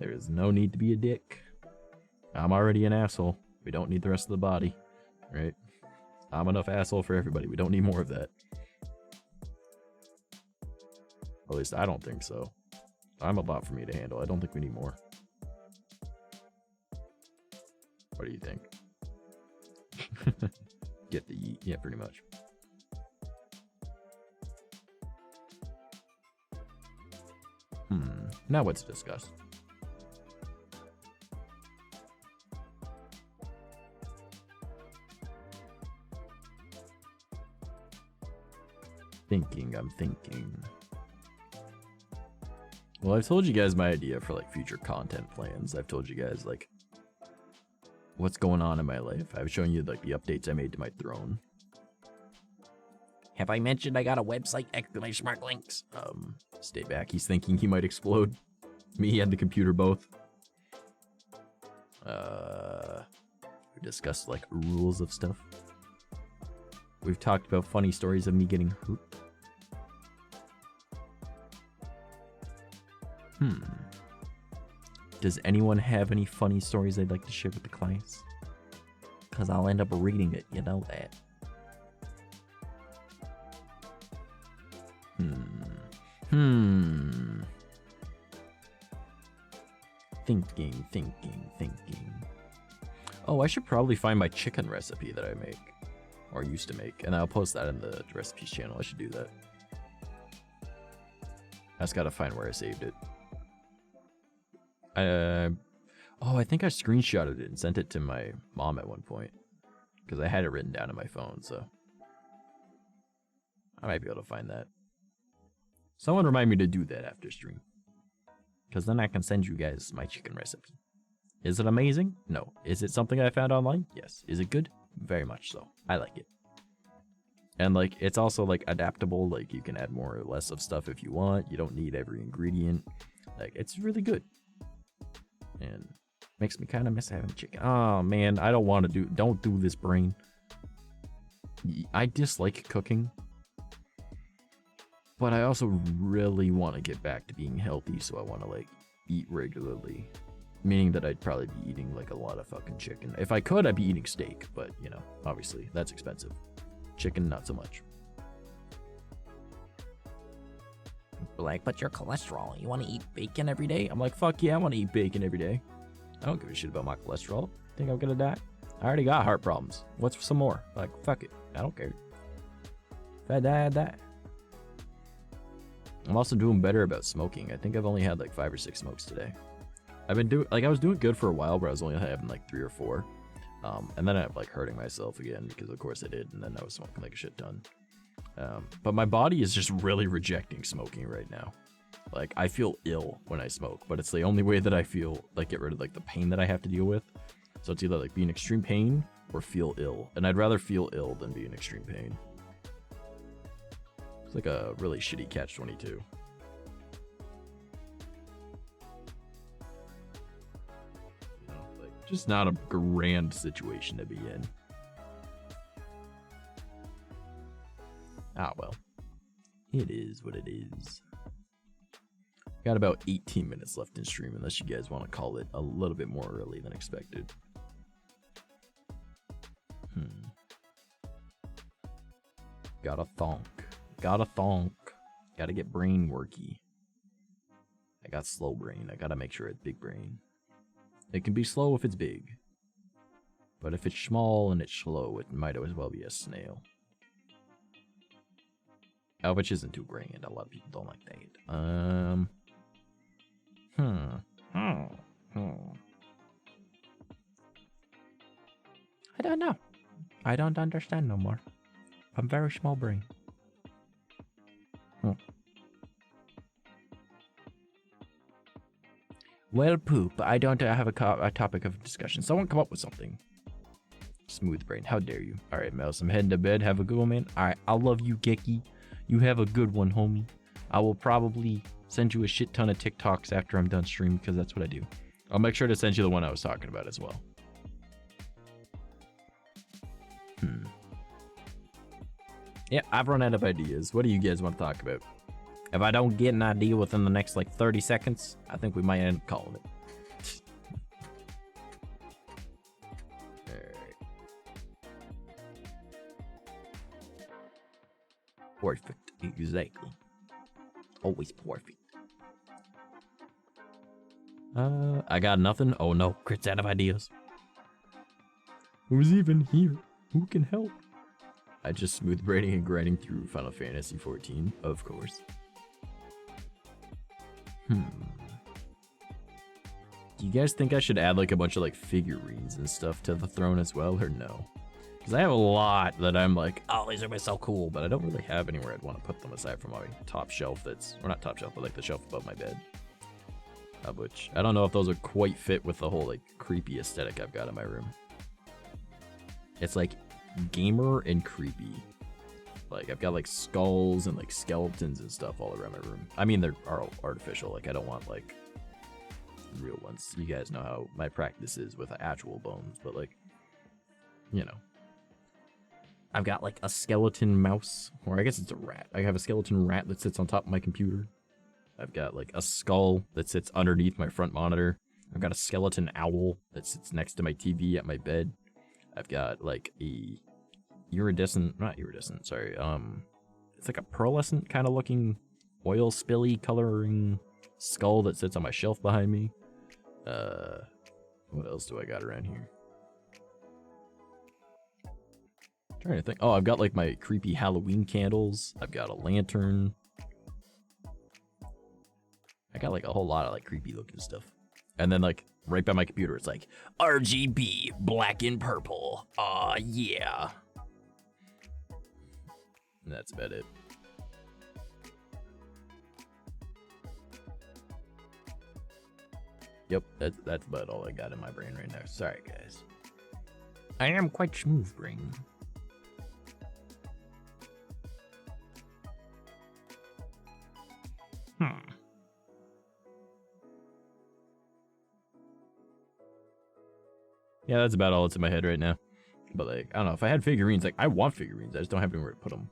Speaker 1: There is no need to be a dick. I'm already an asshole. We don't need the rest of the body, right? I'm enough asshole for everybody. We don't need more of that. At least I don't think so. I'm a lot for me to handle. I don't think we need more. What do you think? Get the yeet. Yeah, pretty much. Now what to discuss? I'm thinking. Well, I've told you guys my idea for like future content plans. I've told you guys like what's going on in my life. I've shown you like the updates I made to my throne.
Speaker 2: Have I mentioned I got a website? Exclamation mark links.
Speaker 1: Stay back. He's thinking he might explode. Me and the computer both. We discussed like rules of stuff. We've talked about funny stories of me getting hurt. Does anyone have any funny stories they'd like to share with the class? Because I'll end up reading it, you know that. Thinking. Oh, I should probably find my chicken recipe that I make. Or used to make. And I'll post that in the recipes channel. I should do that. I just gotta find where I saved it. I think I screenshotted it and sent it to my mom at one point. Because I had it written down on my phone, so. I might be able to find that. Someone remind me to do that after stream. Because then I can send you guys my chicken recipe. Is it amazing? No. Is it something I found online? Yes. Is it good? Very much so. I like it. And like, it's also like adaptable. Like you can add more or less of stuff if you want. You don't need every ingredient. Like, it's really good. And makes me kind of miss having chicken. Oh man, I don't want to don't do this, brain. I dislike cooking. But I also really want to get back to being healthy, so I want to, like, eat regularly. Meaning that I'd probably be eating, like, a lot of fucking chicken. If I could, I'd be eating steak, but, you know, obviously, that's expensive. Chicken, not so much.
Speaker 2: Like, but your cholesterol, you want to eat bacon every day?
Speaker 1: I'm like, fuck yeah, I want to eat bacon every day. I don't give a shit about my cholesterol. Think I'm gonna die? I already got heart problems. What's some more? Like, fuck it. I don't care. If I die, I die. I'm also doing better about smoking. I think I've only had like 5 or 6 smokes today. I've been doing, like, I was doing good for a while, but I was only having like 3 or 4. And then I ended up like hurting myself again because of course I did, and then I was smoking like a shit ton. But my body is just really rejecting smoking right now. Like, I feel ill when I smoke, but it's the only way that I feel, like, get rid of like the pain that I have to deal with. So it's either like be in extreme pain or feel ill, and I'd rather feel ill than be in extreme pain. It's like a really shitty catch-22. You know, like, just not a grand situation to be in. Ah, well. It is what it is. Got about 18 minutes left in stream, unless you guys want to call it a little bit more early than expected. Gotta thonk. Gotta thonk. Gotta get brain worky. I got slow brain. I gotta make sure it's big brain. It can be slow if it's big. But if it's small and it's slow, it might as well be a snail. Oh, which isn't too grand. A lot of people don't like that.
Speaker 2: I don't know. I don't understand no more. I'm very small brain. Well, poop. I don't have a topic of discussion. Someone come up with something. Smooth brain. How dare you? All right, Mouse. I'm heading to bed. Have a good one, man. All right. I love you, Gecky. You have a good one, homie. I will probably send you a shit ton of TikToks after I'm done streaming, because that's what I do. I'll make sure to send you the one I was talking about as well. Yeah, I've run out of ideas. What do you guys want to talk about? If I don't get an idea within the next, like, 30 seconds, I think we might end up calling it. Alright. Perfect. Exactly. Always perfect. I got nothing. Oh no, Crit's out of ideas. Who's even here? Who can help? I just smooth braiding and grinding through Final Fantasy XIV, of course. Do you guys think I should add like a bunch of like figurines and stuff to the throne as well, or no? Because I have a lot that I'm like, oh, these are so cool, but I don't really have anywhere I'd want to put them aside from my top shelf that's, or not top shelf, but like the shelf above my bed. Which, I don't know if those are quite fit with the whole like creepy aesthetic I've got in my room. It's like gamer and creepy. Like, I've got like skulls and like skeletons and stuff all around my room. I mean, they're artificial. Like, I don't want like real ones. You guys know how my practice is with actual bones, but like, you know. I've got like a skeleton mouse, or I guess it's a rat. I have a skeleton rat that sits on top of my computer. I've got like a skull that sits underneath my front monitor. I've got a skeleton owl that sits next to my TV at my bed. I've got like a it's like a pearlescent kind of looking oil spilly coloring skull that sits on my shelf behind me. What else do I got around here? I'm trying to think. Oh, I've got like my creepy Halloween candles. I've got a lantern. I got like a whole lot of like creepy looking stuff. And then like right by my computer, it's like RGB, black and purple. Aw, yeah. And that's about it. Yep, that's about all I got in my brain right now. Sorry, guys. I am quite smooth brain. Yeah, that's about all that's in my head right now. But like, I don't know, if I had figurines, like, I want figurines. I just don't have anywhere to put them.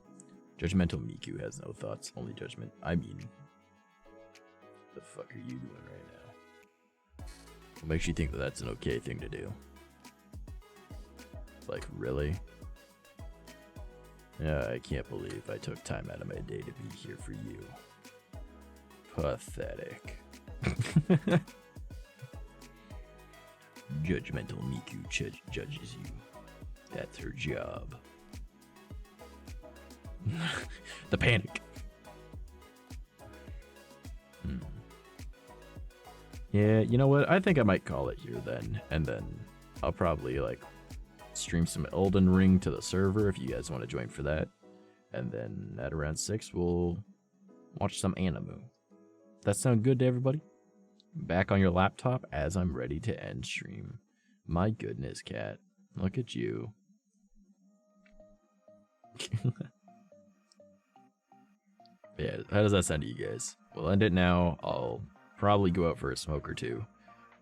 Speaker 2: Judgmental Miku has no thoughts, only judgment. I mean, the fuck are you doing right now? What makes you think that that's an okay thing to do? Like, really? Yeah, I can't believe I took time out of my day to be here for you. Pathetic. Judgmental Miku judges you. That's her job. The panic. Yeah, you know what? I think I might call it here then. And then I'll probably like stream some Elden Ring to the server if you guys want to join for that. And then at around 6, we'll watch some anime. That sound good to everybody? Back on your laptop as I'm ready to end stream. My goodness, cat. Look at you. Yeah, how does that sound to you guys? We'll end it now. I'll probably go out for a smoke or two.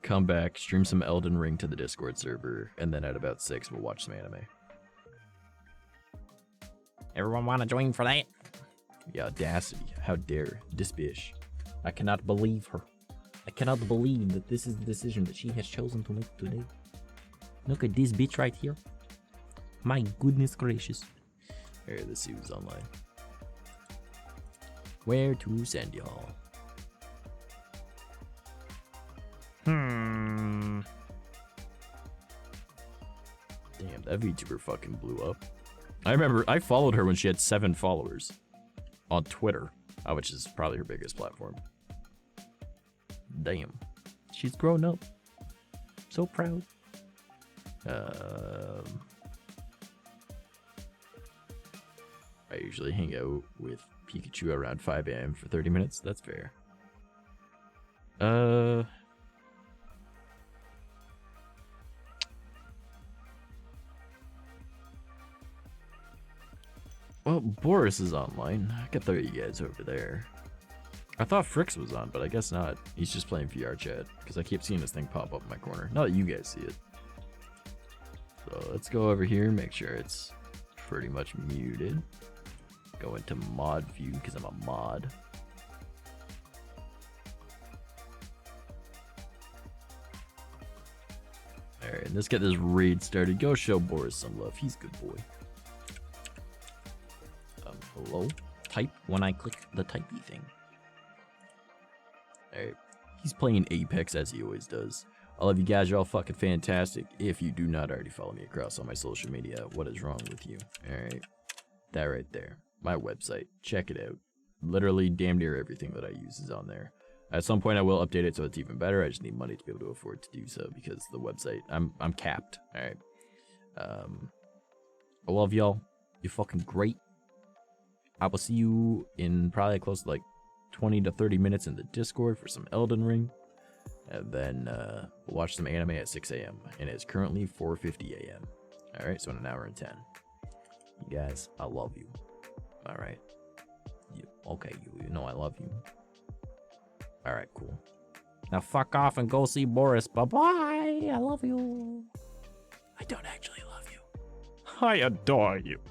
Speaker 2: Come back, stream some Elden Ring to the Discord server, and then at about 6, we'll watch some anime. Everyone want to join for that? The audacity. How dare this bitch. I cannot believe her. I cannot believe that this is the decision that she has chosen to make today. Look at this bitch right here. My goodness gracious. Alright, let's see who's online. Where to send y'all? Damn, that VTuber fucking blew up. I remember I followed her when she had 7 followers on Twitter, which is probably her biggest platform. Damn, she's grown up. So proud. I usually hang out with Pikachu around 5 a.m. for 30 minutes. That's fair. Well, Boris is online. I could throw you guys over there. I thought Frix was on, but I guess not. He's just playing VRChat, because I keep seeing this thing pop up in my corner. Not that you guys see it. So let's go over here, make sure it's pretty much muted. Go into mod view, because I'm a mod. Alright, let's get this raid started. Go show Boris some love. He's a good boy. Hello? Type when I click the typey thing. Alright. He's playing Apex as he always does. I love you guys. You're all fucking fantastic. If you do not already follow me across all my social media, what is wrong with you? Alright. That right there. My website. Check it out. Literally damn near everything that I use is on there. At some point I will update it so it's even better. I just need money to be able to afford to do so because the website, I'm capped. Alright. I love y'all. You're fucking great. I will see you in probably close to like 20 to 30 minutes in the Discord for some Elden Ring. And then we'll watch some anime at 6 a.m. And it's currently 4:50 a.m. Alright, so in an hour and 10. You guys, I love you. Alright. Okay, you know I love you. Alright, cool. Now fuck off and go see Boris. Bye-bye. I love you. I don't actually love you. I adore you.